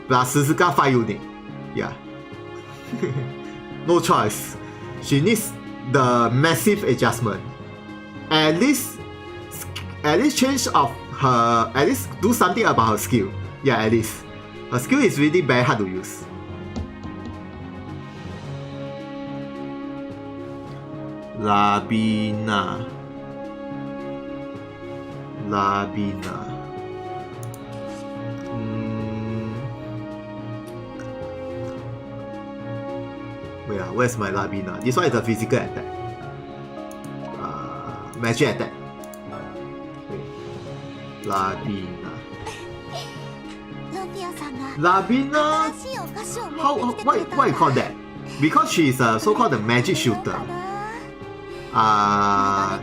Plus Suzuka 5 unit. Yeah. No choice. She needs the massive adjustment. At least change of her, at least do something about her skill. Yeah, at least. Her skill is really very hard to use. Labina. Where's my Labina? This one is a physical attack. Magic attack. Labina. What you call that? Because she is a so-called the magic shooter.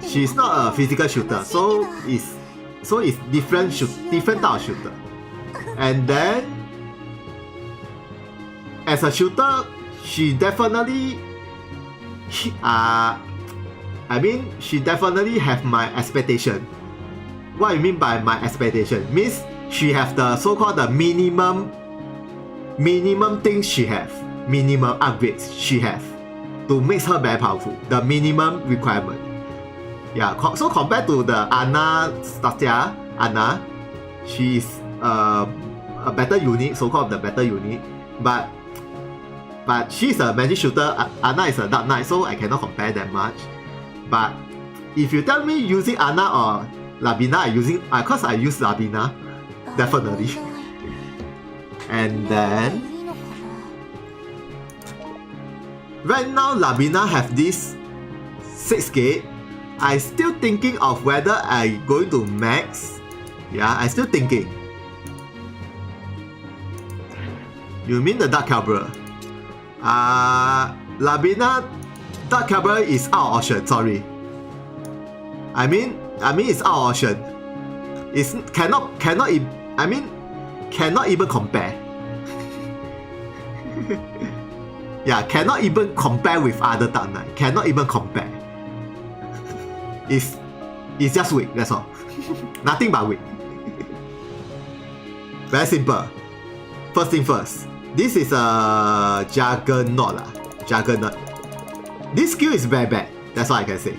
She's not a physical shooter, so it's different type of shooter. And then as a shooter, she definitely she definitely have my expectation. What I mean by my expectation means she have the so-called the minimum minimum things she have, minimum upgrades she have to make her very powerful. The minimum requirement. Yeah, so compared to the Anna, she is a better unit, so-called the better unit. But she's a magic shooter, Anna is a dark knight, so I cannot compare that much. But if you tell me using Anna or Labina, because I use Labina, definitely. And then right now Labina have this 6 gate. I still thinking of whether I going to max. Yeah, I still thinking. You mean the Dark Cavalry? Labina Dark Cavalry is out of option, sorry. I mean it's out of option. It's cannot even compare. Yeah, cannot even compare with other Dark Knight. Cannot even compare. It's just weak, that's all. Nothing but weak. Very simple. First thing first. This is a Juggernaut. Juggernaut. This skill is very bad. That's all I can say.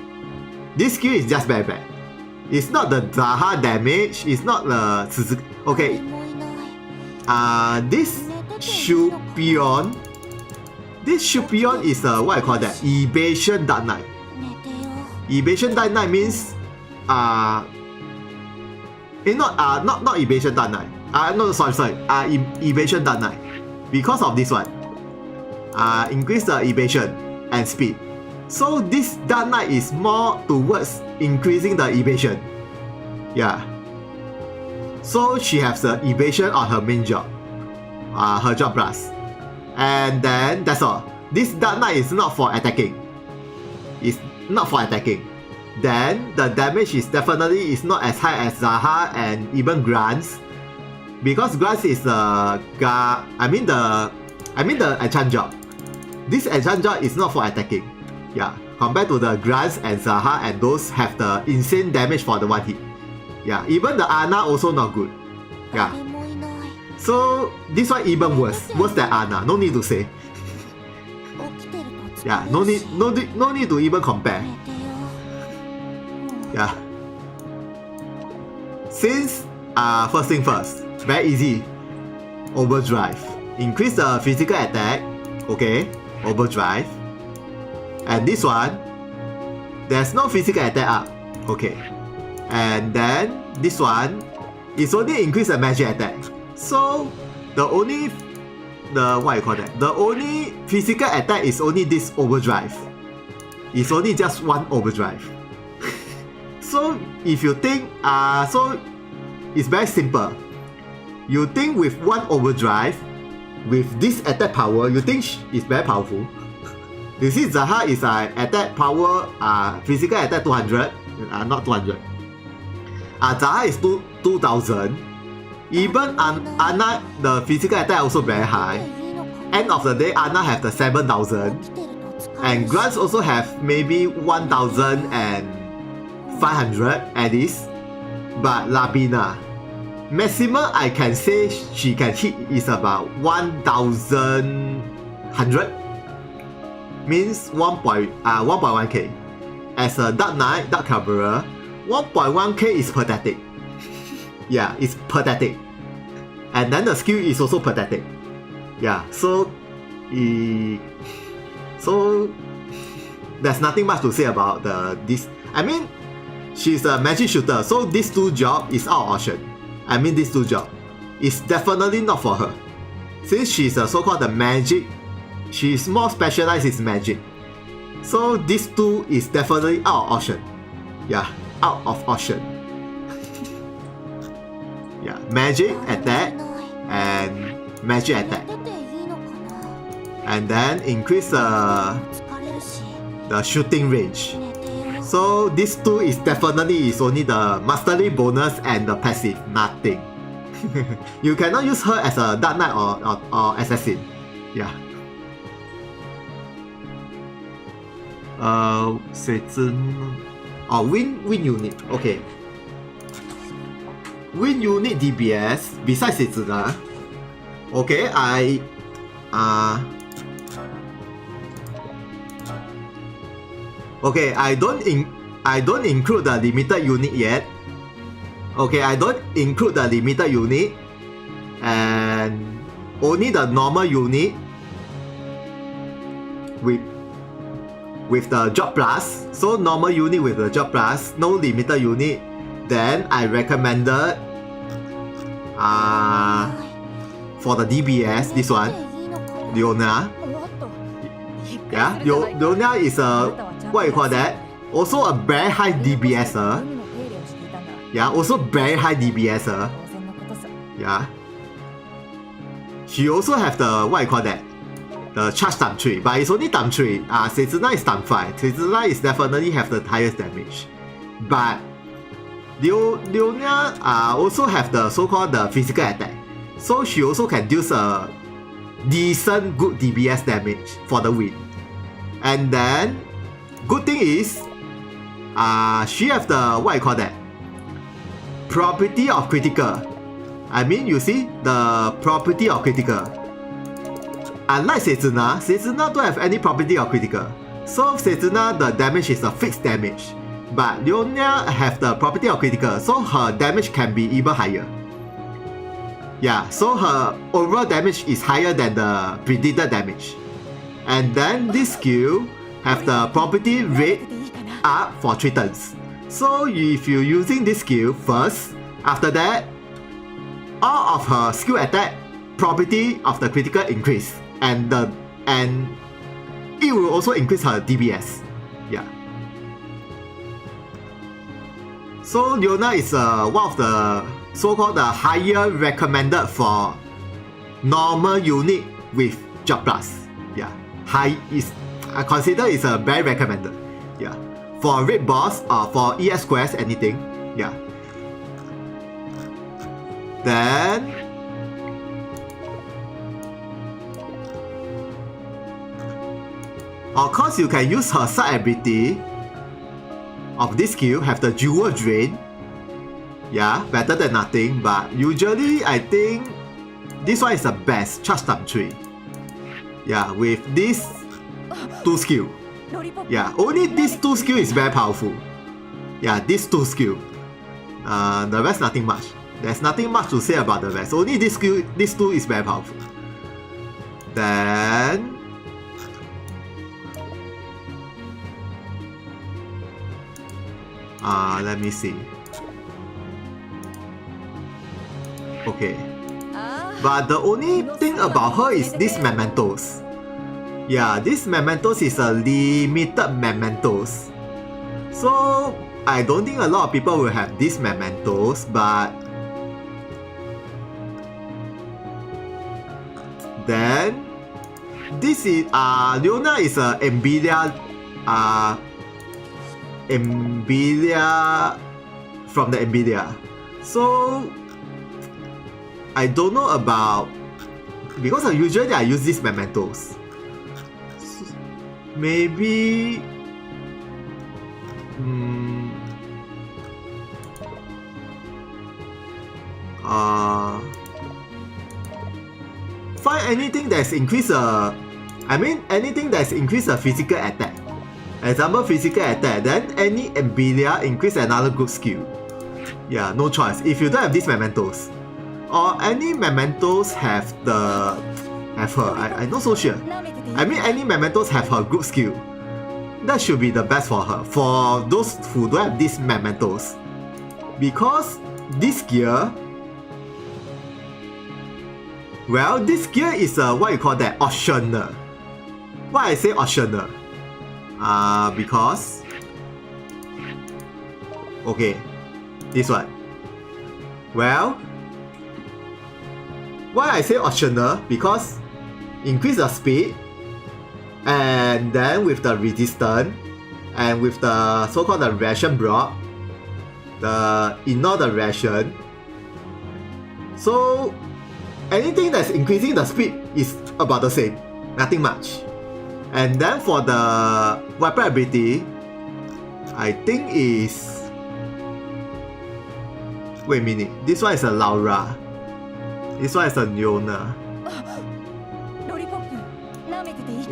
This skill is just very bad. It's not the Zaha damage. It's not the Suzuki. Okay. This Shupion. This Shupion is what I call that? Evasion Dark Knight. Evasion Dark Knight means not Evasion Dark Knight. No, sorry. Evasion Dark Knight. Because of this one, increase the evasion and speed. So this Dark Knight is more towards increasing the evasion. Yeah. So she has the evasion on her main job, her job blast, and then that's all. This Dark Knight is not for attacking. It's not for attacking. Then the damage is definitely not as high as Zaha and even Grants. Because Grants is the enchant job. This enchant job is not for attacking. Yeah, compared to the Grants and Zaha, and those have the insane damage for the one hit. Yeah, even the Ana also not good. Yeah. So this one even worse than Ana. No need to say. Yeah, no need to even compare. Yeah. Since first thing first. Very easy. Overdrive. Increase the physical attack. Okay. Overdrive. And this one, there's no physical attack up. Okay. And then this one is only increase the magic attack. So the only physical attack is only this overdrive. It's only just one overdrive. So if you think so it's very simple. You think with one overdrive, with this attack power, you think it's very powerful. You see Zaha is attack power, physical attack 200, not 200. Zaha is 2000. Even Ana, the physical attack also very high. End of the day, Ana have the 7000. And Grants also have maybe 1500 at least. But Labina, maximum I can say she can hit is about 1100, means 1.1k. As a Dark Knight, Dark Cavalry, 1.1k is pathetic. Yeah, it's pathetic. And then the skill is also pathetic. Yeah, so there's nothing much to say about this. I mean, she's a magic shooter, so these two jobs is out of option. I mean, these two jobs is definitely not for her. Since she's a so-called the magic, she's more specialized in magic. So these two is definitely out of option. Yeah, out of option. Yeah, magic attack and magic attack. And then increase the shooting range. So these two is definitely only the mastery bonus and the passive, nothing. You cannot use her as a Dark Knight or assassin. Yeah. Win unit. Okay. Win unit DBS besides 水准 Okay, I don't include the limited unit yet. Okay, I don't include the limited unit and only the normal unit with the job plus. So normal unit with the job plus, no limited unit. Then I recommended for the DBS, this one, Leona. Yeah, Leona is a, what you call that? Also a very high DBSer. Yeah, also very high DBSer. Yeah. She also have the, what you call that? The charge time 3, but it's only time 3. Setsuna is time 5. Setsuna is definitely have the highest damage. But Leona also have the so-called the physical attack. So she also can deal a decent good DBS damage for the win. And then good thing is she have the, what you call that? Property of critical. I mean, you see the property of critical. Unlike Setsuna don't have any property of critical. So Setsuna, the damage is a fixed damage. But Leona have the property of critical, so her damage can be even higher. Yeah, so her overall damage is higher than the predicted damage. And then this skill have the property rate up for 3 turns. So if you're using this skill first, after that, all of her skill attack property of the critical increase, and it will also increase her DBS. Yeah. So Leona is one of the so-called the higher recommended for normal unit with job plus. Yeah, high is I consider is a very recommended. Yeah, for raid boss or for ES squares anything. Yeah. Then of course you can use her side ability of this skill, have the jewel drain. Yeah, better than nothing, but usually I think this one is the best, charge time 3. Yeah, with this 2 skill. Yeah, only these 2 skill is very powerful. Yeah, these 2 skill. The rest nothing much. There's nothing much to say about the rest. Only this skill, this 2 is very powerful. Then let me see. Okay. But the only thing about her is these mementos. Yeah, this mementos is a limited mementos. So I don't think a lot of people will have these mementos, but then this is Leona is a Emilia from the Emilia. So I don't know about, because usually I use these mementos. Maybe find anything that's increase anything that's increase a physical attack. Example, physical attack, then any Emilia increase another good skill. Yeah, no choice. If you don't have these mementos, or any mementos have her, I'm not so sure. I mean, any mementos have her good skill. That should be the best for her. For those who don't have these mementos, because this gear, well, this gear is what you call that, optional. Why I say optional? Because okay, this one. Well, why I say optional? Because increase the speed, and then with the resistance, and with the so-called the ration block, ignore the ration. So anything that's increasing the speed is about the same, nothing much. And then for the weapon ability, I think is, wait a minute, this one is a Laura, this one is a Leona.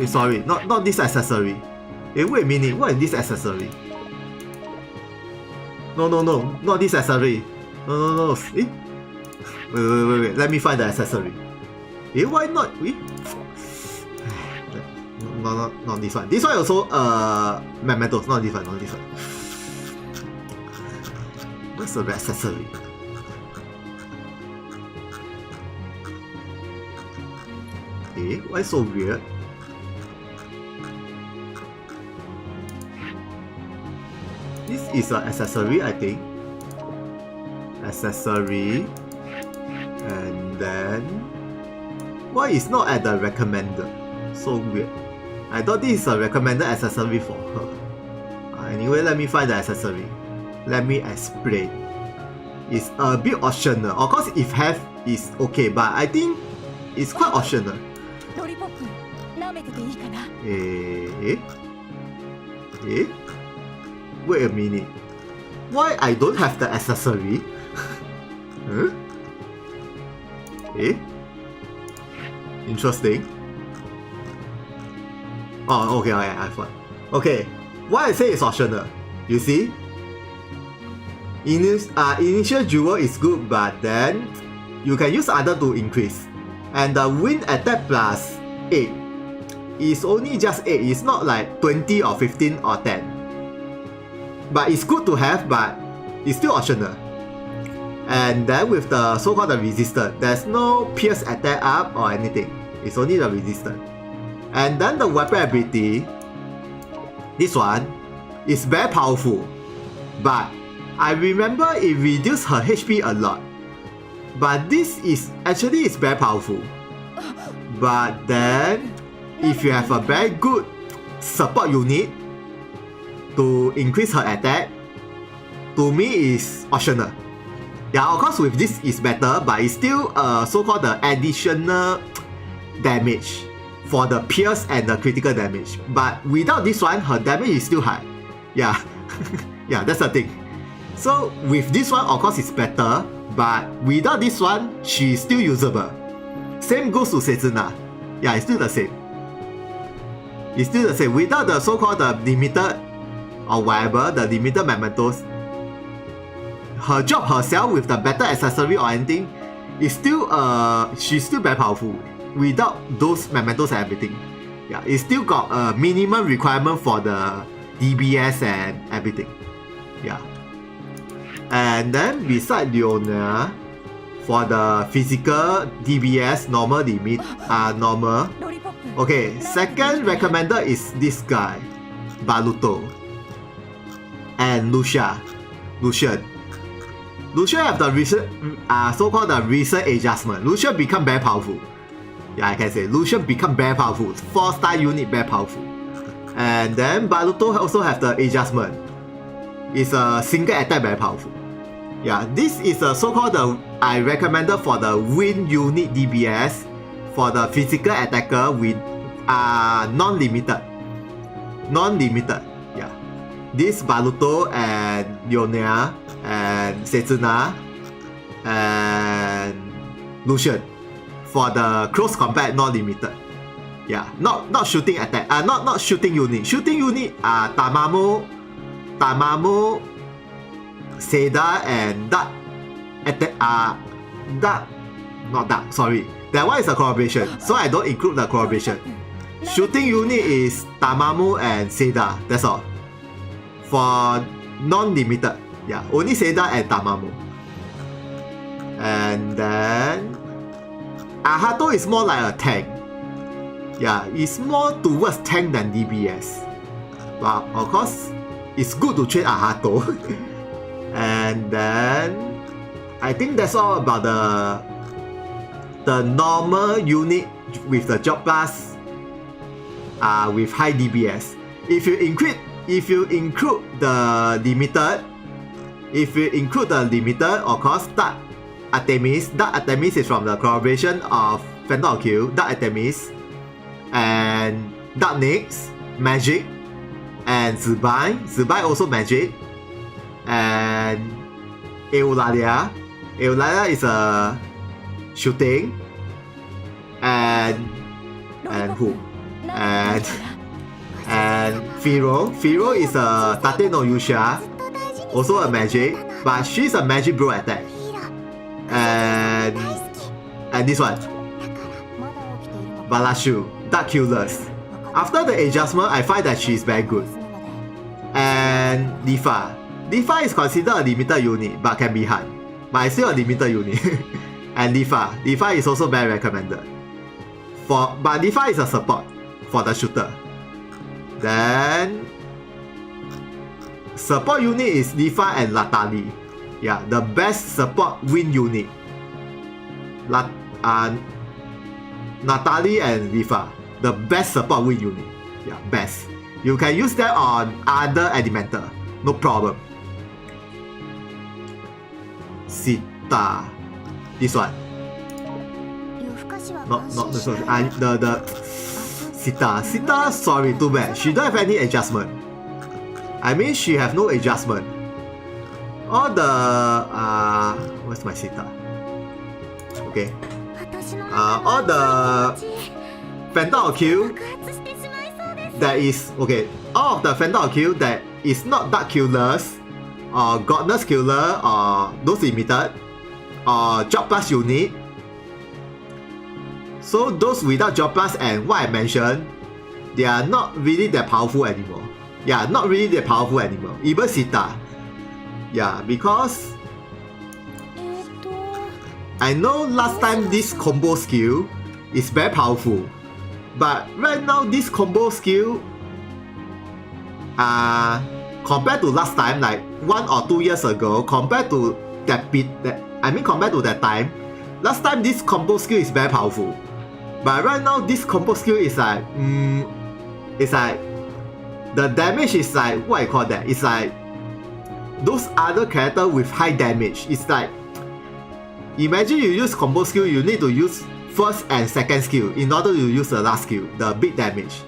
Sorry, not this accessory. Wait a minute, what is this accessory? No, not this accessory. No. Wait, let me find the accessory. Why not? No, not this one. This one also mementos, not this one. What's the accessory? Why so weird? This is an accessory, I think. Accessory. And then... why it's not at the recommended? So weird. I thought this is a recommended accessory for her. Anyway, let me find the accessory. Let me explain. It's a bit optional. Of course, if have, it's okay. But I think it's quite optional. Wait a minute. Why I don't have the accessory? Huh? Interesting. Oh, okay, I found. Okay, why I say it's optional? You see? Initial jewel is good, but then you can use other to increase. And the wind attack plus 8 is only just 8. It's not like 20 or 15 or 10. But it's good to have, but it's still optional. And then with the so-called the resistant, there's no pierce attack up or anything. It's only the resistant. And then the weapon ability, this one is very powerful. But I remember it reduced her HP a lot. But this is actually is very powerful. But then if you have a very good support unit to increase her attack, to me is optional. Yeah, of course with this is better, but it's still so-called the additional damage for the pierce and the critical damage. But without this one, her damage is still high. Yeah, yeah, that's the thing. So with this one, of course it's better, but without this one, she's still usable. Same goes to Setsuna. Yeah, it's still the same. It's still the same. Without the so-called the limited or whatever, the limited mementos, her job herself with the better accessory or anything is still she's still very powerful. Without those mementos and everything. Yeah, it's still got a minimum requirement for the DBS and everything. Yeah. And then beside Leona, for the physical DBS normal limit normal. Okay, second recommended is this guy, Baluto. And Lucian. Lucian have the recent so-called the recent adjustment. Lucian become very powerful. Yeah, I can say Lucian become very powerful. 4-star unit very powerful. And then Baluto also have the adjustment. It's a single attack very powerful. Yeah, this is a so-called the I recommended for the wind unit DBS for the physical attacker with non-limited. Yeah. This Baluto and Leona and Setsuna and Lucian for the close combat non-limited. Yeah, not shooting attack. Not shooting unit. Shooting unit Tamamo, Seda and Dark attack. Not Dark. Sorry, that one is a collaboration. So I don't include the collaboration. Shooting unit is Tamamo and Seda. That's all. For non-limited, yeah, only Seda and Tamamo. And then Ahato is more like a tank. Yeah, it's more towards tank than DBS. But of course, it's good to train Ahato. And then I think that's all about the normal unit with the job class with high DBS. If you include the limited, of course, Dark Artemis is from the collaboration of Phantom Q, Dark Artemis, and Dark Nyx, Magic, and Zubai also Magic, and Eulalia is a shooting, and who? and Firo is a Tate no Yusha, also a magic, but she's a magic bro attack. And this one, Balashu, Dark Killers. After the adjustment, I find that she's very good. And Difa is considered a limited unit but can be hard, but it's still a limited unit. And Difa is also very recommended. But Difa is a support for the shooter. Then support unit is Difa and Latali. Yeah, the best support win unit. Natali and Difa, the best support win unit. Yeah, best. You can use that on other elemental, no problem. Sita, this one. Not this one. The Sita, sorry, too bad. She don't have any adjustment. I mean, she have no adjustment. All the where's my Sita? Okay. All the Phantom Kill that is okay. All of the Phantom Kill that is not Dark Killers or Godness Killer or those limited or Job Plus unit. So those without Job Plus and what I mentioned, they are not really that powerful anymore. Yeah, not really that powerful anymore. Even Sita. Yeah, because I know last time this combo skill is very powerful, but right now this combo skill compared to last time, like 1 or 2 years ago, compared to compared to that time, last time this combo skill is very powerful. But right now this combo skill is like it's like the damage is like what I call that? It's like those other characters with high damage. It's like imagine you use combo skill, you need to use first and second skill in order to use the last skill, the big damage.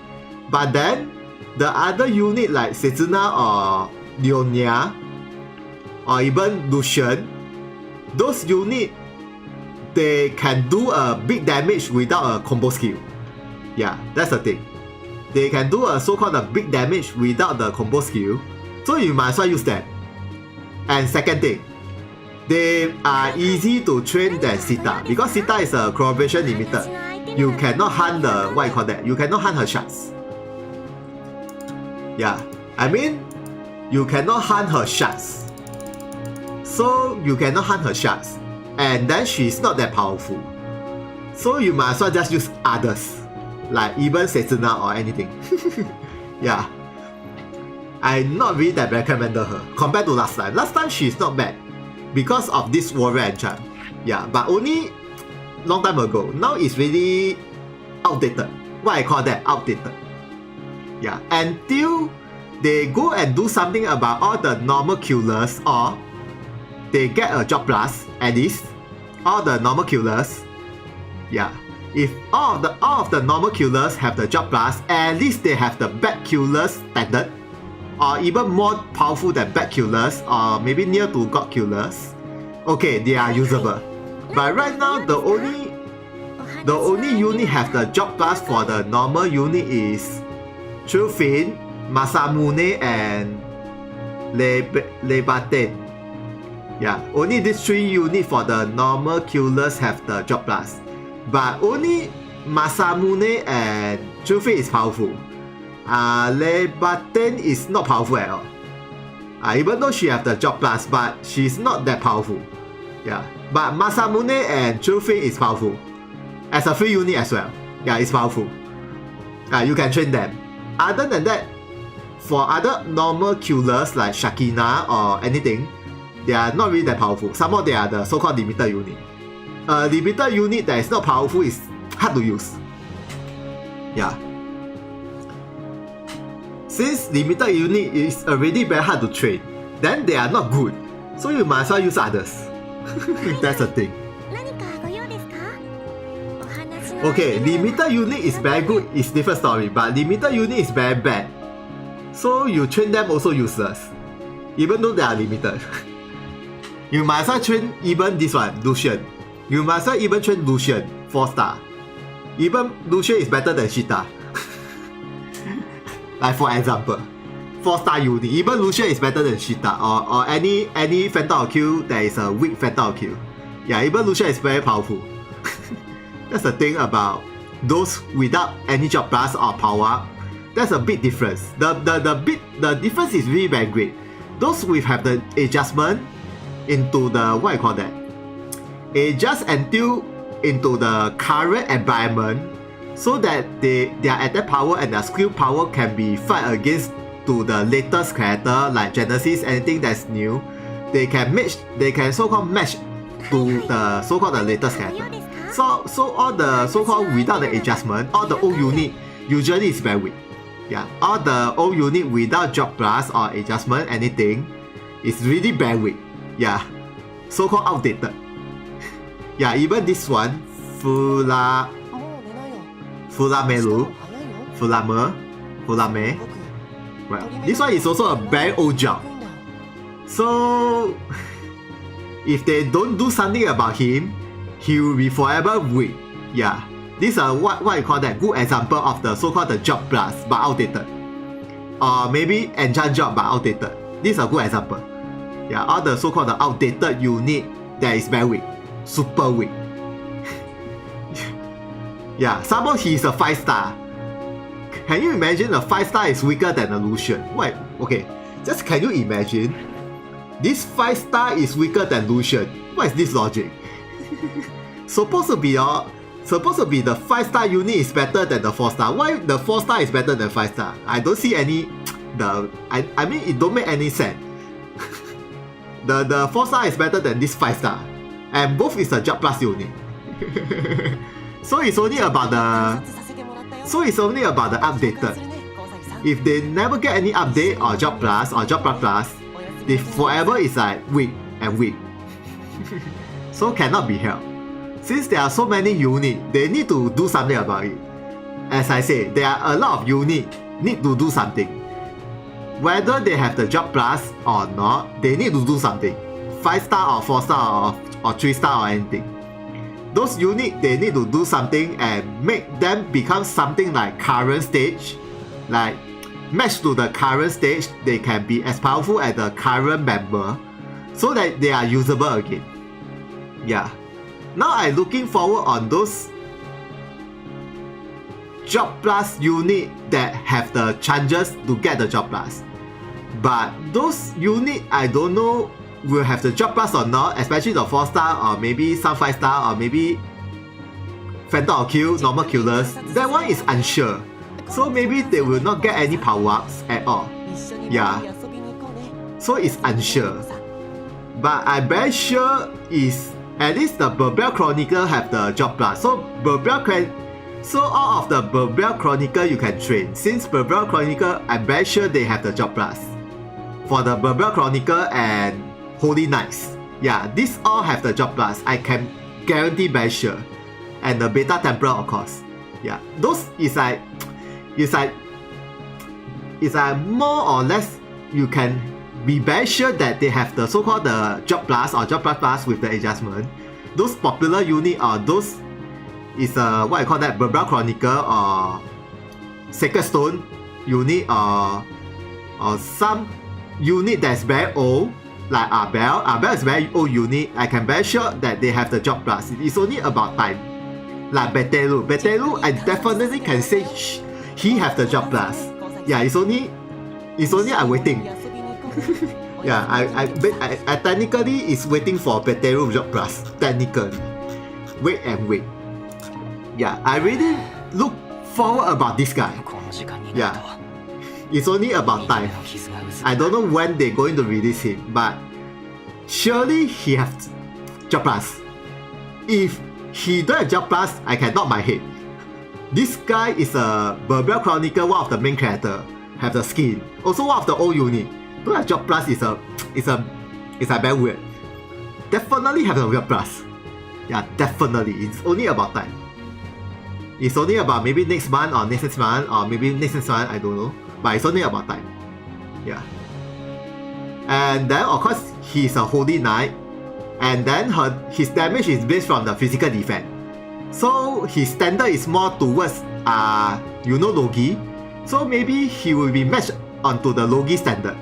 But then the other unit like Setsuna or Leonia or even Lucian, those units they can do a big damage without a combo skill. Yeah, that's the thing. They can do a so-called a big damage without the combo skill, so you might as well use that. And second thing, they are easy to train than Sita, because Sita is a collaboration limited. You cannot hunt the what you call that? You cannot hunt her shots. Yeah, I mean, you cannot hunt her shots. So you cannot hunt her shots, and then she's not that powerful. So you might as well just use others, like even Setsuna or anything. Yeah, I'm not really that recommended her compared to last time. Last time she's not bad because of this warrior enchant. Yeah, but only long time ago. Now it's really outdated. What I call that, outdated. Yeah, until they go and do something about all the normal killers, or they get a job plus at least all the normal killers. Yeah, if all of the normal killers have the job plus, at least they have the bad killers standard, or even more powerful than bad killers, or maybe near to god killers. Okay, they are usable. But right now the only unit have the job plus for the normal unit is Chufin, Masamune, and Lebate. Yeah, only these 3 units for the normal killers have the job plus. But only Masamune and Chufin is powerful. Lebate is not powerful at all. Even though she have the job plus, but she's not that powerful. Yeah, but Masamune and Chufin is powerful. As a free unit as well. Yeah, it's powerful. You can train them. Other than that, for other normal killers like Shakina or anything, they are not really that powerful. Somehow they are the so-called limited unit. A limited unit that is not powerful is hard to use. Yeah. Since limited unit is already very hard to train, then they are not good. So you might as well use others. That's the thing. Okay, limited unit is very good, it's different story, but limited unit is very bad. So you train them also useless, even though they are limited. You might as well train even this one, Lucian. You might as well even train Lucian, 4 star. Even Lucian is better than Shita. Like for example, 4-star unit, even Lucian is better than Cheetah or any Phantom or Q that is a weak Phantom or Q. Yeah, even Lucian is very powerful. That's the thing about those without any job plus or power. That's a big difference. The difference is really very great. Those with have the adjustment into the what I call that, adjust until into the current environment, so that their attack power and their skill power can be fight against to the latest character like Genesis, anything that's new. They can so-called match to the so-called the latest character. So all the so-called without the adjustment, all the old unit usually is very weak. Yeah, all the old unit without job plus or adjustment anything is really very weak. Yeah, so-called outdated. Yeah, even this one, Fulame, well, this one is also a very old job. So if they don't do something about him, he will be forever weak. Yeah, these are what you call that good example of the so-called the job plus but outdated, or maybe enchant job but outdated. These are good example. Yeah, all the so-called the outdated unit that is very weak, super weak. Yeah, somehow he is a 5-star. Can you imagine a 5-star is weaker than a Lucian? Wait, okay, just can you imagine? This 5-star is weaker than Lucian. What is this logic? Supposed to be the 5-star unit is better than the 4-star. Why the 4-star is better than 5-star? I don't see any I mean it don't make any sense. The 4-star is better than this 5-star. And both is a job plus unit. So it's only about the updated. If they never get any update or job plus they forever is like weak and weak. So cannot be helped. Since there are so many units, they need to do something about it. As I say, there are a lot of units need to do something. Whether they have the job plus or not, they need to do something. 5-star or 4-star or 3-star or anything. Those units, they need to do something and make them become something like current stage. Like match to the current stage, they can be as powerful as the current member, so that they are usable again. Yeah. Now I'm looking forward on those job plus unit that have the chances to get the job plus. But those unit I don't know will have the job plus or not, especially the 4-star or maybe some 5-star or maybe Phantom or Q, normal killers. That one is unsure. So maybe they will not get any power-ups at all. Yeah. So it's unsure. But I'm very sure is at least the Burbel Chronicle have the job plus. So all of the Burbel Chronicle you can train. Since Burbel Chronicle, I'm very sure they have the job plus. For the Burbel Chronicle and Holy Knights. Yeah, these all have the job plus. I can guarantee very sure. And the Beta Templar of course. Yeah, those is like more or less you can be very sure that they have the so-called the job plus or job plus with the adjustment. Those popular unit or those is what I call that Burbel Chronicle or Sacred Stone unit or some unit that's very old like Argh. Argh is very old unit. I can very sure that they have the job plus. It's only about time. Like Betelu, I definitely can say he have the job plus. Yeah, it's only I'm waiting. Yeah, I technically is waiting for Betelu job plus. Technically, wait and wait. Yeah, I really look forward about this guy. Yeah, it's only about time. I don't know when they're going to release him, but surely he has job plus. If he don't have job plus, I can nod my head. This guy is a Burbel Chronicle, one of the main character, have the skin. Also one of the old unit. Don't have job plus is a very weird. Definitely have a job plus. Yeah, definitely. It's only about time. It's only about maybe next month or next month or maybe next month, I don't know. But it's only about time. Yeah. And then of course he's a Holy Knight. And then his damage is based from the physical defense. So his standard is more towards Logi. So maybe he will be matched onto the Logi standard.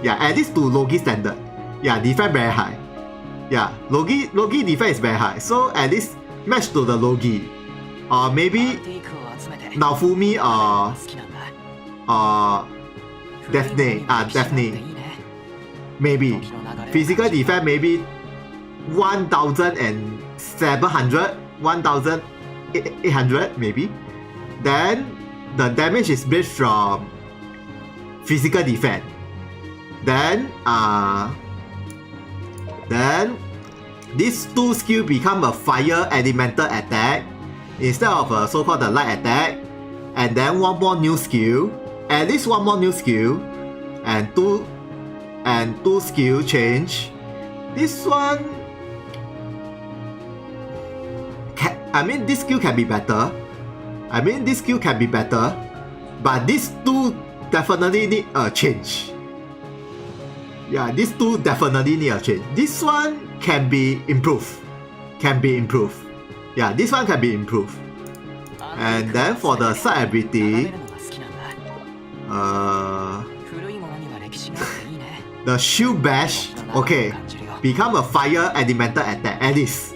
Yeah, at least to Logi standard. Yeah, defense very high. Yeah, Logi defense is very high. So at least match to the Logi. Or maybe Naofumi or Daphne. Maybe. Physical defense maybe 1,700, 1,800 maybe. Then the damage is based from physical defense. Then these two skills become a fire elemental attack instead of a so-called the light attack. And then one more new skill, at least one more new skill, and two skill change. This one, this skill can be better. But these two definitely need a change. Yeah, these two definitely need a change. This one can be improved. Yeah, this one can be improved. And then for the side ability, the shield bash, okay, become a fire elemental attack at least.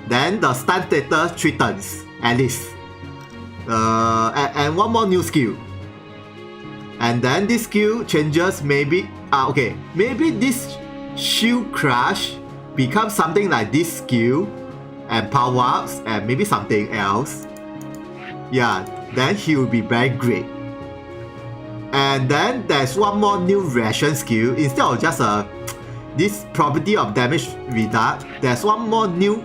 Then the stun status 3 turns at least. And one more new skill. And then this skill changes maybe maybe this shield crush becomes something like this skill and power-ups and maybe something else. Yeah, then he will be very great. And then there's one more new reaction skill. Instead of just this property of damage reduct, there's one more new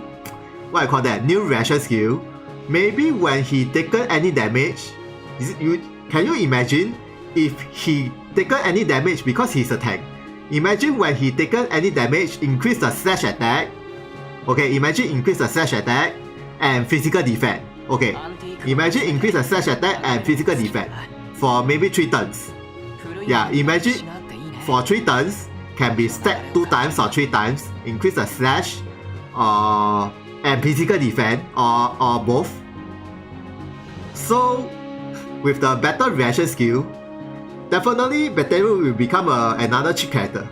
new reaction skill. Maybe when he taken any damage, can you imagine if he taken any damage because he's a tank? Imagine when he taken any damage, increase the slash attack. Okay, imagine increase the slash attack and physical defense. Okay, imagine increase the slash attack and physical defense for maybe 3 turns. Yeah, imagine for 3 turns can be stacked 2 times or 3 times. Increase the slash and physical defense or both. So with the better reaction skill, definitely Batteru will become another cheap character.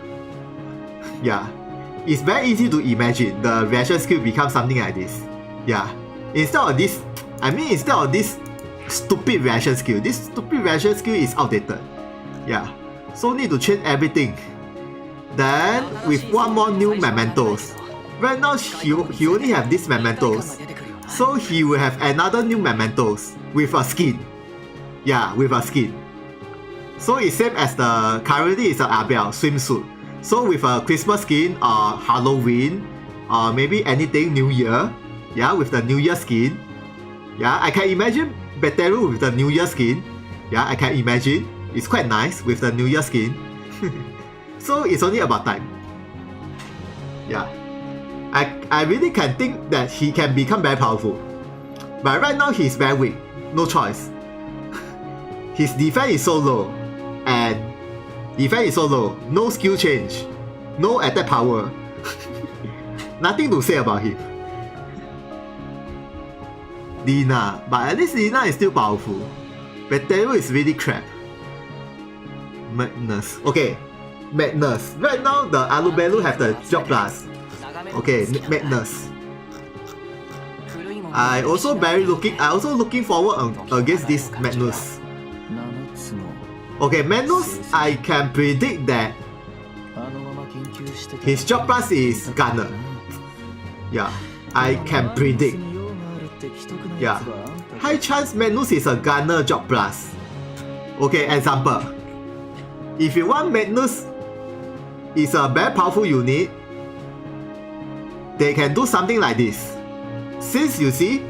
Yeah, it's very easy to imagine the reaction skill becomes something like this. Yeah, instead of this stupid reaction skill, this stupid reaction skill is outdated. Yeah, so need to change everything. Then with one more new mementos. Right now he only have these mementos, so he will have another new mementos with a skin. Yeah, with a skin. So it's same as the currently is an Argh swimsuit. So with a Christmas skin or Halloween or maybe anything New Year. Yeah, with the New Year skin. Yeah, I can imagine Batteru with the New Year skin. Yeah, I can imagine. It's quite nice with the New Year skin. So it's only about time. Yeah. I really can think that he can become very powerful. But right now he's very weak. No choice. His defense is so low. And defense is so low. No skill change. No attack power. Nothing to say about him. Lina. But at least Lina is still powerful. Batteru is really crap. Magnus. Okay. Magnus. Right now the Alubelu have the job plus. Okay, Magnus. I also looking forward against this Magnus. Okay, Magnus, I can predict that his job plus is Gunner. Yeah, I can predict. Yeah, high chance Magnus is a Gunner job plus. Okay, example. If you want Magnus is a very powerful unit, they can do something like this. Since you see,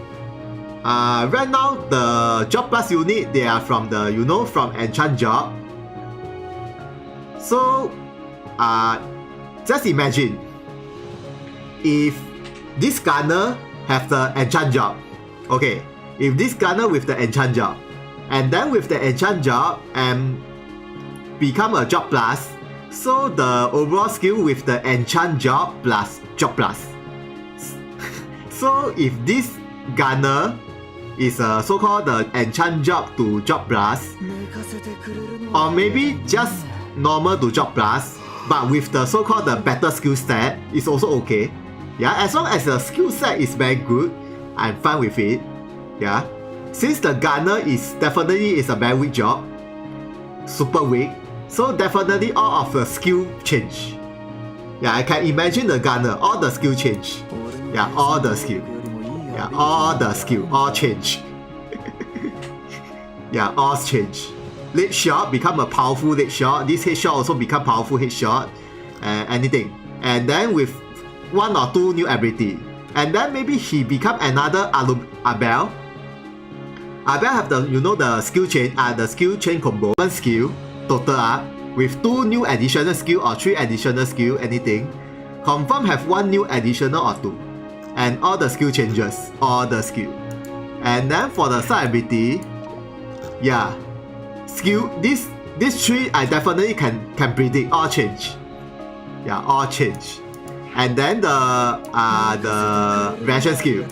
right now the job plus unit, they are from the from enchant job. So just imagine if this gunner have the enchant job. Okay, if this gunner with the enchant job, and then with the enchant job and become a job plus, so the overall skill with the enchant job plus job plus. So if this gunner is a so-called the enchant job to job plus, or maybe just normal to job plus, but with the so-called the better skill set is also okay. Yeah, as long as the skill set is very good, I'm fine with it. Yeah, since the gunner is definitely is a very weak job, super weak, so definitely all of the skill change. Yeah, I can imagine the gunner, all the skill change. Yeah, all the skill. Yeah, all the skill, all change. Yeah, all change. Leg shot become a powerful leg shot. This headshot also become powerful headshot. Anything. And then with 1 or 2 new ability. And then maybe he become another Argh. Argh have the, you know, the skill chain combo. 1 skill, total up, with 2 new additional skill or 3 additional skill, anything. Confirm have 1 new additional or 2. And all the skill changes, all the skill. And then for the side ability, yeah, skill, this 3 I definitely can predict, all change. Yeah, all change. And then the reaction skill.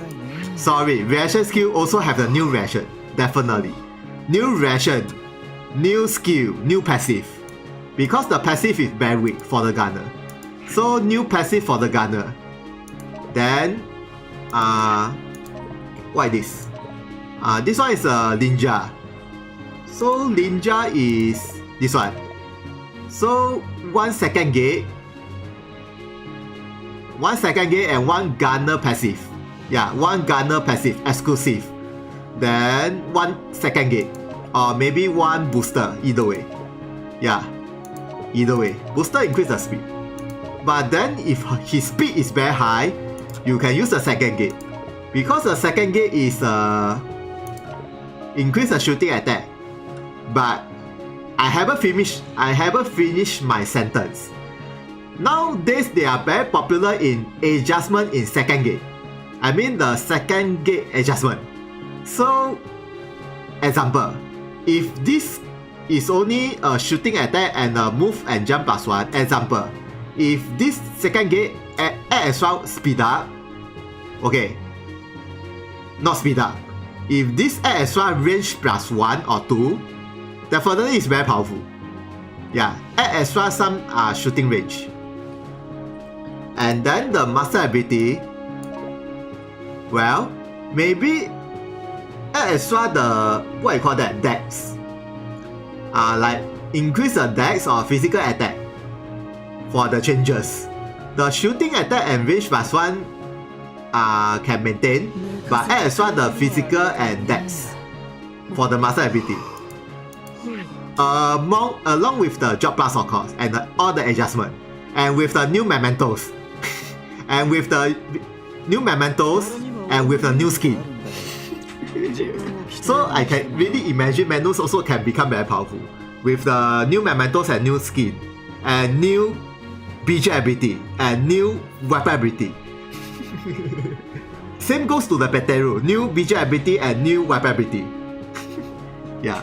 Sorry, reaction skill also have the new reaction, definitely. New reaction, new skill, new passive. Because the passive is very weak for the gunner. So new passive for the gunner. Then what is this? This one is a ninja. So ninja is this one. So 1 second gate. 1 second gate and 1 gunner passive. Yeah, 1 gunner passive exclusive. Then 1 second gate. Or maybe 1 booster, either way. Yeah, either way. Booster increase the speed. But then if his speed is very high, you can use the second gate. Because the second gate is increase the shooting attack. But I haven't finished my sentence. Nowadays they are very popular in adjustment in second gate. I mean the second gate adjustment. So example, if this is only a shooting attack and a move and jump +1, example, if this second gate add extra speed up, okay, not speed up. If this add extra range +1 or 2, definitely is very powerful. Yeah, add extra some shooting range. And then the master ability, well, maybe add extra the, what you call that, dex. Like increase the dex or physical attack for the changes. The shooting attack and range +1 can maintain, but add extra the physical and dex for the master ability. Along with the job plus of course, and all the adjustment, and with the new mementos, and with the new mementos, and with the new skin. So I can really imagine menus also can become very powerful with the new mementos and new skin, and new BJ ability, and new weapon ability. Same goes to the Peteru, new BJ ability and new weapon ability. Yeah,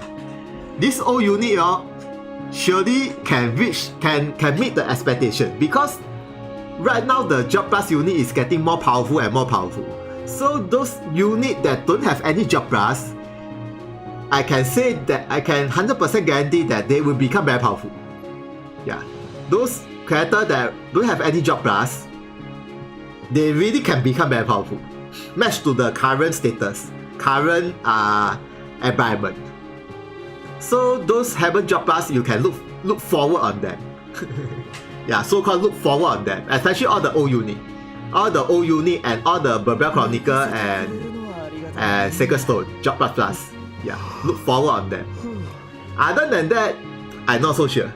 this old unit surely can meet the expectation, because right now the job plus unit is getting more powerful and more powerful. So those units that don't have any job plus, I can say that I can 100% guarantee that they will become very powerful. Yeah, those characters that don't have any job plus, they really can become very powerful, match to the current status, current environment. So those haven't job plus, you can look forward on them. Yeah, so-called look forward on them, especially all the old unit. All the old unit and all the Barbarian Chronicle and Sacred Stone, job plus. Yeah, look forward on them. Other than that, I'm not so sure.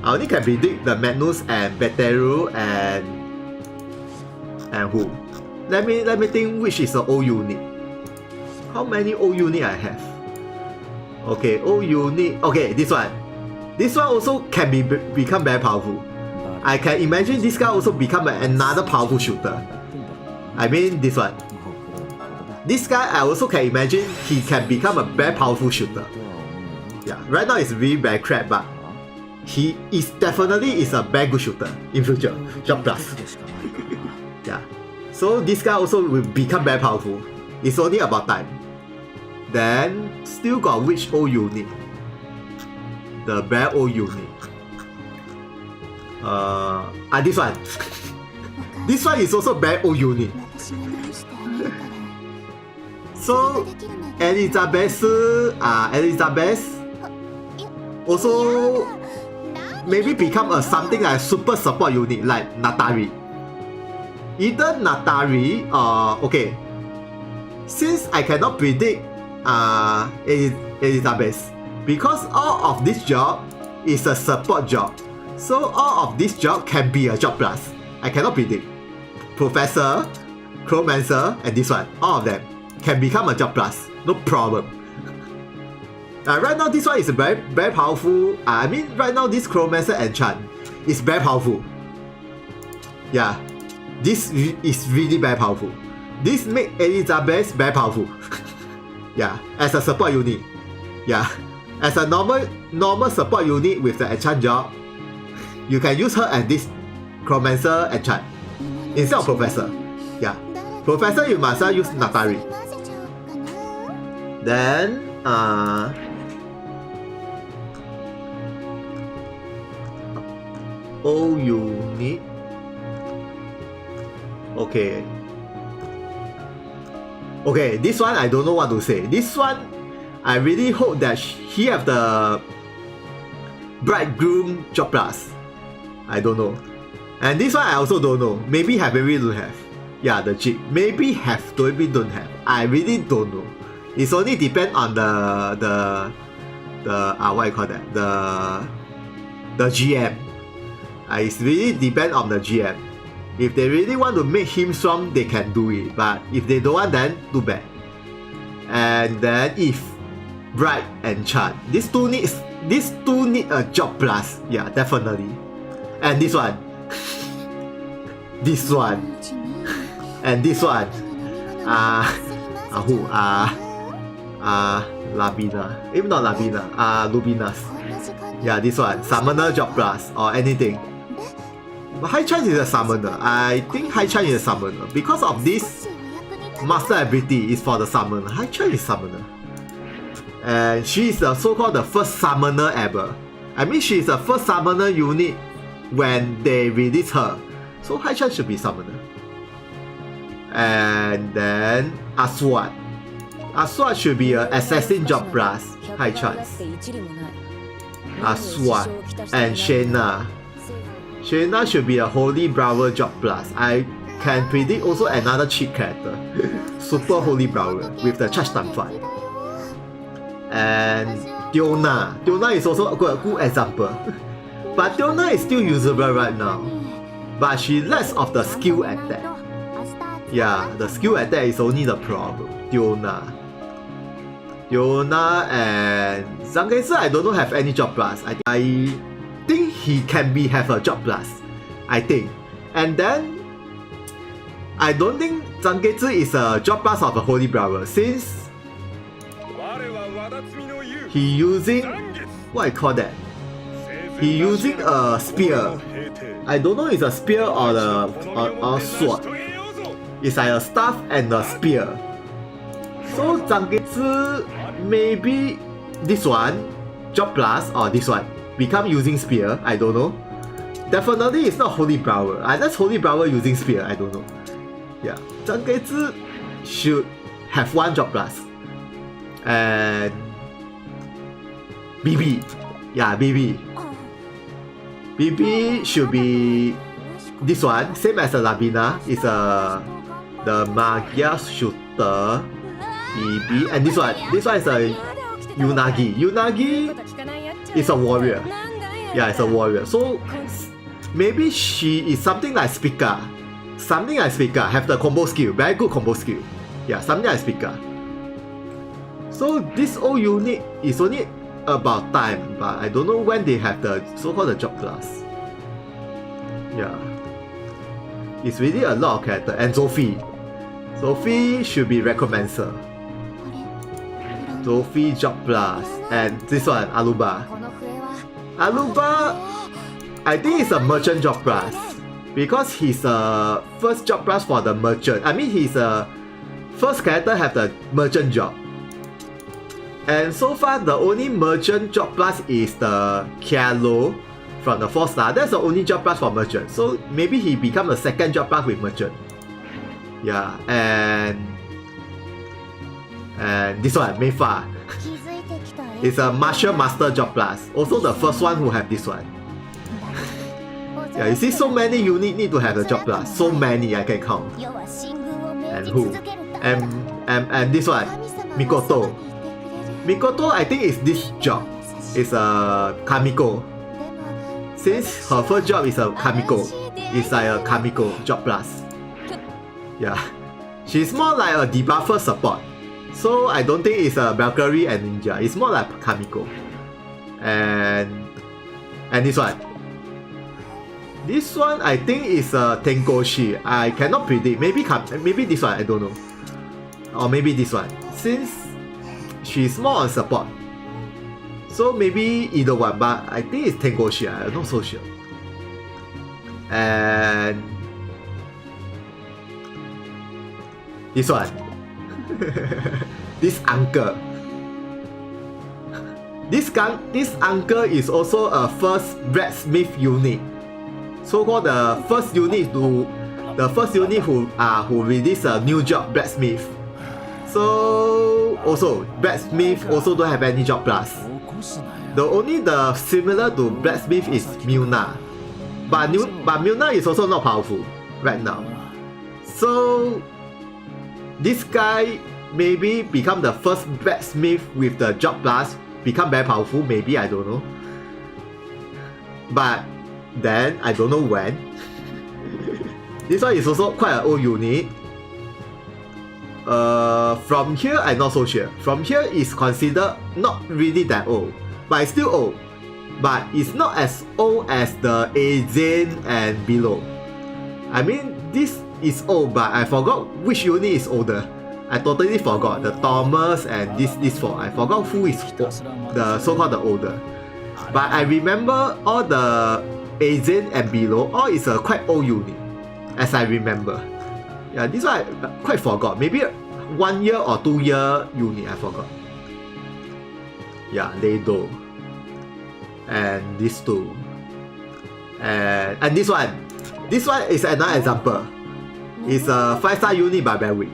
I only can predict the Magnus and Beteru and who. Let me think which is the old unit. How many old unit I have? Okay, old unit. Okay, this one. This one also can become very powerful. I can imagine this guy also become another powerful shooter. I mean this one. This guy I also can imagine he can become a very powerful shooter. Yeah, right now it's really very crap, but he is definitely a very good shooter in future. Job plus. Yeah. So this guy also will become very powerful. It's only about time. Then still got which O unit? The bare O unit. This one. This one is also bare O unit. 私が直してあげるから So Elizabeth also maybe become a something like super support unit like Natari. Either Natari or okay. Since I cannot predict Elizabeth, because all of this job is a support job, so all of this job can be a job plus. I cannot predict. Professor, Chromancer, and this one, all of them can become a job plus, no problem. Right now this one is very powerful. I mean right now this Chromancer enchant is very powerful. Yeah, this is really very powerful. This make Elizabeth very powerful. Yeah, as a support unit. Yeah, as a normal support unit with the enchant job, you can use her as this Chromancer enchant instead of Professor. Yeah, Professor you must use Natari. Then O unit. Okay, this one I don't know what to say. This one I really hope that he have the bridegroom job plus. I don't know. And this one I also don't know. Maybe have, maybe don't have. Yeah, the chip. Maybe have, maybe don't have. I really don't know. It's only depend on the what you call that? The GM. It's really depend on the GM. If they really want to make him strong, they can do it. But if they don't want, then too bad. And then if Bright and Chan, these two need a job plus. Yeah, definitely. And this one, this one, and this one. Who? Labina. If not Labina, Lubinas. Yeah, this one, Summoner job plus or anything. But High Chan is a summoner. I think High Chan is a summoner. Because of this master ability is for the summoner. High Chan is summoner. And she is the so-called the first summoner ever. I mean she is the first summoner unit when they release her. So High Chan should be summoner. And then Aswad. Aswad should be an assassin job plus. High chance. Aswad and Shayna. Shayna should be a Holy Brower job plus. I can predict also another cheat character. Super Holy Brower with the charge time fight. And Diona. Diona is also a good example. But Diona is still usable right now. But she lacks of the skill attack. Yeah, the skill attack is only the problem. Diona and Zangetsu I don't know have any job plus. I think he can have a job plus. I think. And then I don't think Zangetsu is a job plus of a Holy Brower since he using what I call that? He using a spear. I don't know it's a spear or a sword. It's like a staff and a spear. So Zangetsu maybe this one job plus or this one become using spear. I don't know. Definitely it's not Holy Brower. Unless Holy Brower using spear. I don't know. Yeah, Zangetsu should have one job plus. And BB. Yeah, BB. BB should be this one, same as the Labina. It's the Magia shooter. BB and this one is a Unagi. Unagi is a warrior. Yeah, it's a warrior. So maybe she is something like Spica. Something like Spica. Have the combo skill. Very good combo skill. Yeah, something like Spica. So this old unit is only about time, but I don't know when they have the so-called the job class. Yeah. It's really a lot of character. And Sophie. Sophie should be Recommencer. Sophie job plus. And this one, Aluba. Aluba, I think it's a merchant job plus. Because he's a first job plus for the merchant. I mean he's a first character have the merchant job. And so far, the only merchant job plus is the Kialo from the 4-star. That's the only job plus for merchant. So maybe he become the second job plus with merchant. Yeah, and this one, Mayfa. It's a martial master job plus. Also the first one who have this one. Yeah, you see so many units need to have the job plus. So many I can count. And who? And this one, Mikoto. Mikoto I think is this job. It's a Kamiko. Since her first job is a Kamiko, it's like a Kamiko job plus. Yeah. She's more like a debuffer support. So I don't think it's a Valkyrie and Ninja. It's more like Kamiko. And this one. This one I think is a Tenkoshi. I cannot predict. Maybe this one, I don't know. Or maybe this one. Since she's more on support. So maybe either one, but I think it's Tenkoshi. I'm not so sure. And this one. This uncle. This uncle is also a first blacksmith unit. So called the first unit who release a new job, blacksmith. So also blacksmith also don't have any job plus. The similar to blacksmith is Milna. But Milna is also not powerful right now. So this guy maybe become the first blacksmith with the job plus, become very powerful, maybe, I don't know. But then I don't know when. This one is also quite an old unit. From here I'm not so sure. From here is considered not really that old, but it's still old. But it's not as old as the Azane and below. I mean, this is old, but I forgot which unit is older. I totally forgot. The Thomas and this four. I forgot who is the so-called the older. But I remember all the Azane and below, all is a quite old unit, as I remember. Yeah, this one I quite forgot. Maybe 1 year or 2 year unit, I forgot. Yeah, Leido. And these two. And this one. This one is another example. It's a 5-star unit but very weak.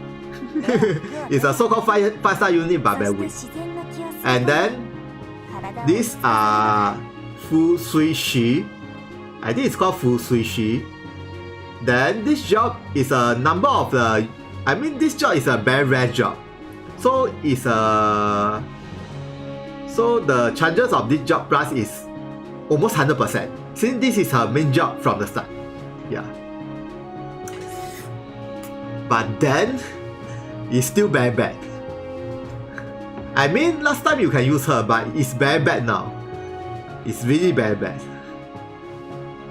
It's a so-called 5-star unit but very weak. And then these are Fu Sui Shi. I think it's called Fu Sui Shi. Then this job is a number of the. I mean, this job is a very rare job. So it's a. So the chances of this job plus is almost 100%. Since this is her main job from the start. Yeah. But then it's still very bad. I mean, last time you can use her, but it's very bad now. It's really very bad.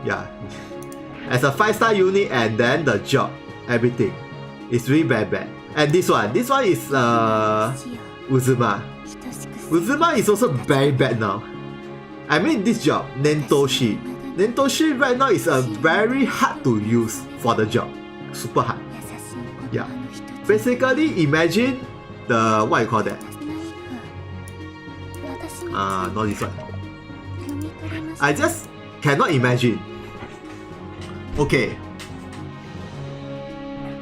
Yeah. As a 5-star unit and then the job, everything. It's really very bad. And this one is Uzuma. Uzuma is also very bad now. I mean, this job, Nentoshi. Nentoshi right now is a very hard to use for the job. Super hard. Yeah. Basically, imagine the, what you call that? Not this one. I just cannot imagine. Okay.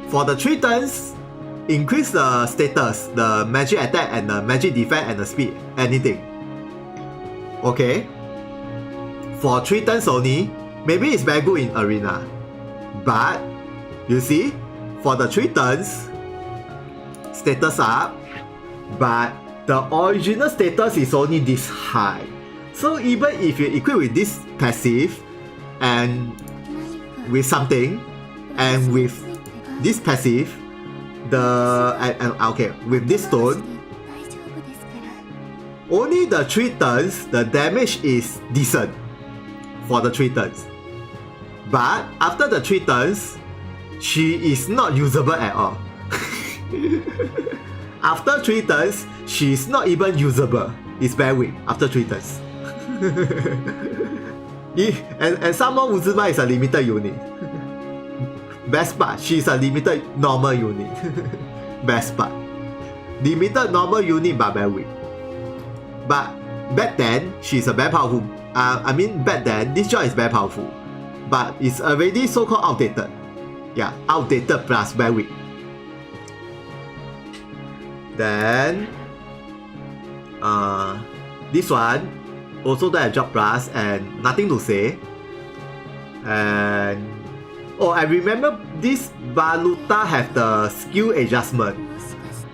For the 3 turns, increase the status, the magic attack and the magic defense and the speed, anything. Okay. For 3 turns only, maybe it's very good in arena. But, you see, for the 3 turns, status up, but the original status is only this high. So even if you equip with this passive and with something and with this passive, with this stone, only the 3 turns, the damage is decent for the 3 turns. But after the 3 turns, she is not usable at all. After 3 turns, she is not even usable. It's very weak after 3 turns. And somehow Uzuma is a limited unit. Best part, she's a limited normal unit. Best part. Limited normal unit but very weak. But back then, she's a very powerful. I mean, back then, this job is very powerful. But it's already so-called outdated. Yeah, outdated plus very weak. Then, this one also don't have job plus and nothing to say. And oh, I remember this Baluta have the skill adjustment. もしかして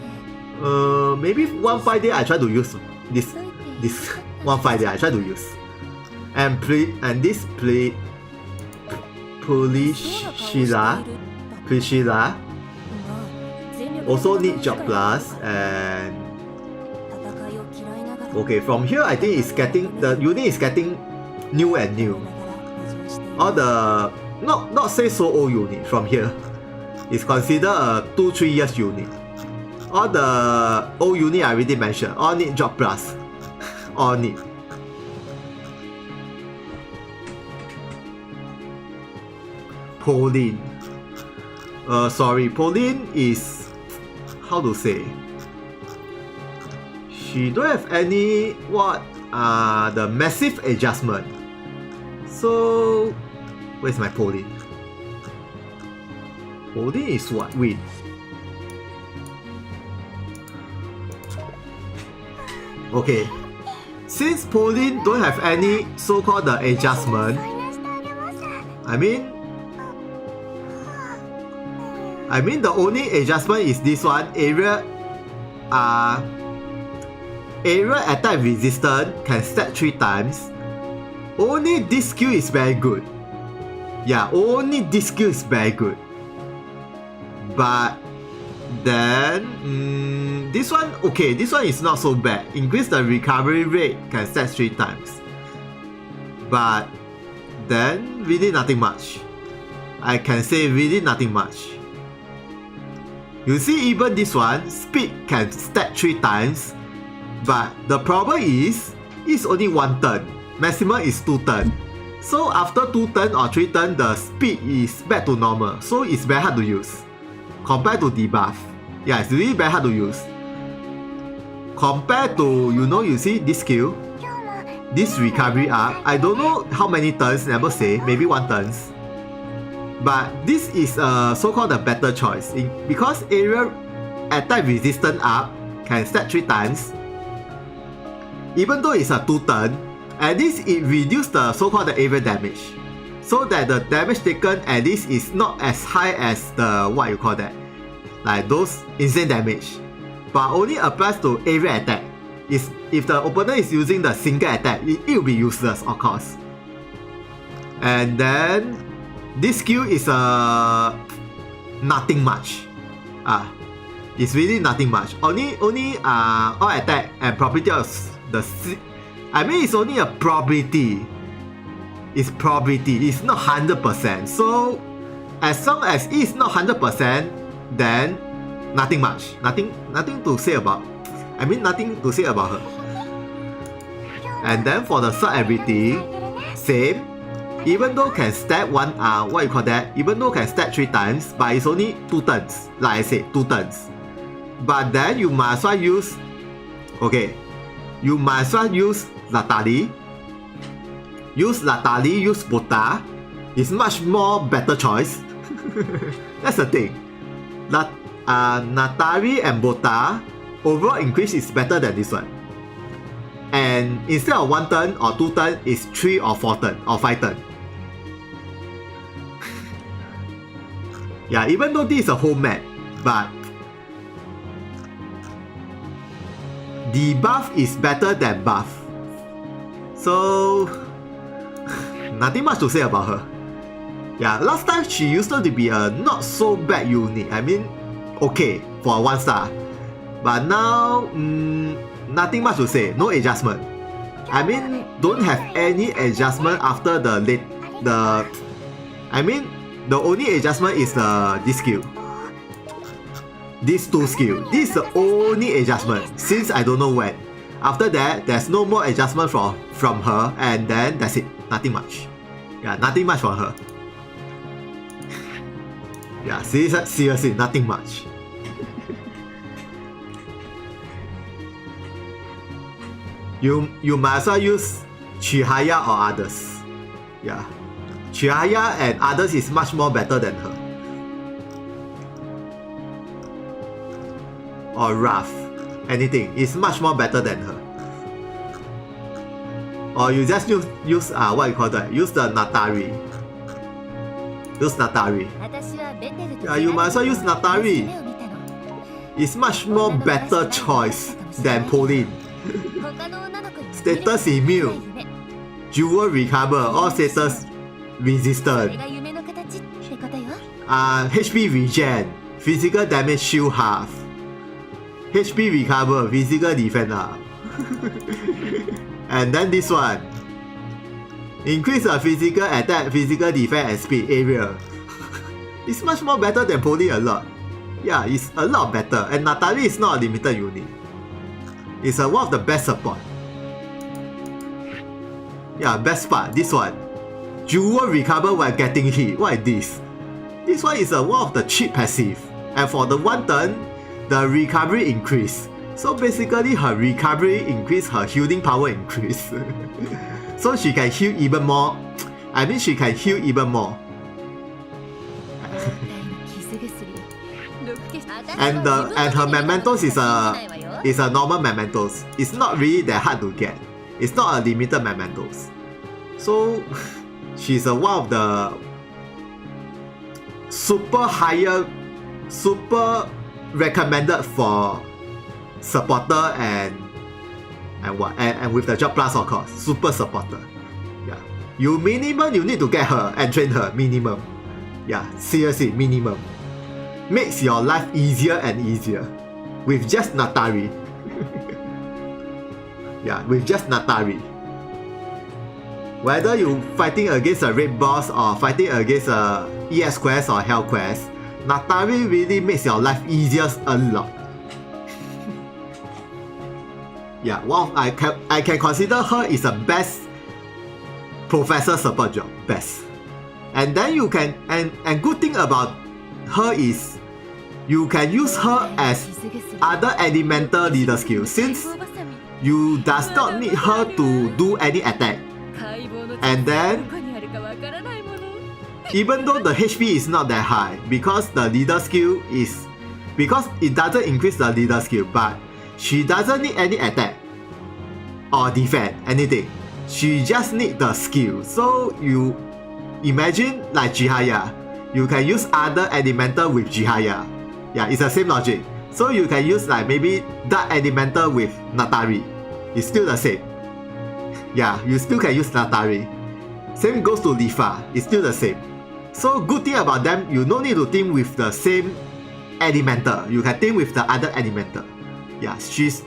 Maybe one fine day I try to use this one fine day I try to use. And this Priscilla まあ全力で also 戦 need うし job か plus ない and 戦いを嫌いながら okay, from here I think it's getting the unit is getting new and new. All the not say so old unit from here is considered a 2-3 years unit. All the old unit I already mentioned, all need job plus. All need. Pauline. Sorry, Pauline is how to say? She don't have any the massive adjustment. So where's my Pauline? Pauline is what? Win. Okay. Since Pauline don't have any so-called adjustment, I mean the only adjustment is this one, area attack resistance can stack 3 times. Only this skill is very good. Yeah, only this skill is very good. But then this one, okay, this one is not so bad. Increase the recovery rate can stack 3 times. But then really nothing much. I can say really nothing much. You see, even this one, speed can stack 3 times. But the problem is, it's only 1 turn. Maximum is 2 turns. So after 2 turns or 3 turns, the speed is back to normal. So it's very hard to use. Compared to debuff. Yeah, it's really very hard to use. Compared to, you see this skill, this recovery up. I don't know how many turns, never say, maybe 1 turns. But this is so-called a better choice. Because area attack resistance up can stack 3 times. Even though it's a 2 turn, at least it reduces the so-called area damage. So that the damage taken at least is not as high as the, what you call that, like those insane damage. But only applies to area attack. If the opponent is using the single attack, it will be useless, of course. And then this skill is nothing much. It's really nothing much. Only all attack and property of the, I mean it's only a probability. It's probability. It's not 100%. So as long as it's not 100%, then nothing much. Nothing to say about. I mean nothing to say about her. And then for the third ability, same. Even though can stack even though can stack 3 times, but it's only 2 turns. Like I said, 2 turns. But then you might as well use, you might as well use Latali. Use Latali, use Bota. It's much more better choice. That's the thing. Natari and Bota, overall increase is better than this one. And instead of 1 turn or 2 turn, it's 3 or 4 turn or 5 turn. Yeah, even though this is a home map, but debuff is better than buff. So nothing much to say about her. Yeah, last time she used to be a not so bad unit. I mean, okay for a 1 star. But now, nothing much to say. No adjustment. I mean, don't have any adjustment after the only adjustment is this skill. These 2 skills. This is the only adjustment since I don't know when. After that, there's no more adjustment from her, and then that's it. Nothing much. Yeah, nothing much for her. Yeah, seriously, nothing much. you might as well use Chihaya or others. Yeah. Chihaya and others is much more better than her. Or Raf. Anything. It's much more better than her. Or you just use what you call that? Use the Natari. Use Natari. Yeah, you might as well use Natari. It's much more better choice than Pauline. Status immune. Jewel recover. All status resistant. HP regen. Physical damage shield half. HP recover. Physical defense half. And then this one. Increase the physical attack, physical defense and speed area. It's much more better than Pauline a lot. Yeah, it's a lot better. And Natari is not a limited unit. It's one of the best support. Yeah, best part, this one. Jewel recover while getting hit. What is this? This one is one of the cheap passive. And for the one turn, the recovery increase. So basically her recovery increase, her healing power increase. So she can heal even more. I mean she can heal even more. And her mementos is a normal mementos. It's not really that hard to get. It's not a limited mementos. So she's one of the super recommended for supporter and with the job plus of course. Super supporter. Yeah. You minimum you need to get her and train her minimum. Yeah, seriously, minimum. Makes your life easier and easier. With just Natari. Yeah, with just Natari. Whether you fighting against a raid boss or fighting against a ES quest or Hell quest, Natari really makes your life easier a lot. Yeah, well, I can consider her is the best professor support job. Best. And then you can and good thing about her is you can use her as other elemental leader skill since you does not need her to do any attack. And then even though the HP is not that high because the leader skill is because it doesn't increase the leader skill, but she doesn't need any attack or defense, anything. She just need the skill. So you imagine like Jihaya, you can use other elemental with Jihaya. Yeah, it's the same logic. So you can use like maybe Dark Elemental with Natari. It's still the same. Yeah, you still can use Natari. Same goes to Lifa. It's still the same. So good thing about them, you don't need to team with the same Elemental. You can team with the other Elemental. Yeah,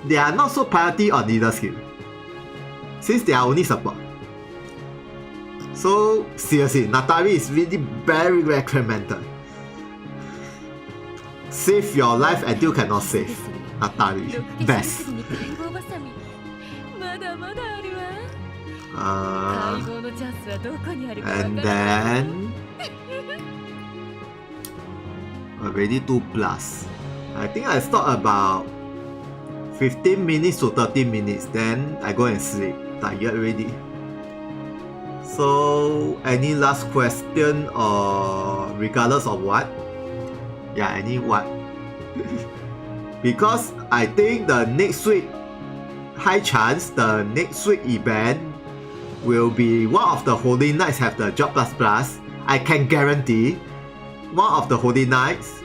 they are not so priority on leader skill. Since they are only support. So seriously, Natari is really very recommended. Save your life until cannot save. Natari. Best. And then already 2+. I think I stop about 15 minutes to 30 minutes. Then I go and sleep. Tired already. So any last question or regardless of what? Yeah, any what? Because I think the next week, high chance the next week event will be one of the Holy Knights have the Job Plus. I can guarantee one of the Holy Knights.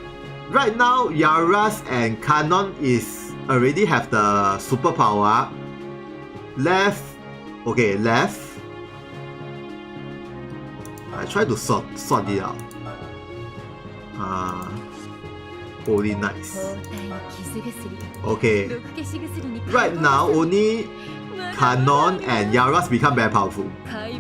Right now, Yaras and Canon is already have the superpower. Left. I try to sort it out. Holy Knights. Okay. Right now, only Canon and Yaras become very powerful.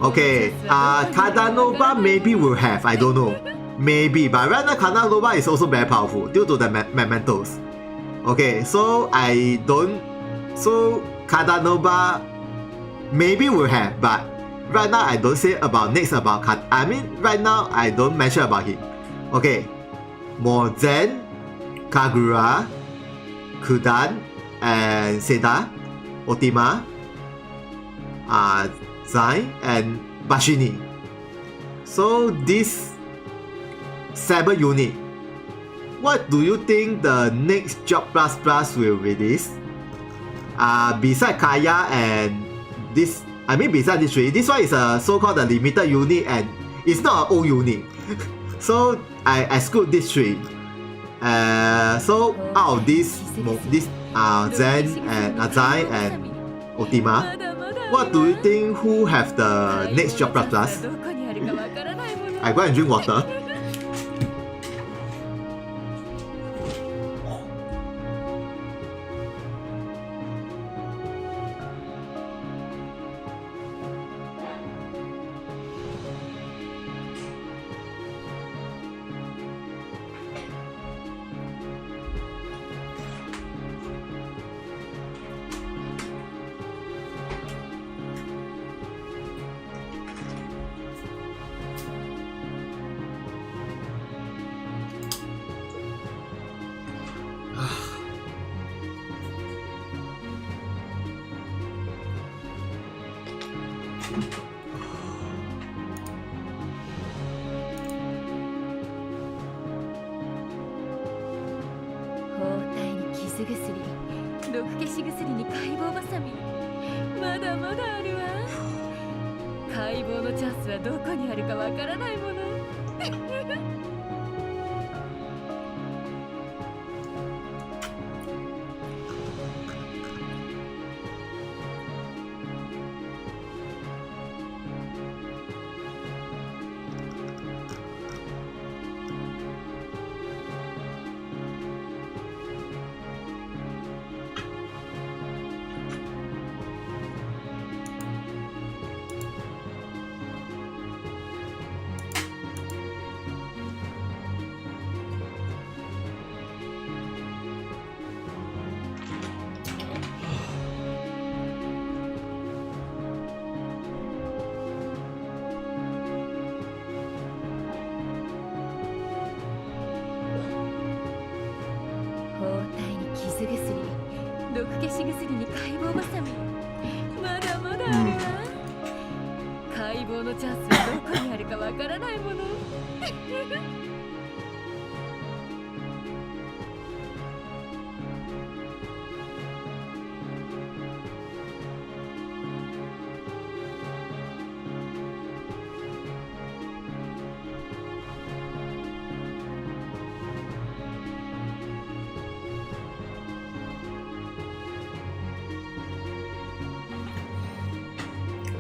Okay. Cadanova maybe will have. I don't know. Maybe. But right now, Cadanova is also very powerful due to the mementos. Okay. So Cadanova maybe will have. But right now, I don't say about next about right now, I don't mention about him. Okay. Mozen, Kagura, Kudan, and Seda, Otima, Zai, and Bashini. So this 7 unit. What do you think the next job plus plus will release? Beside Kaya and this, I mean beside this 3, this one is a so-called a limited unit and it's not an old unit. So I exclude this 3. So out of this Zen and Zai and Otima, what do you think who have the next job plus plus? I go and drink water.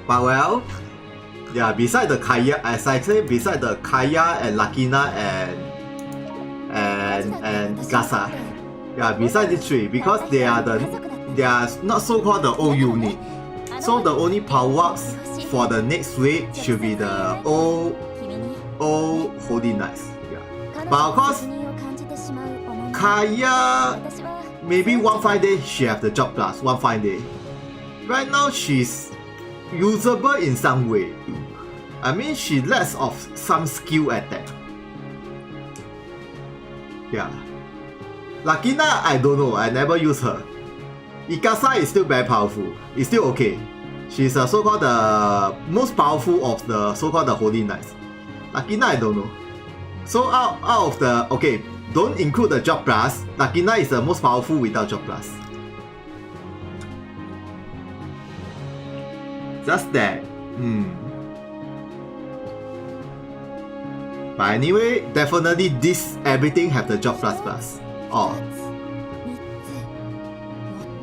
But well, yeah, beside the Kaya, as I say, beside the Kaya and Lakina and Gasa, yeah, beside these 3, because they are not so-called the old unit. So the only power-ups for the next week should be the old Holy Knights. Yeah. But of course, Kaya, maybe one fine day she have the job plus, one fine day. Right now she's usable in some way. I mean, she lacks of some skill attack. Yeah. Lakina, I don't know. I never use her. Ikasa is still very powerful. It's still okay. She's a so-called the most powerful of the so-called the Holy Knights. Lakina, I don't know. So out of the, okay, don't include the job plus. Lakina is the most powerful without job plus. Just that. But anyway, definitely this everything have the job plus plus. Oh.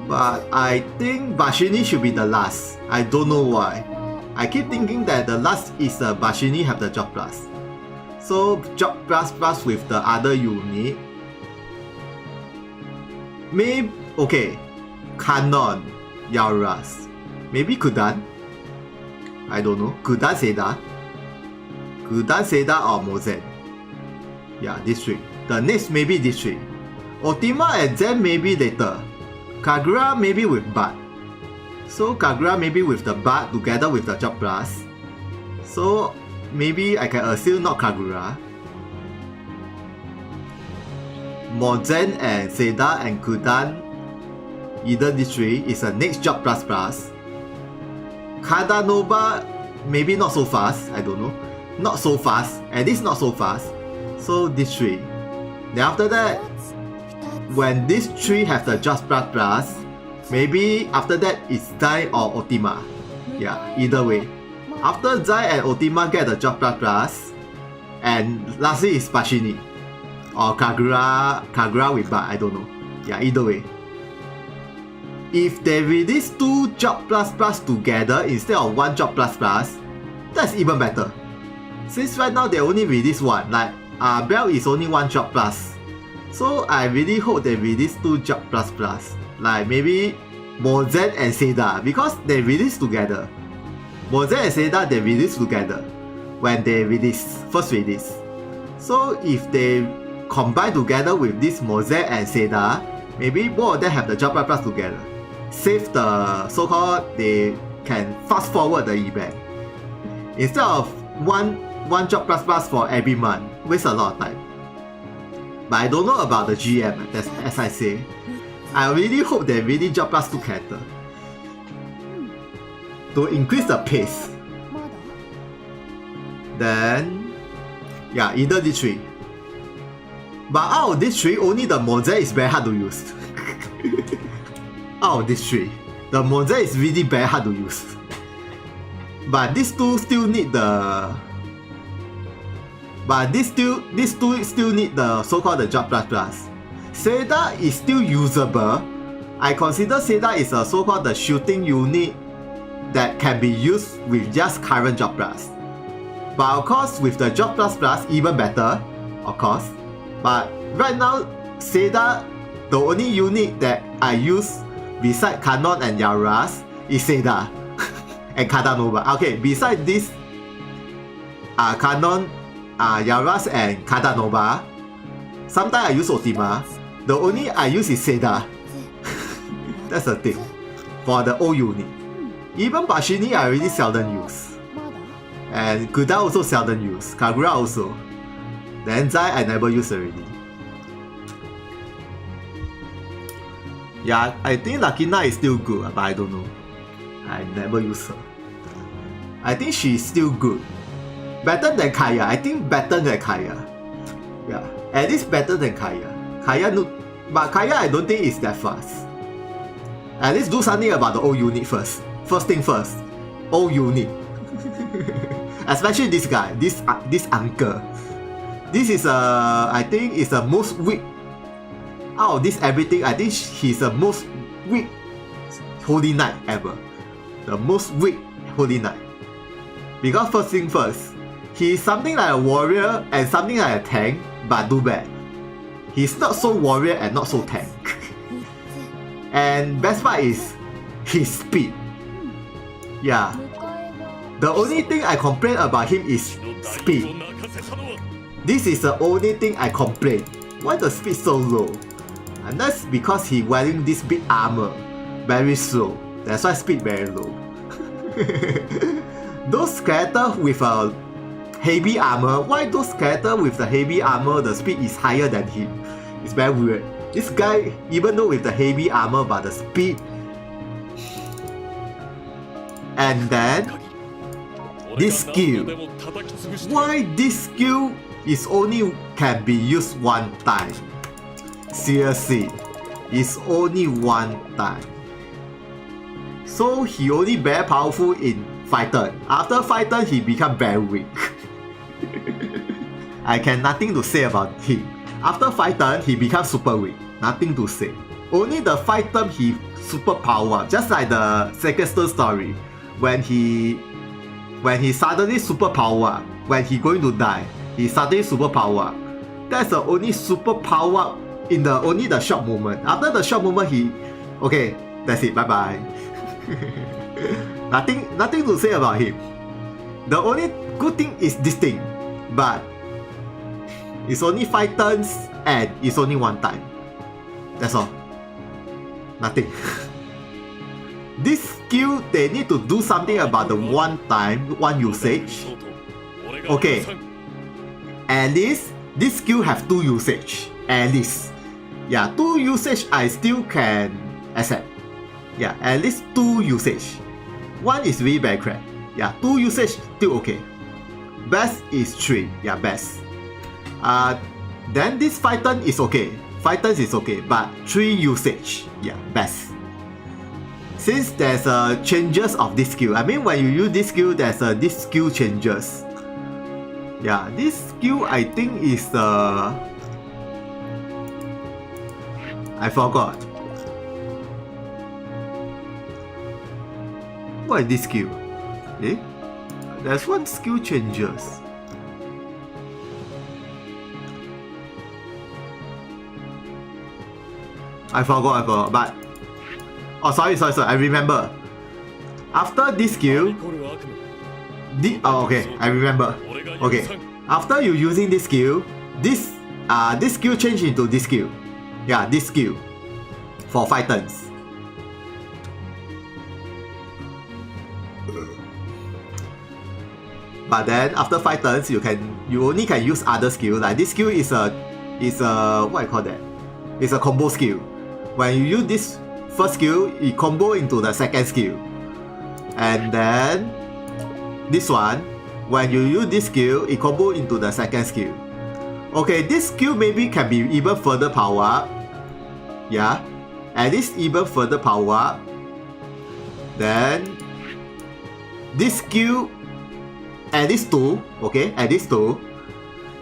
But I think Bashini should be the last. I don't know why. I keep thinking that the last is Bashini have the job plus. So job plus plus with the other unit. Maybe okay. Kanon, Yaras. Maybe Kudan. I don't know. Kudan Seda. Kudan Seda or Mozen. Yeah, this 3. The next maybe this 3. Otima and Zen maybe later. Kagura maybe with Bud. So Kagura maybe with the Bud together with the job plus. So maybe I can assume not Kagura. Mozen and Seda and Kudan. Either this 3 is a next job plus plus. Kadanova, maybe not so fast, I don't know. Not so fast, at least not so fast. So this 3. Then after that, when this 3 have the just plus, maybe after that it's Zai or Ultima. Yeah, either way. After Zai and Ultima get the just plus, and lastly is Pashini. Or Kagura with Bat, I don't know. Yeah, either way. If they release 2 job plus together instead of 1 job plus, that's even better. Since right now they only release 1, like Bell is only 1 job plus. So I really hope they release 2 job plus. Like maybe Mozen and Seda, because they release together. Mozen and Seda they release together when they first release. So if they combine together with this Mozen and Seda, maybe both of them have the job plus together. Save the so-called, they can fast forward the event. Instead of one job plus for every month, waste a lot of time. But I don't know about the GM, as I say. I really hope they really job plus 2 character to increase the pace. Then, yeah, either these 3. But out of these 3, only the Mozen is very hard to use. Out of these 3, the Mozen is really very hard to use. But these 2 still need the. But these 2 still need the so-called the job plus. Seda is still usable. I consider Seda is a so-called the shooting unit that can be used with just current job plus. But of course, with the job plus, even better, of course. But right now, Seda, the only unit that I use beside Kanon and Yaras is Seda and Kadanova. Okay, besides this, Kanon, Yaras and Kadanova, sometimes I use Ultima. The only I use is Seda. That's the thing. For the old unit. Even Bashini I really seldom use. And Guda also seldom use. Kagura also. Then Zai I never use already. Yeah, I think Lakina is still good, but I don't know. I never use her. I think she's still good. Better than Kaya. I think better than Kaya. Yeah, at least better than Kaya. But Kaya I don't think is that fast. At least do something about the old unit first. First thing first. Old unit. Especially this guy, this uncle. This is I think is the most weak out of this everything. I think he's the most weak Holy Knight ever. The most weak Holy Knight. Because first thing first, he's something like a warrior and something like a tank, but too bad. He's not so warrior and not so tank. And best part is his speed. Yeah. The only thing I complain about him is speed. This is the only thing I complain. Why the speed so low? And that's because he wearing this big armor. Very slow. That's why speed very low. Those characters with a heavy armor, why those characters with the heavy armor the speed is higher than him? It's very weird. This guy, even though with the heavy armor but the speed. And then this skill. Why this skill is only can be used one time? Seriously, it's only one time. So he only very powerful in 5 turns. After 5 turns, he become very weak. I can nothing to say about him. After 5 turns, he becomes super weak. Nothing to say. Only the 5 turns he super power. Just like the second story, when he suddenly super power, when he going to die, he suddenly super power. That's the only super power in the only the short moment. After the short moment, he okay. That's it. Bye bye. Nothing to say about him. The only good thing is this thing, but it's only 5 turns and it's only one time. That's all. Nothing. This skill, they need to do something about the one time, one usage. Okay. At least this skill have 2 usage. At least. Yeah, 2 usage I still can accept. Yeah, at least 2 usage. 1 is really very crap. Yeah, 2 usage still okay. Best is 3. Yeah, best. Then this 5 turn is okay. 5 turns is okay, but 3 usage. Yeah, best. Since there's changes of this skill. I mean, when you use this skill, there's this skill changes. Yeah, this skill I think is I forgot. What is this skill? Eh? There's one skill changes. I forgot, but oh, sorry, I remember. After this skill, okay, I remember. Okay, after you using this skill, this skill change into this skill. Yeah, this skill for 5 turns. But then after 5 turns, you only can use other skill. Like this skill is a what I call that? It's a combo skill. When you use this first skill, it combo into the second skill. And then this one, when you use this skill, it combo into the second skill. Okay, this skill maybe can be even further power up. Yeah, and this even further power up. Then this skill at this 2, okay, at this 2.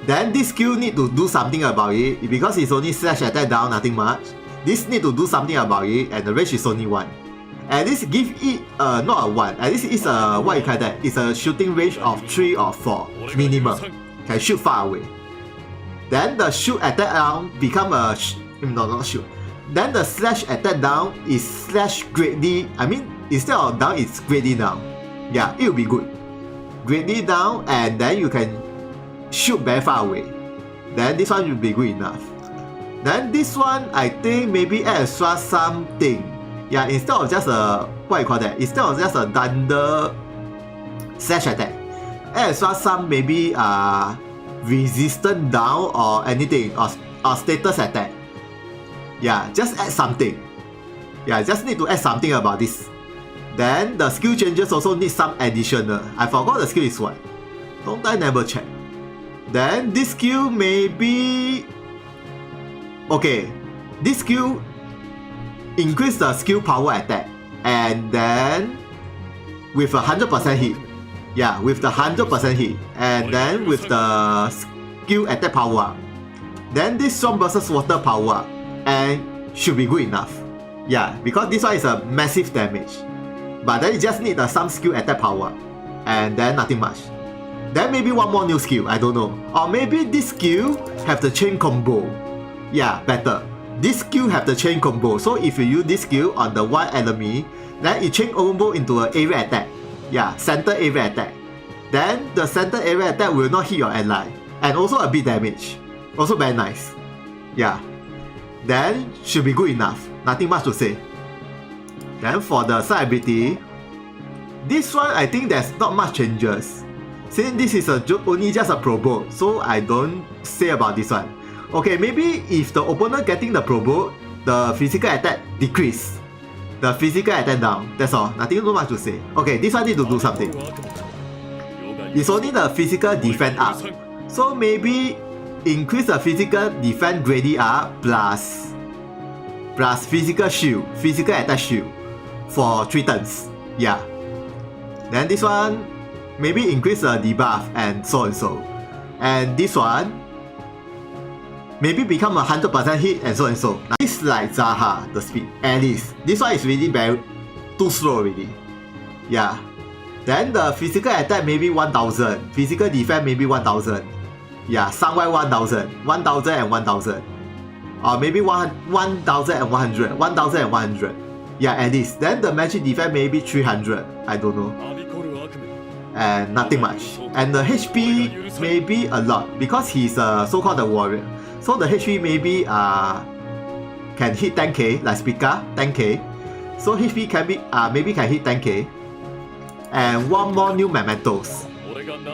Then this skill need to do something about it because it's only slash attack down, nothing much. This need to do something about it, and the range is only 1. And this give it not a 1. And this is a what you call that? It's a shooting range of 3 or 4 minimum. Can shoot far away. Then the shoot attack down become a no, not shoot. Then the slash attack down is slash greatly. I mean, instead of down, it's greatly down. Yeah, it will be good. Greatly down, and then you can shoot very far away. Then this one will be good enough. Then this one, I think maybe extra something. Yeah, instead of just a what you call that? Instead of just a thunder slash attack, extra some maybe resistance down or anything or status attack. Yeah, just add something. Yeah, just need to add something about this. Then the skill changes also need some additional. I forgot the skill is what. Don't I never check. Then this skill maybe okay. This skill increase the skill power attack, and then with a 100% hit. Yeah, with the 100% hit, and then with the skill attack power. Then this storm versus water power, and should be good enough. Yeah, because this one is a massive damage. But then you just need some skill attack power, and then nothing much. Then maybe one more new skill, I don't know. Or maybe this skill have the chain combo. Yeah, better. This skill have the chain combo, so if you use this skill on the one enemy, then it chain combo into an area attack. Yeah, center area attack. Then the center area attack will not hit your ally, and also a bit damage. Also very nice. Yeah. Then should be good enough. Nothing much to say. Then for the side ability, this one I think there's not much changes. Since this is only just a provoke, so I don't say about this one. Okay, maybe if the opponent getting the provoke, the physical attack decrease. The physical attack down. That's all. Nothing too much to say. Okay, this one need to do something. It's only the physical defense up. So maybe increase the physical defense greatly up plus physical shield, physical attack shield for 3 turns. Yeah. Then this one maybe increase the debuff and so and so. And this one maybe become 100% hit and so and so. Now, this is like Zaha, the speed, at least. This one is really very too slow already. Yeah. Then the physical attack maybe 1000. Physical defense maybe 1000. Yeah, somewhere 1000. 1000 and 1000. Or maybe 1100. 1100. Yeah, at least. Then the magic defense maybe 300. I don't know. And nothing much. And the HP maybe a lot because he's a so-called a warrior. So the HP maybe can hit 10k like Spica, 10k. So HP can be maybe can hit 10k. And one more new mementos.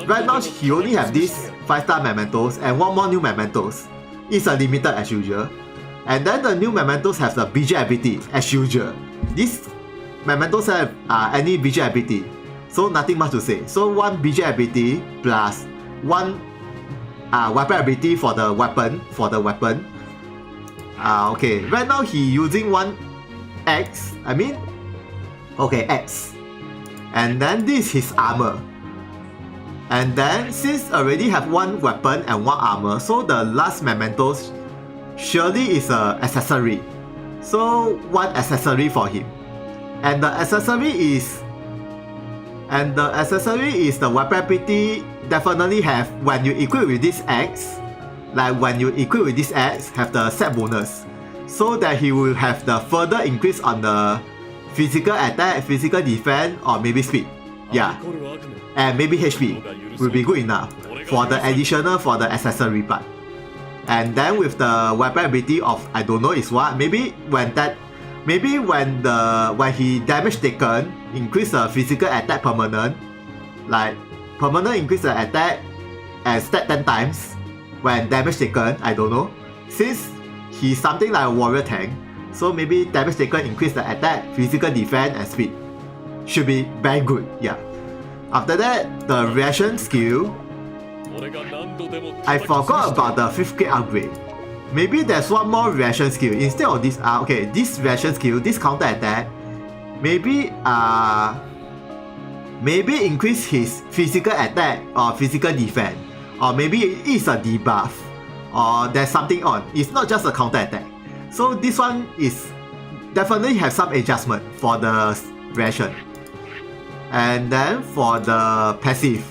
Right now he only have this 5-star mementos and one more new mementos. It's a limited as usual. And then the new mementos have the BJ ability as usual. This mementos have any BJ ability. So nothing much to say. So 1 BJ ability plus 1 weapon ability for the weapon. Okay, right now he using 1 X. Okay, X. And then this is his armor. And then since already have 1 weapon and 1 armor, so the last mementos surely is a accessory. So 1 accessory for him. And the accessory is the weapon ability definitely have when you equip with this X, like when you equip with this X, have the set bonus. So that he will have the further increase on the physical attack, physical defense, or maybe speed. Yeah. And maybe HP will be good enough for the additional for the accessory part. And then with the weapon ability of I don't know is what, maybe when he damage taken increase the physical attack permanent, like permanent increase the attack and stat 10 times when damage taken, I don't know. Since he's something like a warrior tank, so maybe damage taken increase the attack, physical defense and speed. Should be very good, yeah. After that, the reaction skill, I forgot about the 5th grade upgrade. Maybe there's one more reaction skill instead of this. Okay, this reaction skill, this counter attack, maybe increase his physical attack or physical defense, or maybe it is a debuff, or there's something on. It's not just a counter attack. So this one is definitely have some adjustment for the reaction. And then for the passive,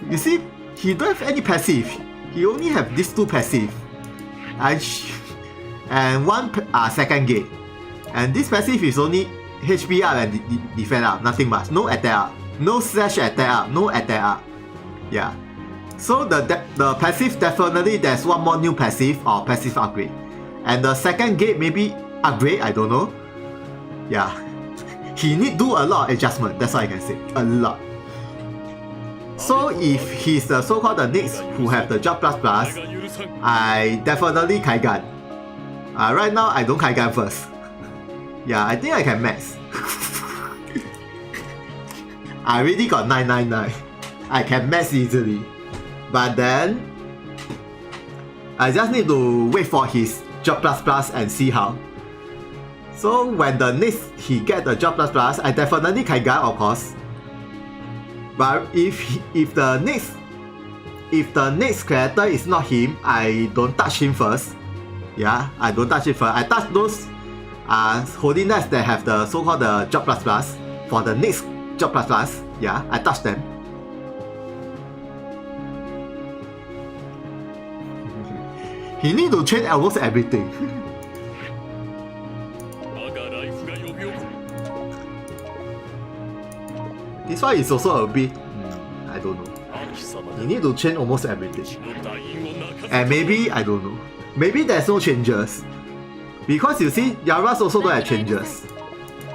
you see, he don't have any passive. He only have these 2 passive, and 1 second gate. And this passive is only HP up and defense up, nothing much. No attack up, no slash attack up, no attack up. Yeah. So the passive definitely there's one more new passive or passive upgrade. And the second gate maybe upgrade, I don't know. Yeah. He need do a lot of adjustment, that's all I can say. A lot. So if he's the so-called the next who have the job plus, I definitely Kaigan. Right now I don't Kaigan first. Yeah, I think I can max. I already got 999. I can max easily. But then I just need to wait for his job plus and see how. So when the next he get the job plus, I definitely Kaigan of course. But if the next character is not him, I don't touch him first. Yeah, I don't touch it first. I touch those holding knights that have the so-called the job plus for the next job plus. Yeah, I touch them. He need to change almost everything. This one is also a bit, I don't know. You need to change almost everything. And maybe, I don't know. Maybe there's no changes. Because you see, Yaras also don't have changes.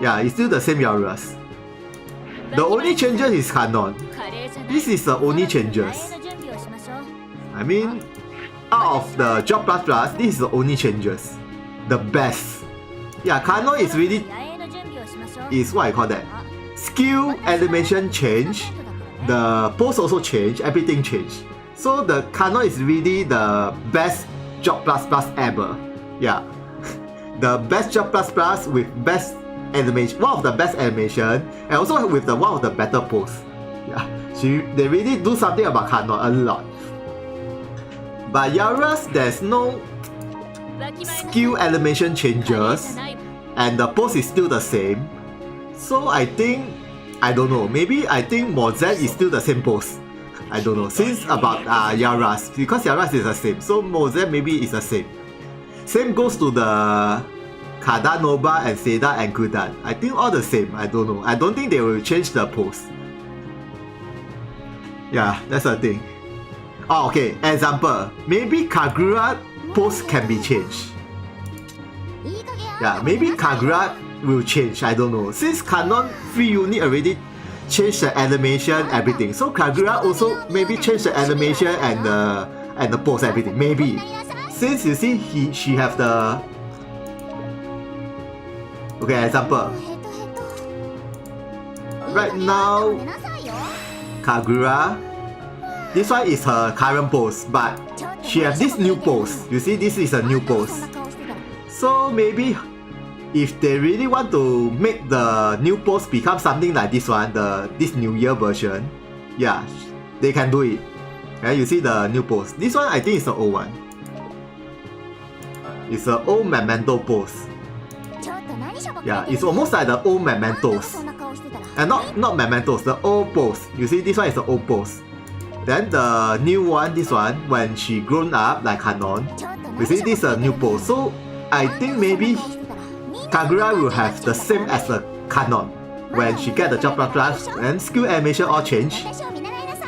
Yeah, it's still the same Yaras. The only changes is canon. This is the only changes. I mean, out of the job plus, this is the only changes. The best. Yeah, canon is really, is what I call that. Skill animation change, the pose also change, everything change. So the canon is really the best job plus ever. Yeah, the best job plus with best animation, one of the best animation, and also with the one of the better pose. Yeah, they really do something about canon a lot. But Yaras, there's no skill animation changes, and the pose is still the same. So I think, I don't know, maybe I think Mozet is still the same pose. I don't know, since about Yaras, because Yaras is the same, so Mozet maybe is the same. Same goes to the Kadanova and Seda and Kudan. I think all the same, I don't know. I don't think they will change the pose. Yeah, that's the thing. Oh, okay, example, maybe Kagura pose can be changed. Yeah, maybe Kagura will change, I don't know. Since Canon 3 unit already changed the animation, everything. So Kagura also maybe change the animation and the pose, everything. Maybe. Since you see she have the... Okay, example. right now, Kagura, this one is her current pose, but she has this new pose. You see, this is a new pose. So maybe if they really want to make the new pose become something like this one, this New Year version, yeah, they can do it. Okay, you see the new pose. This one I think is the old one. It's an old memento pose. Yeah, it's almost like the old mementos. And not mementos, the old pose. You see, this one is the old pose. Then the new one, this one, when she grown up, like Kanon, you see, this is a new pose. So I think maybe Kagura will have the same as the Kanon. When she get the job plus and skill animation all change.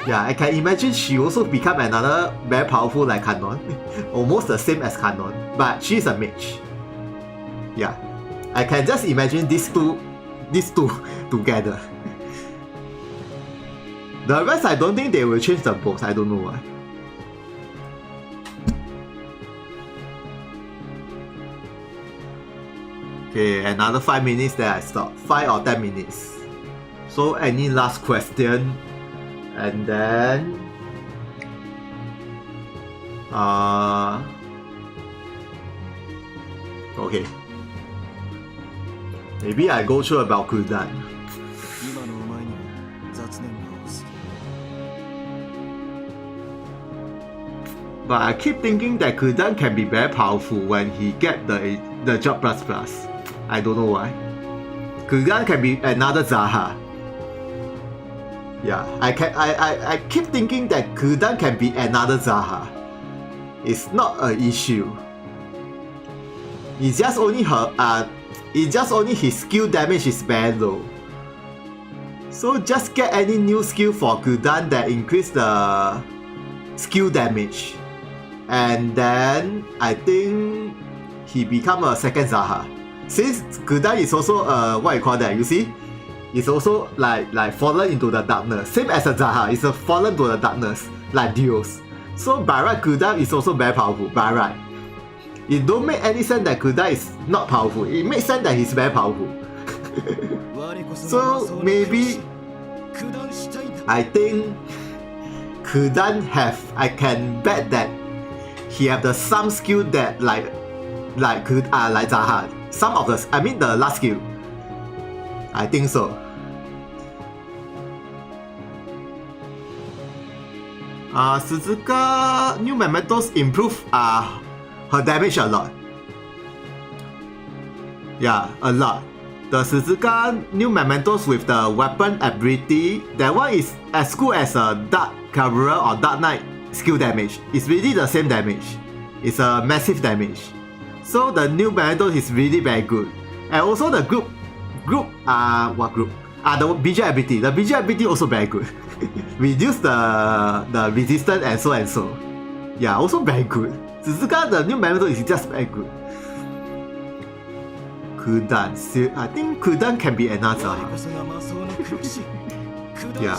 Yeah, I can imagine she also become another very powerful like Kanon. Almost the same as Kanon, but she's a mage. Yeah, I can just imagine these two together. The rest I don't think they will change the pose, I don't know why. Okay, another 5 minutes, then I stop. 5 or 10 minutes. So any last question? And then okay. Maybe I go through about Kudan. But I keep thinking that Kudan can be very powerful when he get the job plus. I don't know why. Kudan can be another Zaha. Yeah, I keep thinking that Kudan can be another Zaha. It's not an issue. It's just only his skill damage is very low. So just get any new skill for Kudan that increase the skill damage. And then I think he become a second Zaha. Since Kudan is also what you call that, you see? It's also like fallen into the darkness. Same as a Zaha, it's a fallen to the darkness, like Dios. So by right, Kudan is also very powerful, by right. It don't make any sense that Kudan is not powerful. It makes sense that he's very powerful. So maybe I think Kudan I can bet that he have some skill that like Zaha. Some of the, I mean the last skill. I think so. Suzuka new mementos improve her damage a lot. Yeah, a lot. The Suzuka new mementos with the weapon ability, that one is as good as a Dark Cavalry or Dark Knight skill damage. It's really the same damage. It's a massive damage. So the new mementos is really very good. And also the group what group? The BJ ability. The BJ ability also very good. Reduce the resistance and so. Yeah, also very good. Suzuka, the new memento is just very good. Kudan. I think Kudan can be another. Yeah.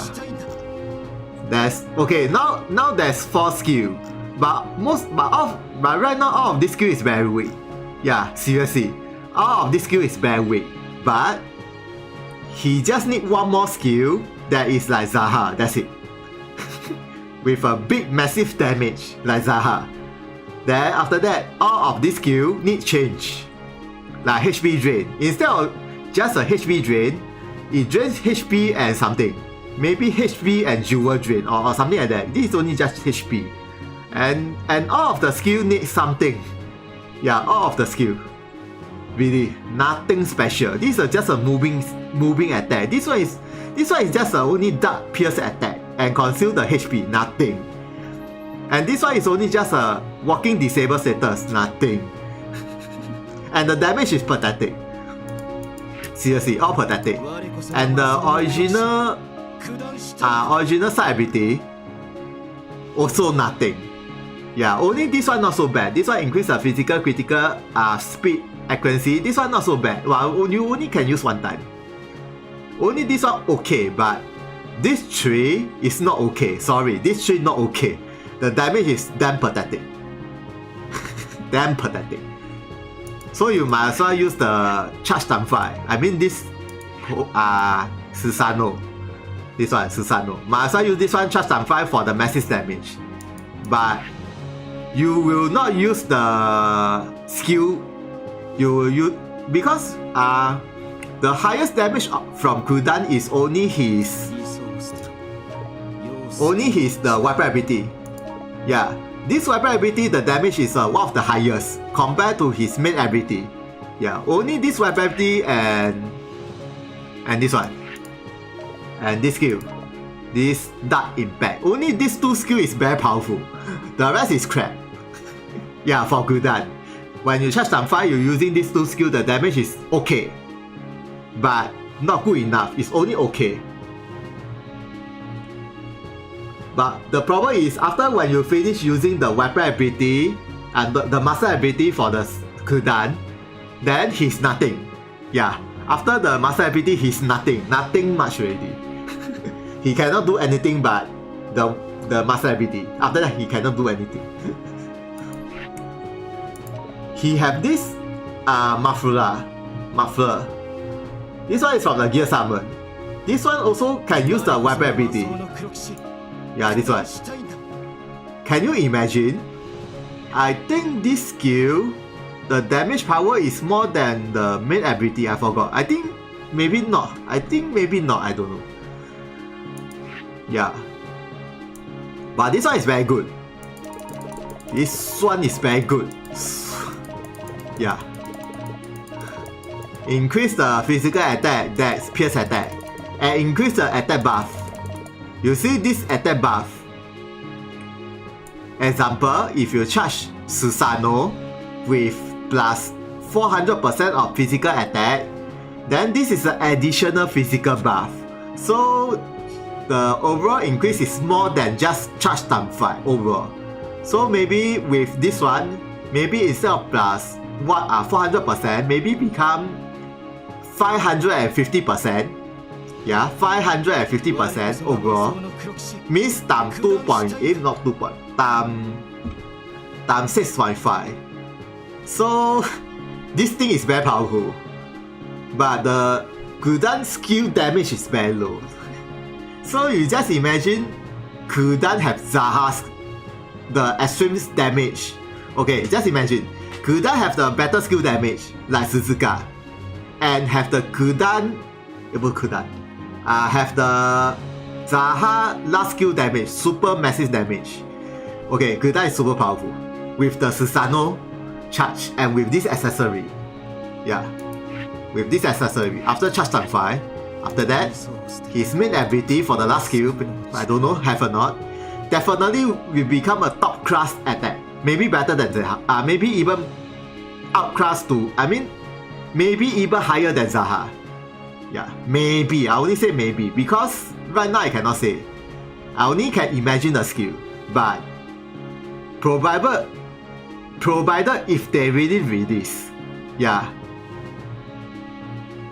Okay, now there's 4 skill. But right now all of this skill is very weak. Yeah, seriously. All of this skill is very weak. But he just need one more skill that is like Zaha, that's it. With a big massive damage like Zaha. Then after that, all of this skill need change. Like HP drain. Instead of just a HP drain, it drains HP and something. Maybe HP and jewel drain or something like that. This is only just HP. And all of the skill need something. Yeah, all of the skill. Really, nothing special. This is just a moving attack. This one is just a only dark pierce attack and conceal the HP. Nothing. And this one is only just a walking disable status. Nothing. And the damage is pathetic. Seriously, all pathetic. And the original side ability also nothing. Yeah, only this one not so bad. This one increase the physical, critical, speed, accuracy. This one not so bad. Well, you only can use one time. Only this one okay, but this 3 is not okay. Sorry, this 3 not okay. The damage is damn pathetic. Damn pathetic. So you might as well use the charge time 5. I mean this Susano. This one, Susano. Might as well use this one, charge times 5 for the massive damage. But you will not use the skill. You will use because the highest damage from Kudan is only his the weapon ability. Yeah, this weapon ability, the damage is one of the highest compared to his main ability. Yeah, only this weapon ability and this one and this skill, this dark impact. Only these two skill is very powerful. The rest is crap. Yeah, for Kudan. When you charge times 5, you're using these two skills, the damage is okay. But not good enough, it's only okay. But the problem is, after when you finish using the weapon ability and the master ability for the Kudan, then he's nothing. Yeah, after the master ability, he's nothing much already. He cannot do anything but the master ability. After that, he cannot do anything. He have this muffler. This one is from the gear summon. This one also can use the weapon ability. Yeah, this one. Can you imagine? I think this skill, the damage power is more than the main ability. I forgot. I think maybe not. I don't know. Yeah. But this one is very good. This one is very good. Yeah. Increase the physical attack, that's pierce attack, and increase the attack buff. You see this attack buff. Example, if you charge Susano with plus 400% of physical attack, then this is an additional physical buff. So the overall increase is more than just charge times 5 overall. So maybe with this one, maybe instead of plus 400%, maybe become 550%. Yeah, 550% overall. Means times 2.8, not 2 point, times 6.5. So this thing is very powerful. But the Kudan skill damage is very low. So you just imagine Kudan have Zaha's the extreme damage. Okay, just imagine Kudan have the better skill damage like Suzuka, and have the have the Zaha last skill damage, super massive damage. Okay, Kudan is super powerful with the Susano charge and with this accessory. Yeah, with this accessory. After charge times 5, after that, his main ability for the last skill, I don't know, have or not, definitely will become a top class attack. Maybe better than Zaha. Maybe even outclass to, maybe even higher than Zaha. Yeah, maybe. I only say maybe because right now I cannot say. I only can imagine the skill. But provided if they really release, yeah,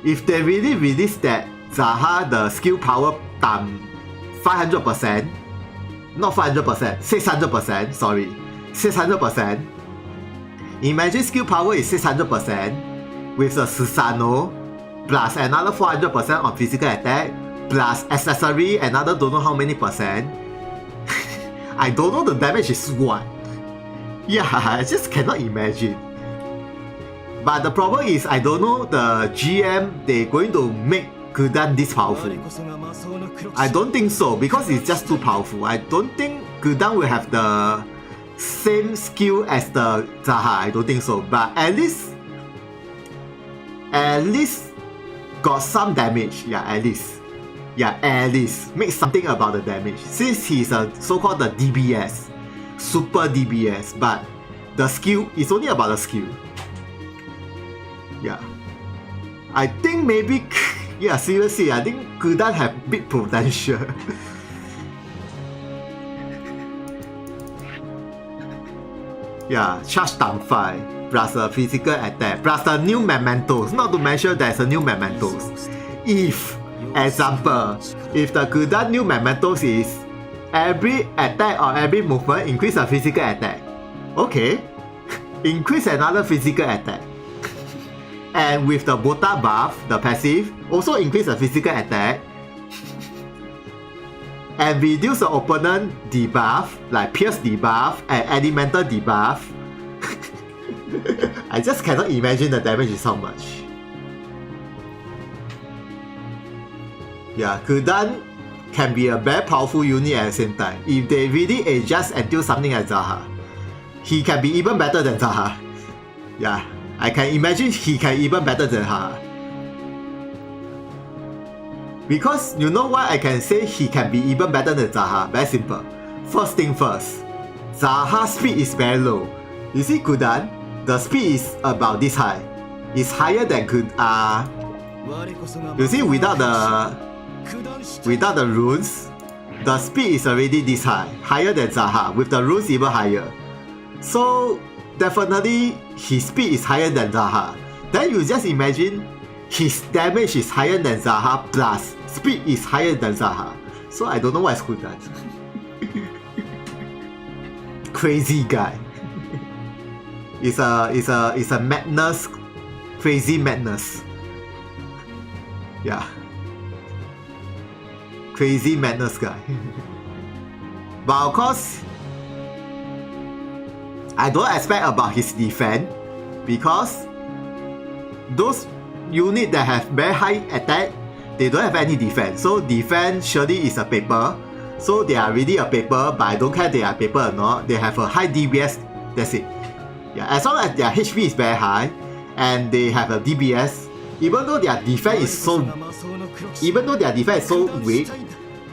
if they really release that Zaha the skill power times 500%, not 500%, 600%, sorry, 600%. Imagine skill power is 600% with the Susano plus another 400% on physical attack plus accessory another don't know how many percent. I don't know the damage is what. Yeah, I just cannot imagine. But the problem is I don't know the GM they going to make Kudan this powerful. I don't think so because it's just too powerful. I don't think Kudan will have the same skill as the Zaha. I don't think so. But at least got some damage. Yeah, at least. Yeah, at least make something about the damage. Since he's a so-called the DBS, super DBS, but the skill is only about the skill. Yeah, I think maybe. Yeah, seriously, I think Kudan have big potential. Yeah, charge times 5 plus a physical attack plus the new mementos. Not to mention there's a new mementos. If, example, if the Kudan new mementos is every attack or every movement increase a physical attack. Okay, increase another physical attack. And with the Bota buff, the passive, also increase the physical attack and reduce the opponent debuff, like Pierce debuff and Elemental debuff. I just cannot imagine the damage is how much. Yeah, Kudan can be a very powerful unit at the same time. If they really adjust until something like Zaha, he can be even better than Zaha. Yeah, I can imagine he can even better than Zaha. Because you know why I can say he can be even better than Zaha? Very simple. First thing first, Zaha's speed is very low. You see Kudan, the speed is about this high. It's higher than you see without the runes, the speed is already this high, higher than Zaha. With the runes even higher. So definitely his speed is higher than Zaha. Then you just imagine his damage is higher than Zaha plus speed is higher than Zaha. So I don't know what Kudan. Crazy guy. It's a madness, crazy madness. Yeah. Crazy madness guy. But of course, I don't expect about his defense because those units that have very high attack, they don't have any defense. So defense surely is a paper. So they are really a paper, but I don't care they are paper or not. They have a high DBS, that's it. Yeah, as long as their HP is very high and they have a DBS, even though their defense is so weak,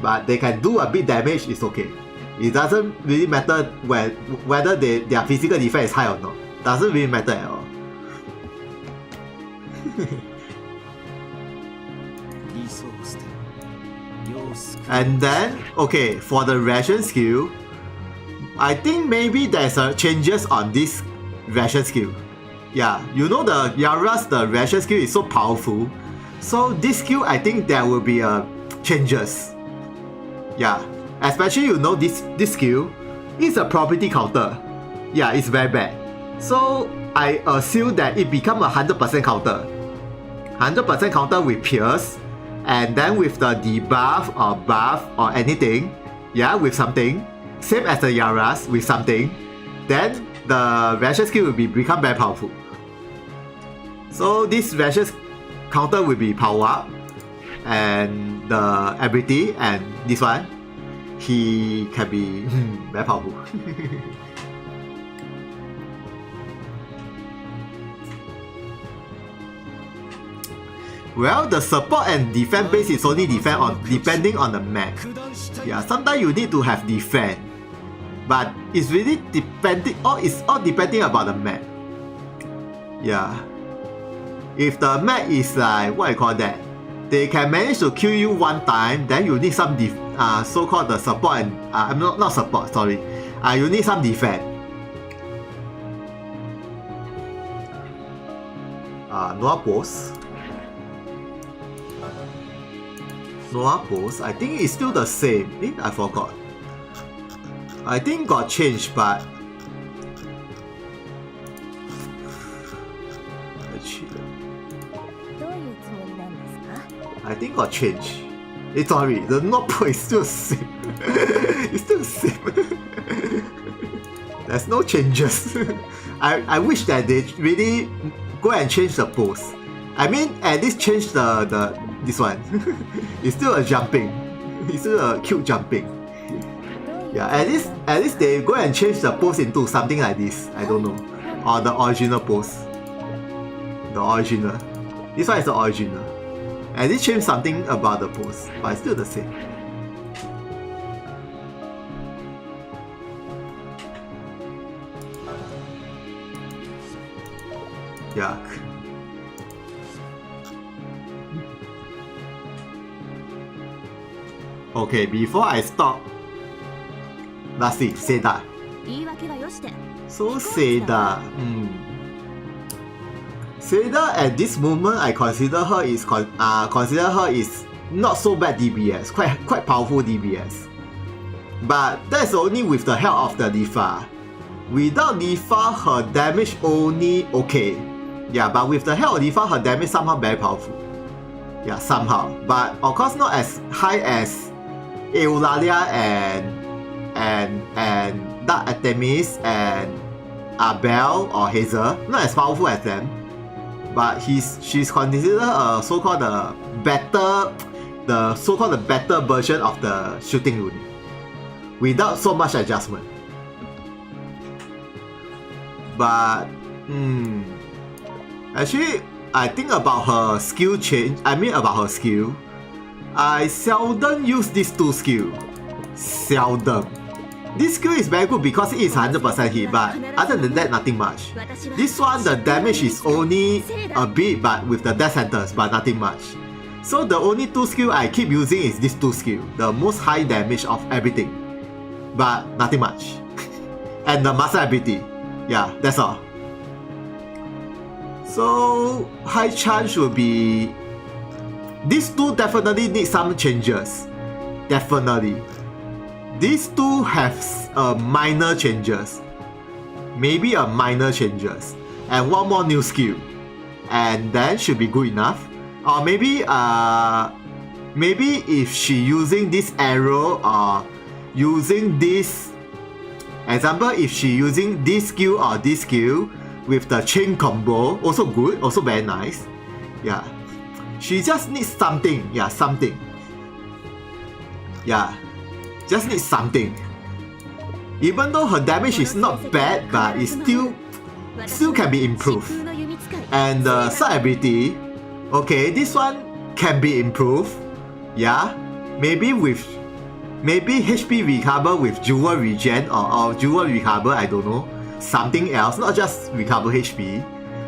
but they can do a bit damage, it's okay. It doesn't really matter whether their physical defense is high or not. Doesn't really matter at all. And then, okay, for the ration skill, I think maybe there's a changes on this ration skill. Yeah, you know the Yara's the ration skill is so powerful. So this skill, I think there will be changes. Yeah, especially you know this skill is a property counter. Yeah, it's very bad. So I assume that it become a 100% counter. 100% counter with Pierce, and then with the debuff or buff or anything, yeah, with something, same as the Yara's with something, then the ration skill will become very powerful. So this ration counter will be power up, and the ability, and this one, he can be very powerful. Well, the support and defense base is only depending on the map. Yeah, sometimes you need to have defense, but it's really depending. It's all depending about the map. Yeah, if the map is like what I call that, they can manage to kill you one time, then you need some so-called the support and not support. Sorry, you need some defense. Noah Pose. Noah Pose, I think it's still the same. I forgot. I think got changed, but I think got changed. Sorry, the Noah Pose is still the same. It's still the same. There's no changes. I wish that they really go and change the pose. I mean, at least change this one. It's still a jumping. It's still a cute jumping. Yeah, at least they go and change the pose into something like this. I don't know. Or the original pose. The original. This one is the original. At least change something about the pose, but it's still the same. Yuck. Okay, before I stop, let's see, Seda. So Seda, Seda at this moment, I consider her is not so bad DBS, quite powerful DBS. But that's only with the help of the Lifa. Without Lifa, her damage only okay. Yeah, but with the help of Lifa, her damage somehow very powerful. Yeah, somehow. But of course not as high as Eulalia and that Artemis and Abel or Hazel, not as powerful as them, but she's considered a so-called the better version of the shooting unit without so much adjustment. But actually, I think about her skill change. About her skill. I seldom use these two skills. Seldom. This skill is very good because it is 100% hit, but other than that, nothing much. This one, the damage is only a bit, but with the death sentence, but nothing much. So the only two skill I keep using is these two skill, the most high damage of everything, but nothing much. And the master ability. Yeah, that's all. So high chance will be these two definitely need some changes. Definitely. These two have minor changes. Maybe a minor changes. And one more new skill. And then should be good enough. Or maybe if she using this arrow or using this example, if she using this skill or this skill with the chain combo, also good, also very nice. Yeah. She just needs something. Yeah, something. Yeah. Just needs something. Even though her damage is not bad, but it still can be improved. And the side ability, okay, this one can be improved. Yeah. Maybe HP recover with jewel regen or jewel recover, I don't know. Something else, not just recover HP.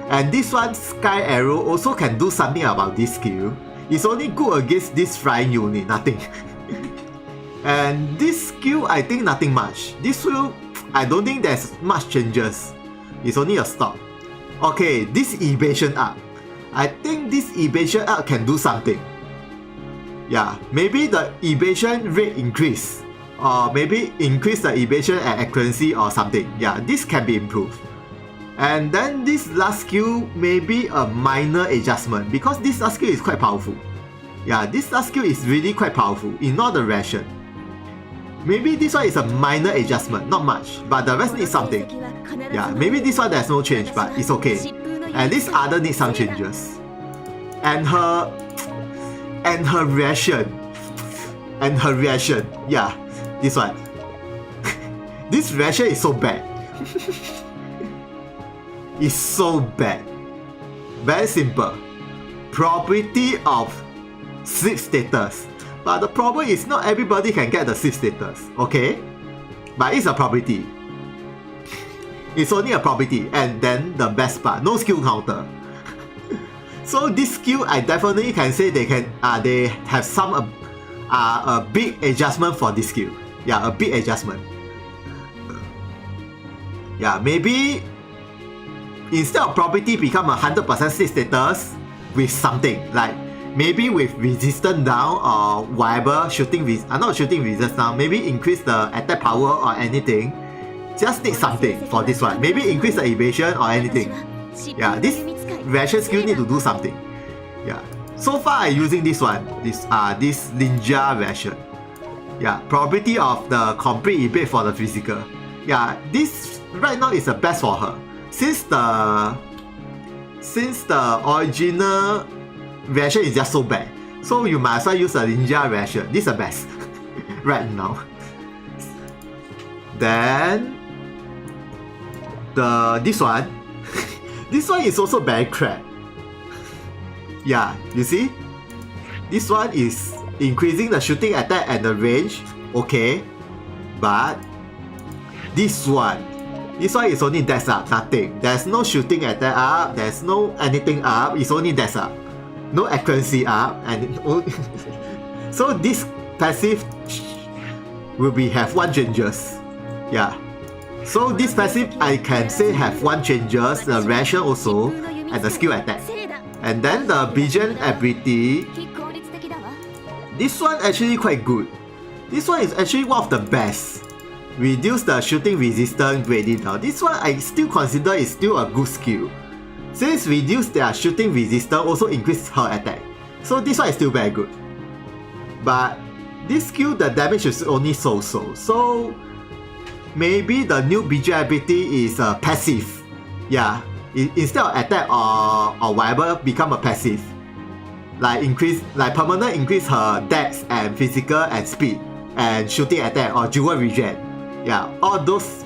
And this one, Sky Arrow, also can do something about this skill. It's only good against this flying unit, nothing. And this skill, I think nothing much. This skill, I don't think there's much changes. It's only a stop. Okay, this evasion up. I think this evasion up can do something. Yeah, maybe the evasion rate increase. Or maybe increase the evasion and accuracy or something. Yeah, this can be improved. And then this last skill may be a minor adjustment because this last skill is quite powerful. Yeah, this last skill is really quite powerful in all direction. Maybe this one is a minor adjustment, not much, but the rest needs something. Yeah, maybe this one there's no change, but it's okay. And this other needs some changes. And her reaction. Yeah, this one. This reaction is so bad. It's so bad. Very simple. Property of sleep status. But the problem is not everybody can get the sleep status, okay? But it's a property. It's only a property, and then the best part, no skill counter. So this skill, I definitely can say they have some a big adjustment for this skill. Yeah, a big adjustment. Yeah, maybe instead of property become 100% sleep status with something like maybe with resistance down or whatever, not shooting resistance down, maybe increase the attack power or anything. Just need something for this one. Maybe increase the evasion or anything. Yeah, this reaction skill need to do something. Yeah. So far I'm using this one. This ninja reaction. Yeah, probability of the complete evade for the physical. Yeah, this right now is the best for her. Since the original reaction is just so bad, so you might as well use a ninja reaction. This is the best right now. Then this one this one is also very crap. Yeah, you see, this one is increasing the shooting attack and the range, okay, but this one is only dex up, nothing. There's no shooting attack up, there's no anything up, it's only dex up. No accuracy up, and so this passive will have one changes. Yeah. So this passive I can say have one changes, the reaction also, and the skill attack. And then the vision ability. This one actually quite good. This one is actually one of the best. Reduce the shooting resistance greatly down. This one I still consider is still a good skill. Since reduce their shooting resistance also increase her attack. So this one is still very good. But this skill the damage is only so-so. So maybe the new BG ability is passive. Yeah, instead of attack or whatever, become a passive. Like permanent increase her dex and physical and speed and shooting attack or jewel regen. Yeah, all those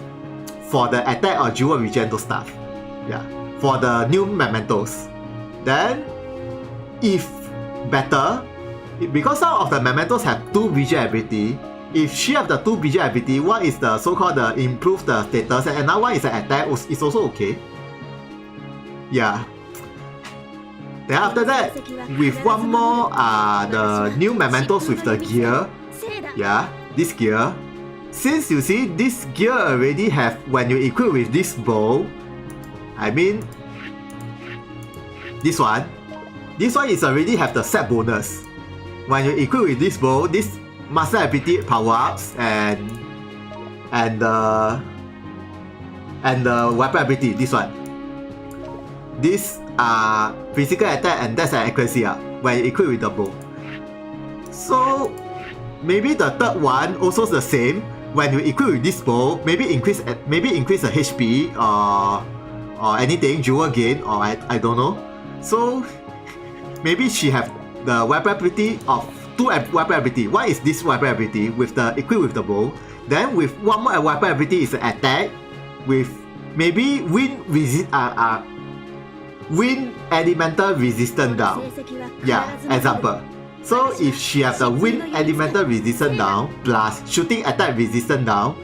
for the attack or jewel regen those stuff. Yeah, for the new mementos. Then if better, because some of the mementos have 2 BG ability. If she have the 2 BG ability, one is the so-called improve the status and another one is an attack, it's also okay. Yeah. Then after that, with one more the new mementos with the gear. Yeah, this gear. Since you see this gear already have, when you equip with this bow, I mean this one is already have the set bonus. When you equip with this bow, this master ability power-ups and the weapon ability, this one. This physical attack and dex and accuracy when you equip with the bow. So maybe the third one also the same. When you equip with this bow, maybe increase the HP or anything, jewel gain, or I don't know. So maybe she have the weapon ability of 2 weapon ability. One is this weapon ability with the equip with the bow. Then with one more weapon ability is attack with maybe wind elemental resistance down. Yeah, example. So if she has the wind elemental resistance down plus shooting attack resistance down,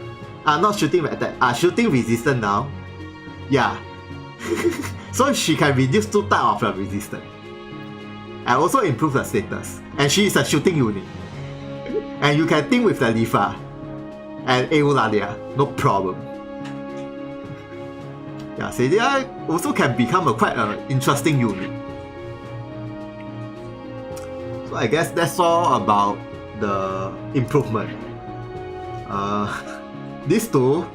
not shooting attack, shooting resistance down. Yeah. So she can reduce 2 types of resistance. And also improve the status. And she is a shooting unit. And you can think with the Lifa and Eulalia, no problem. Yeah, Celia also can become a quite interesting unit. So I guess that's all about the improvement. These two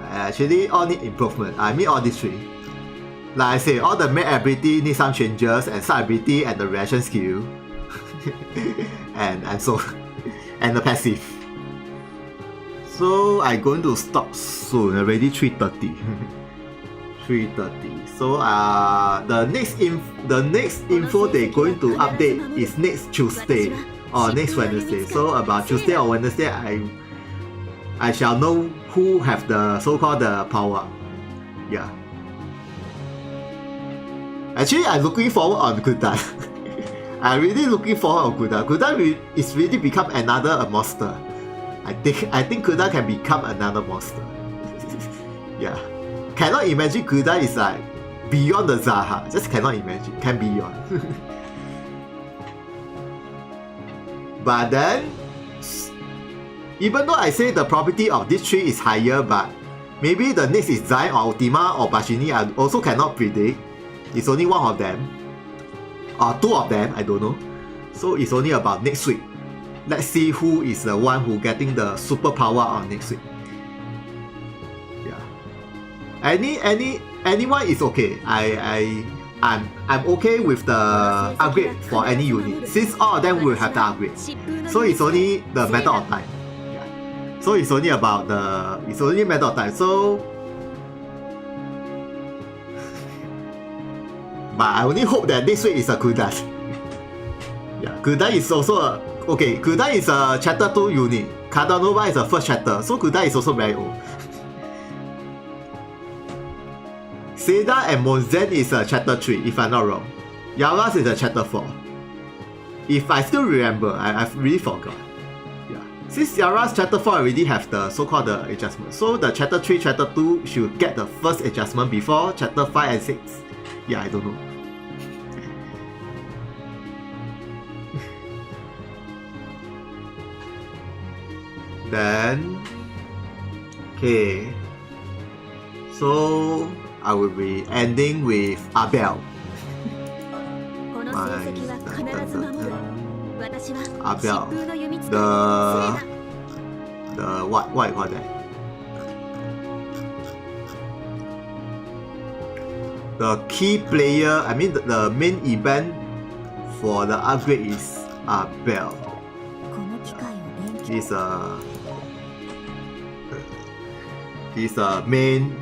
actually all need improvement. I mean all these 3. Like I say, all the main ability need some changes and sub ability and the reaction skill. and so and the passive. So I'm going to stop soon, already 3:30. 3:30. So the next info they're going to update is next Tuesday or next Wednesday. So about Tuesday or Wednesday I shall know who have the so-called the power. Yeah. Actually, I'm looking forward on Kudan. I'm really looking forward on Kudan. Kudan is really become another monster. I think Kudan can become another monster. Yeah. Cannot imagine Kudan is like beyond the Zaha. Just cannot imagine. Can beyond. But then, even though I say the probability of this 3 is higher, but maybe the next is Zai or Ultima or Bashini, I also cannot predict. It's only one of them. Or 2 of them, I don't know. So it's only about next week. Let's see who is the one who getting the superpower on next week. Yeah. Anyone is okay. I'm okay with the upgrade for any unit. Since all of them will have the upgrade. So it's only the matter of time. Yeah. So it's only about it's only a matter of time. So but I only hope that this week is a Kudan. Yeah, Kudan is also okay, Kudan is a chapter 2 unit. Kadanova is a first chapter, so Kudan is also very old. Seda and Monzen is a chapter 3, if I'm not wrong. Yaras is a chapter 4. If I still remember, I've really forgot. Yeah. Since Yaras chapter 4 already have the so-called the adjustment, so the chapter 3, chapter 2 should get the first adjustment before chapter 5 and 6. Yeah, I don't know. Then, okay. So I will be ending with Abel. Abel. The what you call that? The key player, I mean the main event for the upgrade is Bell. He's a main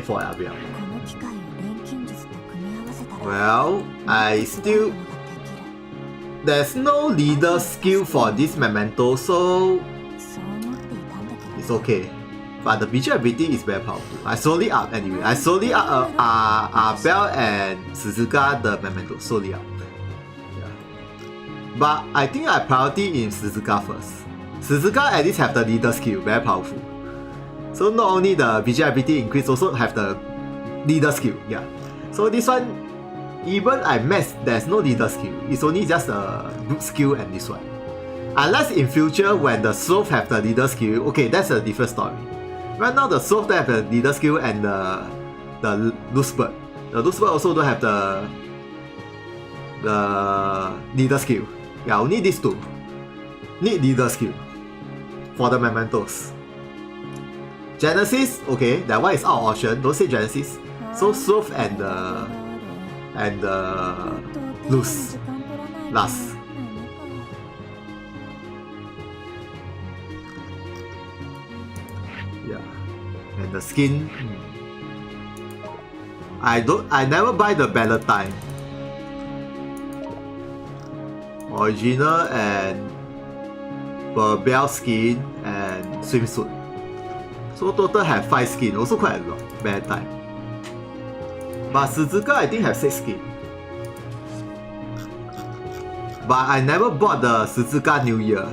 for Argh. この機械を錬金術と組み合わせたら Well, I still すごいものができる。 there's no leader skill for this memento, so そう思っていたんだけど it's okay. But the visual ability is very powerful. I slowly up anyway. I slowly up Bell and Suzuka the memento. Slowly up. Yeah. But I think I priority in Suzuka first. Suzuka at least have the leader skill, very powerful. So not only the visual ability increase, also have the leader skill. Yeah. So this one, even I max, there's no leader skill. It's only just a group skill and this one. Unless in future when the Sloth have the leader skill, okay, that's a different story. Right now the Sloth don't have the leader skill and the loose bird. The loose bird also don't have the leader skill. Yeah, only these two need leader skill for the mementos. Genesis, okay, that one is out of option. Don't say Genesis. So Sloth and the loose last. Yeah, and the skin. I never buy the Valentine. Original and Bell skin and swimsuit. So total have 5 skin, also quite a lot. Valentine. But Suzuka I think have 6 skin. But I never bought the Suzuka New Year.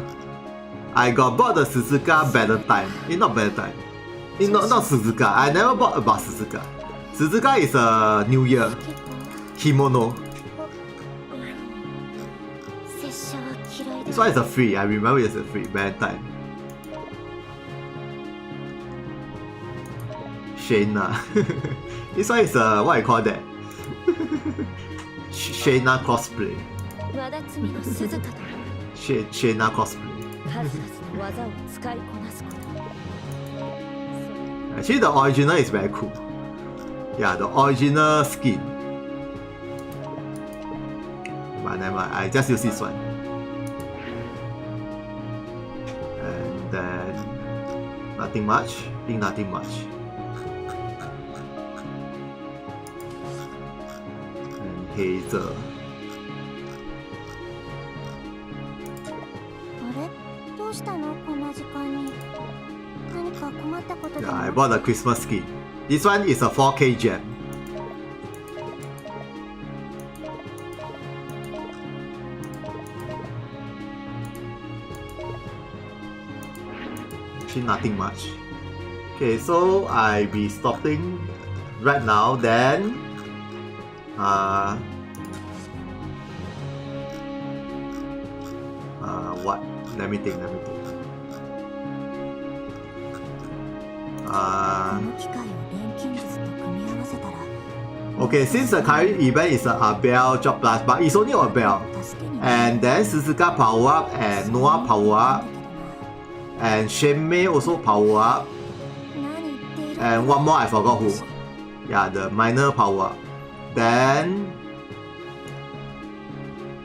I got bought the Suzuka Valentine. Not Valentine. Not Suzuka. I never bought about Suzuka. Suzuka is a New Year kimono. This one is a free. I remember it's a free Valentine. Shayna. This one is a what I call that? Shayna cosplay. Shayna cosplay. Actually, the original is very cool. Yeah, the original skin. But never mind, I just use this one. And then nothing much. I think nothing much. And Hazel. あれどうしたのこんな時間に。何か困ったことで Yeah, も I bought the Christmas skin. This one is a 4K gem. Actually, nothing much. Okay, so I be stopping right now. Then, what? Let me think. この機械を錬金術と組み合わせたら Okay, since the current event is a Bell Job Plus, but it's only a Bell. 助けに And then Suzuka power up and Noah power up な and Shenmei also power up 何言っている and one more I forgot who. Yeah, the minor power up. Then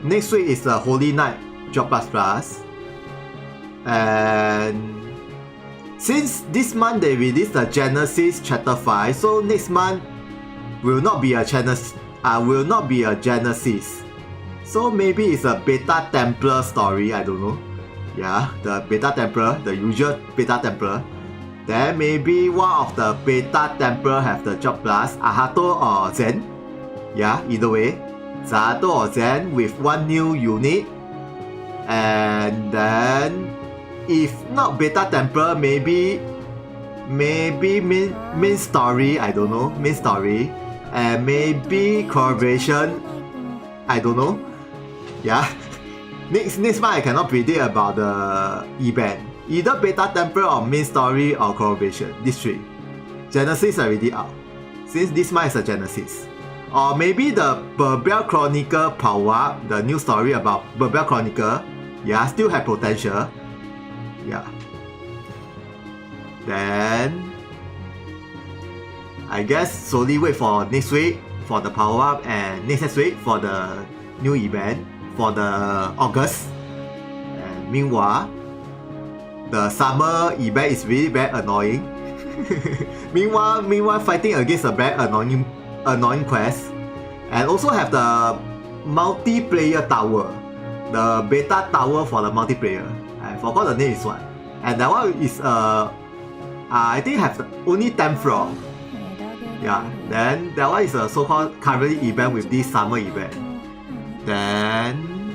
next week is the Holy Night Job Plus Plus. And since this month they released the Genesis Chapter 5, so next month will not be a Genesis. So maybe it's a Beta Templar story, I don't know. Yeah, the Beta Templar, the usual Beta Templar. Then maybe one of the Beta Templar have the Job Plus, Ahato or Zen. Yeah, either way. Zato or Zen with one new unit. And then if not Beta Templar, maybe main story, I don't know, main story. And maybe collaboration, I don't know. Yeah. Next month I cannot predict about the event. Either Beta Templar or main story or collaboration. These three. Genesis already out. Since this month is a Genesis. Or maybe the Burbell Chronicle power up, the new story about Burbell Chronicle. Yeah, still have potential. Yeah. Then I guess slowly wait for next week for the power up and next week for the new event for the August. And meanwhile, the summer event is really very annoying. meanwhile, fighting against a very annoying quest, and also have the multiplayer tower, the beta tower for the multiplayer. I forgot the name is what, and that one is I think have only 10 floor. Yeah, then that one is a so-called currently event with this summer event. Then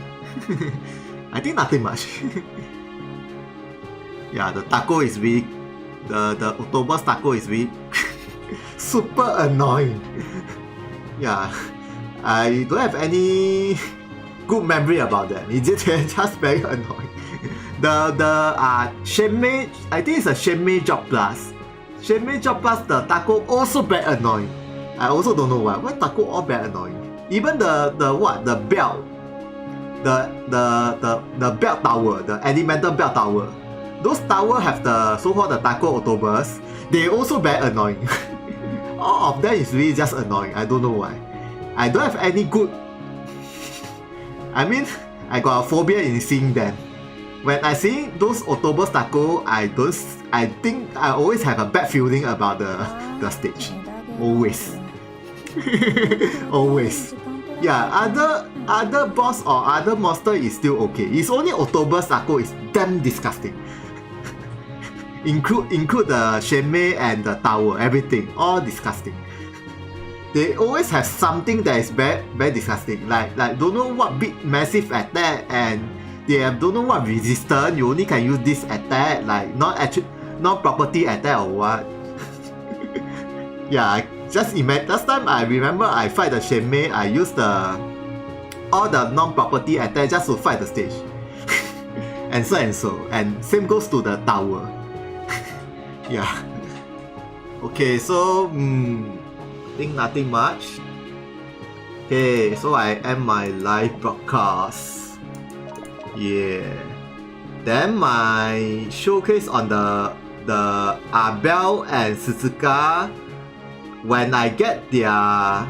I think nothing much. Yeah, the taco is really the October's taco is really super annoying. Yeah, I don't have any good memory about that. It's just very annoying. The Shenmei, I think it's a Shenmei Job Plus. Shenmei Job Plus, the taco also very annoying. I also don't know why. Why taco all very annoying? Even the belt, the belt tower, the elemental belt tower. Those tower have the so-called the taco Octobers. They also very annoying. All of them is really just annoying. I don't know why. I don't have any good. I mean, I got a phobia in seeing them. When I see those October's taco, I think I always have a bad feeling about the stage. Always. Always. Yeah, other boss or other monster is still okay. It's only October's taco is damn disgusting. include the Shenmei and the tower, everything, all disgusting. They always have something that is very, very disgusting. Like don't know what big massive attack, and they have don't know what resistance. You only can use this attack, like not property attack or what. Yeah, just imagine. Last time I remember I fight the Shenmei, I used all the non-property attack just to fight the stage. and so. And same goes to the tower. Yeah. Okay, so I think nothing much. Okay, so I end my live broadcast. Yeah. Then my showcase on the Argh and Suzuka. When I get their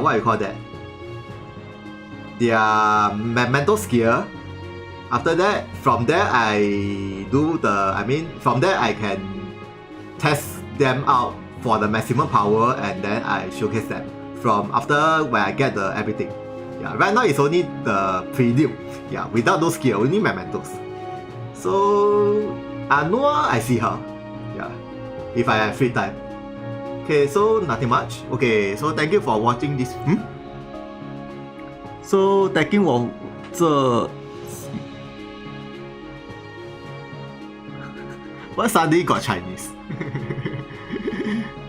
what you call that? Their memento skill. After that, from there from there I can test them out for the maximum power, and then I showcase them from after when I get the everything. Yeah, right now it's only the prelude. Yeah, without those skill, only mementos. So Anoa, I see her. Yeah, if I have free time. Okay, so nothing much. Okay, so thank you for watching this. So thank you for What suddenly got Chinese?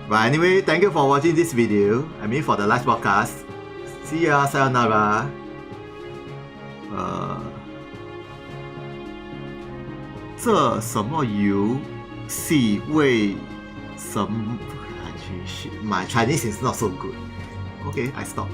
But anyway, thank you for watching this video. I mean for the live podcast. See ya, sayonara. 这什么游戏为什么？My Chinese is not so good. Okay, I stop.